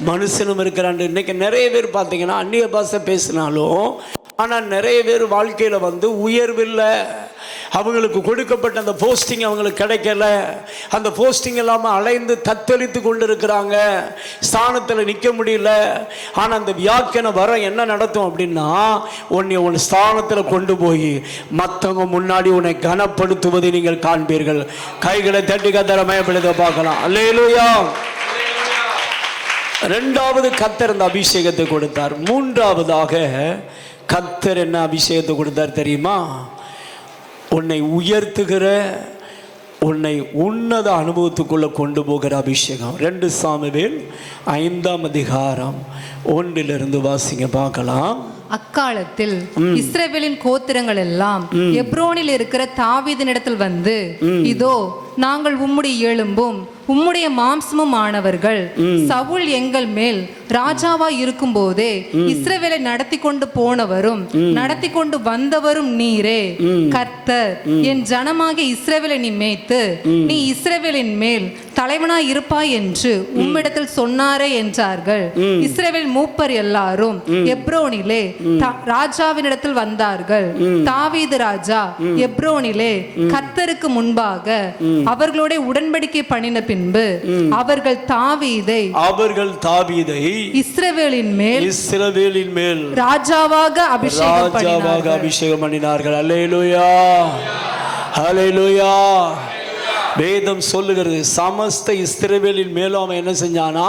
மனுஷனும் இருக்கிறான். இன்னைக்கு நிறைய பேர் பார்த்தீங்கன்னா அந்நிய பாஷை பேசினாலும் ஆனால் நிறைய பேர் வாழ்க்கையில் உயர்வில்லை. அவங்களுக்கு கொடுக்கப்பட்ட அந்த போஸ்டிங் அவங்களுக்கு கிடைக்கல. அந்த போஸ்டிங் இல்லாமல் அலைந்து தத்தளித்து கொண்டு இருக்கிறாங்க, ஸ்தானத்தில் நிற்க முடியல. ஆனால் அந்த வியாக்கியான வர என்ன நடத்தும் அப்படின்னா உன்னை உன் ஸ்தானத்தில் கொண்டு போய் மற்றவங்க முன்னாடி உன்னை கனப்படுத்துவதை நீங்கள் காண்பீர்கள். கைகளை தட்டி கத்தர மயப்படுத்த பார்க்கலாம். அல்லேலூயா. ரெண்டாவது கர்த்தர் இந்த அபிஷேகத்தை கொடுத்தார். மூன்றாவதாக கர்த்தர் என்ன அபிஷேகத்தை கொடுத்தார் தெரியுமா? உன்னை உயர்த்துகிற, உன்னை உன்னத அனுபவத்துக்குள்ள கொண்டு போகிற அபிஷேகம். 2 சாமுவேல் 5ஆம் அதிகாரம் 1 வாசிங்க பார்க்கலாம். அக்காலத்தில் இஸ்ரவேலின் கோத்திரங்கள் எல்லாம் எப்ரோனில் இருக்கிற தாவீதினிடத்தில் வந்து, இதோ நாங்கள் உம்முடைய எலும்பும் உம்முடைய மாம்சமும் ஆனவர்கள். சவுல் எங்கள் மேல் ராஜாவா இருக்கும் போதே இஸ்ரவேலை நடத்தி கொண்டு போனவரும் நடத்தி கொண்டு வந்தவரும் நீரே. கர்த்தர் என் ஜனமாகிய இஸ்ரவேலை நீ மேய்த்து நீ இஸ்ரவேலின் மேல் தலைவனாய் இருப்பாய் என்று உம்மிடத்தில் சொன்னாரே என்றார்கள். இஸ்ரவேல் மூப்பர் எல்லாரும் எப்ரோனிலே ராஜாவினிடத்தில் வந்தார்கள். தாவீது ராஜா எப்ரோனிலே கர்த்தருக்கு முன்பாக அவர்களோட உடன்படிக்கை பண்ணின பின்பு அவர்கள் தாவீதை இஸ்ரவேலின் மேல் ராஜாவாக அபிஷேகம் பண்ணினார்கள். அல்லேலூயா, அல்லேலூயா. வேதம் சொல்லுகிறது சமஸ்த இஸ்ரவேலின் மேலும் அவன் என்ன செஞ்சானா?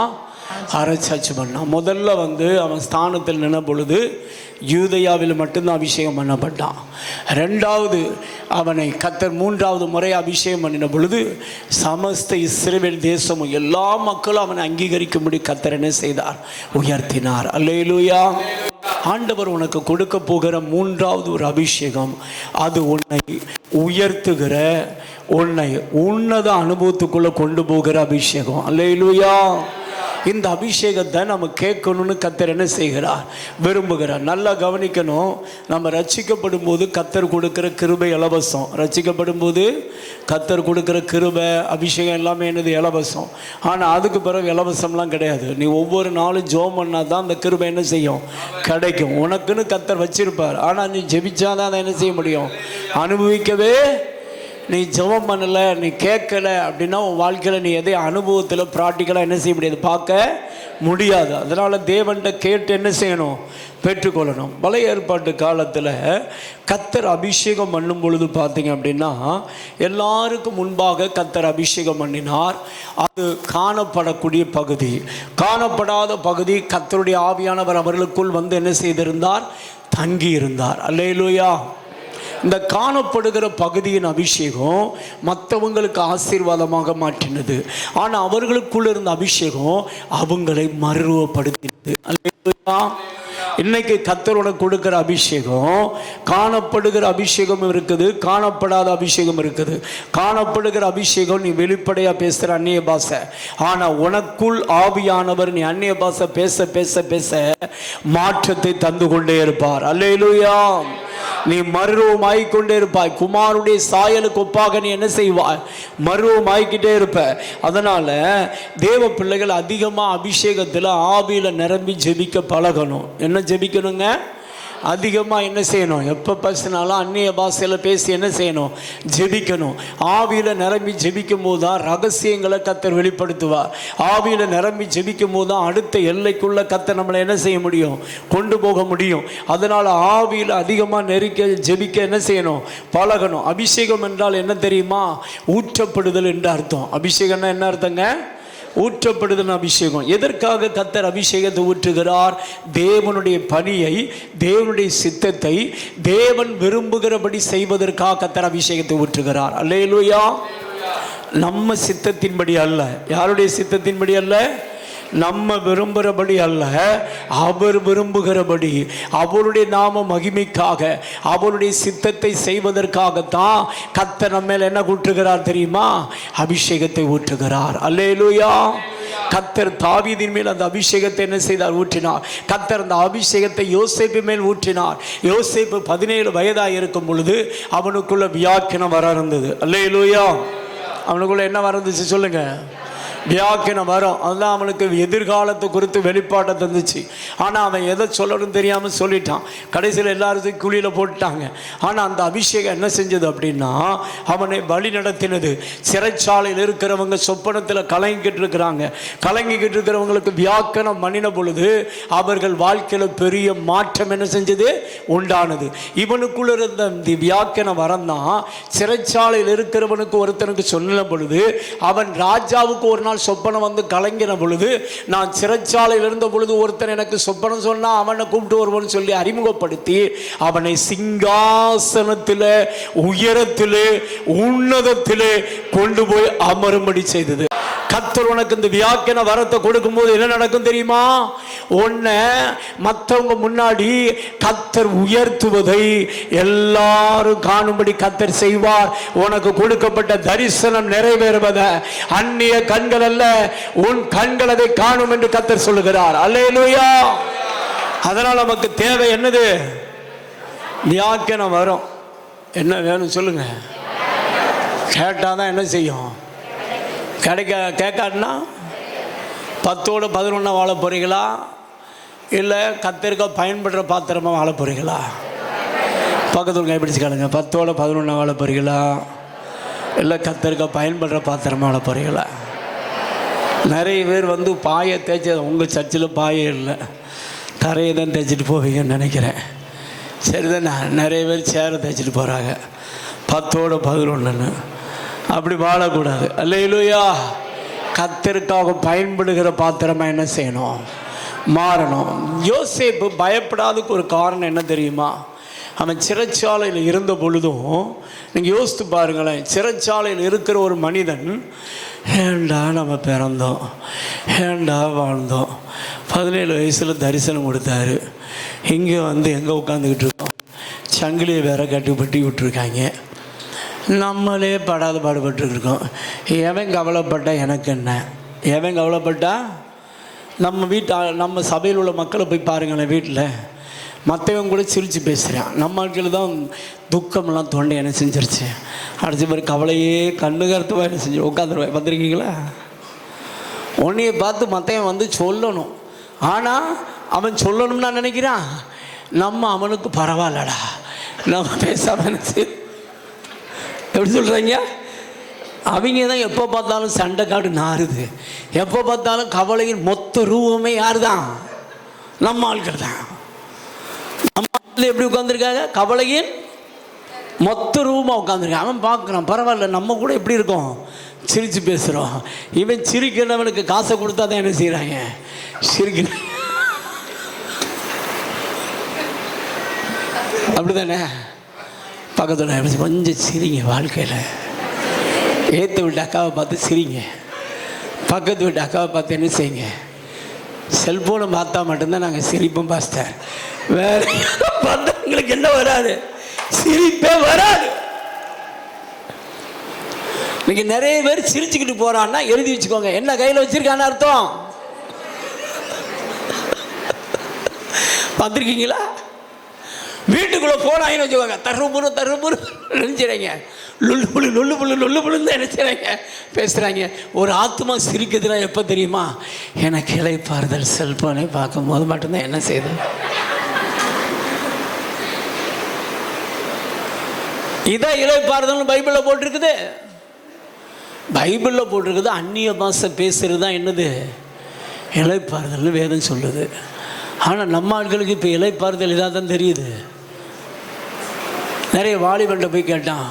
அரசாட்சி பண்ணான். முதல்ல அவன் ஸ்தானத்தில் நின்ற பொழுது யூதேயாவில் மட்டும்தான் அபிஷேகம் பண்ணப்பட்டான். ரெண்டாவது அவனை கர்த்தர் 3வது முறை அபிஷேகம் பண்ணின பொழுது சமஸ்த இஸ்ரவேல் தேசமும் எல்லா மக்களும் அவனை அங்கீகரிக்கும்படி கர்த்தர் என்ன செய்தார்? உயர்த்தினார். அல்லேலூயா. ஆண்டவர் உனக்கு கொடுக்க போகிற 3வது ஒரு அபிஷேகம், அது உன்னை உயர்த்துகிற, உன்னை உன்னத அனுபவத்துக்குள்ள கொண்டு போகிற அபிஷேகம். அல்லேலூயா. இந்த அபிஷேகத்தை நம்ம கேட்கணும்னு கர்த்தர் என்ன செய்கிறார்? விரும்புகிறார். நல்லா கவனிக்கணும். நம்ம ரட்சிக்கப்படும் போது கர்த்தர் கொடுக்கிற கிருபை இலவசம். ரட்சிக்கப்படும் போது கர்த்தர் கொடுக்கிற கிருபை அபிஷேகம் எல்லாமே என்னது? இலவசம். ஆனால் அதுக்கு பிறகு இலவசம்லாம் கிடையாது. நீ ஒவ்வொரு நாளும் ஜெபம் பண்ணால் தான் அந்த கிருபை என்ன செய்யும்? கிடைக்கும். உனக்குன்னு கர்த்தர் வச்சிருப்பார். ஆனால் நீ ஜெபிச்சாதான் அதை என்ன செய்ய முடியும்? அனுபவிக்கவே. நீ ஜெபம் பண்ணலை, நீ கேட்கலை அப்படின்னா உன் வாழ்க்கையில் நீ எதை அனுபவத்தில் ப்ராக்டிக்கலாக என்ன செய்ய முடியாது? பார்க்க முடியாது. அதனால் தேவன்கிட்ட கேட்டு என்ன செய்யணும்? பெற்றுக்கொள்ளணும். பழைய ஏற்பாட்டு காலத்தில் கர்த்தர் அபிஷேகம் பண்ணும் பொழுது பார்த்தீங்க அப்படின்னா எல்லாருக்கும் முன்பாக கர்த்தர் அபிஷேகம் பண்ணினார். அது காணப்படக்கூடிய பகுதி. காணப்படாத பகுதி கர்த்தருடைய ஆவியானவர் அவர்களுக்குள் என்ன செய்திருந்தார்? தங்கி இருந்தார். அல்லேலூயா. இந்த காணப்படுகிற பகுதியின் அபிஷேகம் மற்றவங்களுக்கு ஆசீர்வாதமாக மாற்றினது. ஆனால் அவர்களுக்குள்ள இருந்த அபிஷேகம் அவங்களை மறுரூபப்படுத்தினது. அல்லேலூயா. இன்னைக்கு கர்த்தரோட கொடுக்கிற அபிஷேகம், காணப்படுகிற அபிஷேகம் இருக்குது, காணப்படாத அபிஷேகம் இருக்குது. காணப்படுகிற அபிஷேகம் நீ வெளிப்படையா பேசுற அந்நிய பாஷை. ஆனா உனக்குள் ஆவியானவர் நீ அந்நிய பாஷை பேச பேச பேச மாற்றத்தை தந்து கொண்டே இருப்பார். அல்லேலூயா. நீ மறுரூபம் ஆகிக்கொண்டே இருப்பாய். குமாருடைய சாயலுக்கு ஒப்பாக நீ என்ன செய்வாய்? மறுரூபம் ஆகிக்கிட்டே இருப்ப. அதனால தேவ பிள்ளைகள் அதிகமாக அபிஷேகத்தில் ஆவியில் நிரம்பி ஜெபிக்க பழகணும். என்ன ஜெபிக்கணுங்க? அதிகமாக என்ன செய்யணும்? எப்போ பேசினாலும் அந்நிய பாஷையில் பேசி என்ன செய்யணும்? ஜெபிக்கணும். ஆவியில் நிரம்பி ஜெபிக்கும் போது தான் ரகசியங்களை கர்த்தர் வெளிப்படுத்துவார். ஆவியில் நிரம்பி ஜெபிக்கும் போது தான் அடுத்த எல்லைக்குள்ள கர்த்தர் நம்மளை என்ன செய்ய முடியும்? கொண்டு போக முடியும். அதனால் ஆவியில் அதிகமாக நெருக்க ஜெபிக்க என்ன செய்யணும்? பழகணும். அபிஷேகம் என்றால் என்ன தெரியுமா? ஊற்றப்படுதல் என்று அர்த்தம். அபிஷேகம்னா என்ன அர்த்தங்க? ஊற்றப்படுதல் அபிஷேகம். எதற்காக கர்த்தர் அபிஷேகத்தை ஊற்றுகிறார்? தேவனுடைய பணியை, தேவனுடைய சித்தத்தை தேவன் விரும்புகிறபடி செய்வதற்காக கர்த்தர் அபிஷேகத்தை ஊற்றுகிறார். அல்லேலூயா. நம்ம சித்தத்தின்படி அல்ல. யாருடைய சித்தத்தின்படி அல்ல? நம்ம விரும்புகிறபடி அல்ல, அவர் விரும்புகிறபடி, அவருடைய நாம மகிமைக்காக, அவருடைய சித்தத்தை செய்வதற்காகத்தான் கர்த்தர் நம்ம மேல் என்ன ஊற்றுகிறார் தெரியுமா? அபிஷேகத்தை ஊற்றுகிறார். அல்லேலூயா. கர்த்தர் தாவீதின் மேல் அந்த அபிஷேகத்தை என்ன செய்தார்? ஊற்றினார். கர்த்தர் அந்த அபிஷேகத்தை யோசேப்பு மேல் ஊற்றினார். யோசேப்பு 17 வயதாக இருக்கும் பொழுது அவனுக்குள்ள வியாக்கியம் வர இருந்தது. அல்லேலூயா. அவனுக்குள்ள என்ன வரந்துச்சு சொல்லுங்க? வியாக்கியம் வரும். அதுதான் அவனுக்கு எதிர்காலத்தை குறித்து வெளிப்பாட்டை தந்துச்சு. ஆனால் அவன் எதை சொல்லணும்னு தெரியாமல் சொல்லிட்டான். கடைசியில் எல்லாருக்கும் குழியில் போட்டுட்டாங்க. ஆனால் அந்த அபிஷேகம் என்ன செஞ்சது அப்படின்னா அவனை வழி நடத்தினது. சிறைச்சாலையில் இருக்கிறவங்க சொப்பனத்தில் கலங்கிக்கிட்டு இருக்கிறாங்க. கலங்கிக்கிட்டு இருக்கிறவங்களுக்கு வியாக்கியம் பண்ணின பொழுது அவர்கள் வாழ்க்கையில் பெரிய மாற்றம் என்ன செஞ்சது? உண்டானது. இவனுக்குள்ள இருந்த இந்த வியாக்கியம் வரந்தான் சிறைச்சாலையில் இருக்கிறவனுக்கு ஒருத்தனுக்கு சொன்ன பொழுது அவன் ராஜாவுக்கு ஒரு நாள் சொப்பனம் வந்து கலங்கின பொழுது, நான் சிறைச்சாலையில் இருந்த பொழுது ஒருத்தன் எனக்கு சொப்பனம் சொன்னா அவனை கூப்பிட்டு வருவோன்னு சொல்லி அறிமுகப்படுத்தி அவனை சிங்காசனத்திலே, உயரத்திலே, உன்னதத்திலே கொண்டு போய் அமரும்படி செய்தது. கர்த்தர் உனக்கு இந்த வியாக்கியான வரத்தை கொடுக்கும்போது என்ன நடக்கும் தெரியுமா? உன்னை மற்றவங்க முன்னாடி கர்த்தர் உயர்த்துவதை எல்லாரும் காணும்படி கர்த்தர் செய்வார். உனக்கு கொடுக்கப்பட்ட தரிசனம் நிறைவேறுவதை அந்நிய கண்கள் அல்ல, உன் கண்கள் அதை காணும் என்று கர்த்தர் சொல்லுகிறார். அல்லேலூயா. அதனால் நமக்கு தேவை என்னது? வியாக்கியானம் வரும். என்ன வேணும் சொல்லுங்க. கேட்டாதான் என்ன செய்யும்? கேட்காதுன்னா 10ஓட 11 வாழ போகிறீங்களா? இல்லை கர்த்தருக்கு பயன்படுற பாத்திரமா வாழ போகிறீங்களா? பக்கத்தில் கைப்பிடிச்சு கேளுங்க. 10ஓட 11 வாழ போகிறீங்களா? இல்லை கர்த்தருக்கு பயன்படுற பாத்திரமா வாழ போகிறீங்களா? நிறைய பேர் வந்து பாயை தேய்ச்சி, உங்கள் சர்ச்சில் பாயே இல்லை, தரையை தான் தேய்ச்சிட்டு போவீங்கன்னு நினைக்கிறேன். சரிதானே? நிறைய பேர் சேரை தேய்ச்சிட்டு போகிறாங்க. 10ஓட 11ன்னு அப்படி வாழக்கூடாது. அல்லேலூயா. கர்த்தருக்காக பயன்படுகிற பாத்திரமா என்ன செய்யணும்? மாறணும். யோசேப்பு பயப்படாததுக்கு ஒரு காரணம் என்ன தெரியுமா? அவன் சிறைச்சாலையில் இருந்த பொழுதும், நீங்கள் யோசித்து பாருங்களேன், சிறைச்சாலையில் இருக்கிற ஒரு மனிதன், ஏண்டா நம்ம பிறந்தோம், ஏண்டா வாழ்ந்தோம், 17 வயசில் தரிசனம் கொடுத்தாரு, இங்கே வந்து எங்கே உட்காந்துக்கிட்டு இருக்கோம், சங்கிலியை வேற கட்டுப்பட்டி விட்டுருக்காங்க, நம்மளே படாத பாடுபட்டுருக்கோம். எவன் கவலைப்பட்டா எனக்கு என்ன? எவன் கவலைப்பட்டா? நம்ம சபையில் உள்ள மக்களை போய் பாருங்களேன். வீட்டில் மற்றவங்க கூட சிரித்து பேசுகிறான். நம்ம ஆட்கள் தான் துக்கமெல்லாம் தொண்டை என்ன செஞ்சிருச்சு, அடிச்ச மாதிரி கவலையே கண்ணு கருத்துவா என்ன செஞ்சு உட்காந்துருவேன். பார்த்துருக்கீங்களா? உன்னையை பார்த்து மற்றவன் வந்து சொல்லணும். ஆனால் அவன் சொல்லணும்னு நான் நினைக்கிறான். நம்ம அவனுக்கு பரவாயில்லடா, நம்ம பேசாமல் நினச்சி எப்படி சொல்கிறாங்க? அவங்க தான் எப்போ பார்த்தாலும் சண்டை காடு நாறுது, எப்போ பார்த்தாலும் கவலையின் மொத்த ரூபமே யார் தான்? நம்ம ஆட்கள் தான். நம்ம ஆட்கள் எப்படி உட்காந்துருக்காங்க? கவலையின் மொத்த ரூபமாக உட்காந்துருக்காங்க. அவன் பார்க்குறான், பரவாயில்ல, நம்ம கூட எப்படி இருக்கோம், சிரித்து பேசுகிறோம். இவன் சிரிக்கிறவனுக்கு காசை கொடுத்தா தான் என்ன செய்கிறாங்க? சிரிக்கிற. அப்படி தானே? பக்கத்தில் கொஞ்சம் சிரிங்க. வாழ்க்கையில் ஏற்ற விட்டு அக்காவை பார்த்து சிரிங்க. பக்கத்து வீட்டு அக்காவை பார்த்து என்ன செய்யுங்க? செல்ஃபோனை பார்த்தா மட்டும்தான் நாங்கள் சிரிப்போம் பாஸ்டர். வேற பார்த்தா எங்களுக்கு என்ன வராது? சிரிப்பே வராது. இன்னைக்கு நிறைய பேர் சிரிச்சுக்கிட்டு போகிறான்னா எழுதி வச்சுக்கோங்க, என்ன கையில் வச்சுருக்கான்னு அர்த்தம். பார்த்துருக்கீங்களா? வீட்டுக்குள்ளே போனாங்கன்னு வச்சுக்கோங்க, தருமுறு நினைச்சிடுறாங்க, லொல்லு தான் நினைச்சிடுறாங்க, பேசுகிறாங்க. ஒரு ஆத்மா சிரிக்குதுன்னா எப்போ தெரியுமா? எனக்கு இளைப்பாறுதல் செல்ஃபோனை பார்க்கும் போது மட்டும்தான் என்ன செய்யுது. இதான் இளைப்பாறுதல்னு பைபிளில் போட்டிருக்குது. பைபிளில் போட்டிருக்குது. அந்நிய பாஷை பேசுகிறது தான் என்னது? இளைப்பாறுதல்னு வேதம் சொல்லுது. ஆனால் நம்ம ஆட்களுக்கு இப்போ இளைப்பாறுதல் இதாக தான் தெரியுது. நிறைய வாலிபன்ட்ட போய் கேட்டான்,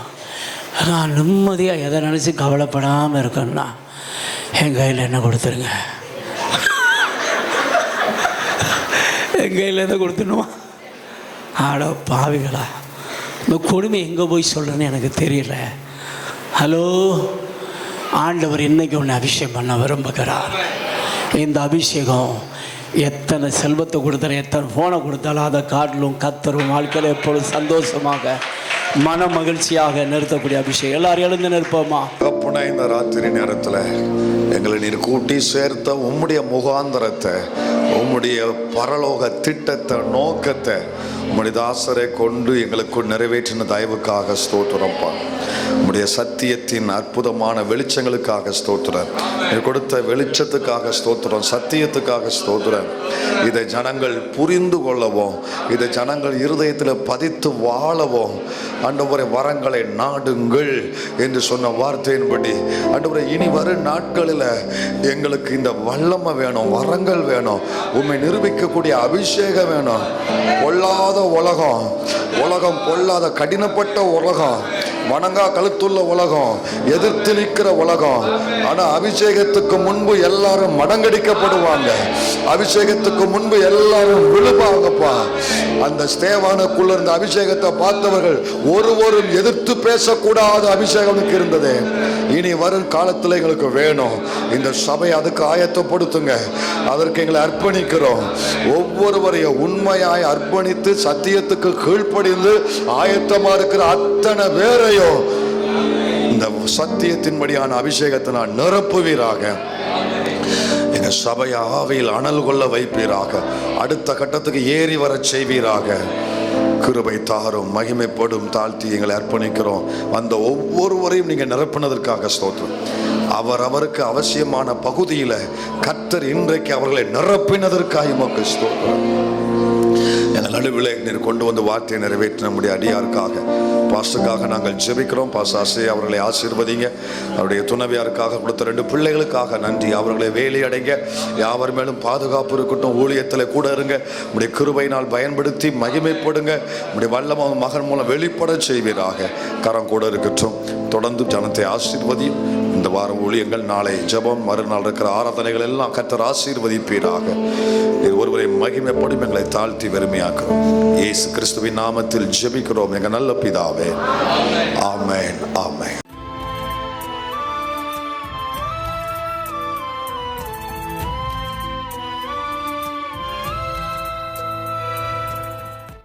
நான் நிம்மதியாக எதை நினச்சி கவலைப்படாமல் இருக்கேன்னா என் கையில் என்ன கொடுத்துருங்க, என் கையில் எதை கொடுத்துணுமா? ஆடோ பாவிகளா, இந்த கொடுமை எங்கே போய் சொல்கிறேன்னு எனக்கு தெரியல. ஹலோ, ஆண்டவர் இன்னைக்கு ஒன்று அபிஷேகம் பண்ண விரும்புகிறார். இந்த அபிஷேகம் எத்தனை செல்வத்தை கொடுத்தாலும் எத்தனை ஃபோனை கொடுத்தாலும் அதை காட்டிலும் கத்தரும் வாழ்க்கையில் எப்பொழுதும் சந்தோஷமாக மன மகிழ்ச்சியாக நிறுத்தக்கூடிய அபிஷேகம். எல்லாரும் எழுந்து நிற்போமா? தகப்பனே, இந்த ராத்திரி நேரத்தில் எங்களை நீர் கூட்டி சேர்த்த உம்முடைய முகாந்தரத்தை, உம்முடைய பரலோக திட்டத்தை, நோக்கத்தை உம்முடைய தாசரை கொண்டு எங்களுக்கு நிறைவேற்றின தயவுக்காக ஸ்தோத்திரம்ப்பா. உம்முடைய சத்தியத்தின் அற்புதமான வெளிச்சங்களுக்காக ஸ்தோத்திரம். நீர் கொடுத்த வெளிச்சத்துக்காக ஸ்தோத்திரம், சத்தியத்துக்காக ஸ்தோத்திரம். இதை ஜனங்கள் புரிந்து கொள்ளவும், இதை ஜனங்கள் இருதயத்தில் பதித்து வாழவும் ஆண்டவரே வரங்களை நாடுங்கள் என்று சொன்ன வார்த்தையின்படி ஆண்டவரே இனி வரும் நாட்களில் எங்களுக்கு இந்த வல்லமை வேணும், வரங்கள் வேணும், உம்மை நிரூபிக்கக்கூடிய அபிஷேகம் வேணும். பொல்லாத உலகம் பொல்லாத கடினப்பட்ட உலகம், வணங்கா கழுத்துள்ள உலகம், எதிர்த்து நிற்கிற உலகம். ஆனால் அபிஷேகத்துக்கு முன்பு எல்லாரும் மடங்கடிக்கப்படுவாங்க, அபிஷேகத்துக்கு முன்பு எல்லாரும் விழுவாங்கப்பா. அந்த ஸ்தேவானுக்குள்ள இருந்த அபிஷேகத்தை பார்த்தவர்கள் ஒருவரும் எதிர்த்து பேசக்கூடாத அபிஷேகம் இருந்தது. இனி வரும் காலத்தில் எங்களுக்கு வேணும். இந்த சபை அதுக்கு ஆயத்தப்படுத்துங்க, அதற்கு எங்களை அர்ப்பணிக்கிறோம். ஒவ்வொருவரையும் உண்மையாய் அர்ப்பணித்து சத்தியத்துக்கு கீழ்ப்படிந்து ஆயத்தமா இருக்கிற அத்தனை பேரையும் இந்த சத்தியத்தின்படியான அபிஷேகத்தை நான் நிரப்புவீராக. எங்க சபையை ஆவியில் அனல் கொள்ள வைப்பீராக. அடுத்த கட்டத்துக்கு ஏறி வர செய்வீராக. கிருபை தாரும், மகிமைப்படும் தாழ்த்தி எங்களை அர்ப்பணிக்கிறோம். வந்த ஒவ்வொருவரையும் நீங்க நிரப்பினதற்காக ஸ்தோத்திரம். அவருக்கு அவசியமான பகுதியில கர்த்தர் இன்றைக்கு அவர்களை நிரப்பினதற்காக உமக்கு ஸ்தோத்திரம். எங்கள் நடுவில் நீர் கொண்டு வந்து வார்த்தையை நிறைவேற்ற நம்முடைய அடியாருக்காக, பாஸ்டருக்காக நாங்கள் ஜெபிக்கிறோம். பாஸ்டர் ஆசிரியை அவர்களை ஆசீர்வதிங்க. அவருடைய துணைவியாருக்காக கொடுத்த 2 பிள்ளைகளுக்காக நன்றி. அவர்களை வேலை அடைங்க, யாவர் மேலும் பாதுகாப்பு இருக்கட்டும். ஊழியத்தில் கூட இருங்க. உடைய கிருபையினால் பயன்படுத்தி மகிமைப்படுங்க. உடைய வல்லம மகன் மூலம் வெளிப்பட செய்வீராக. கரம் கூட இருக்கட்டும். தொடர்ந்து ஜனத்தை ஆசீர்வதியும். இந்த வாரம் ஊழியங்கள், நாளை ஜெபம், மறுநாள் இருக்கிற ஆராதனைகள் எல்லாம் கர்த்தர் ஆசீர்வதிப்பீராக. ஒருவரை மகிமைப்படும் எங்களை தாழ்த்தி வெறுமையாக்கிறோம். இயேசு கிறிஸ்துவின் நாமத்தில் ஜெபிக்கிறோம் எங்கள் நல்ல பிதாவே. ஆமென், ஆமென்.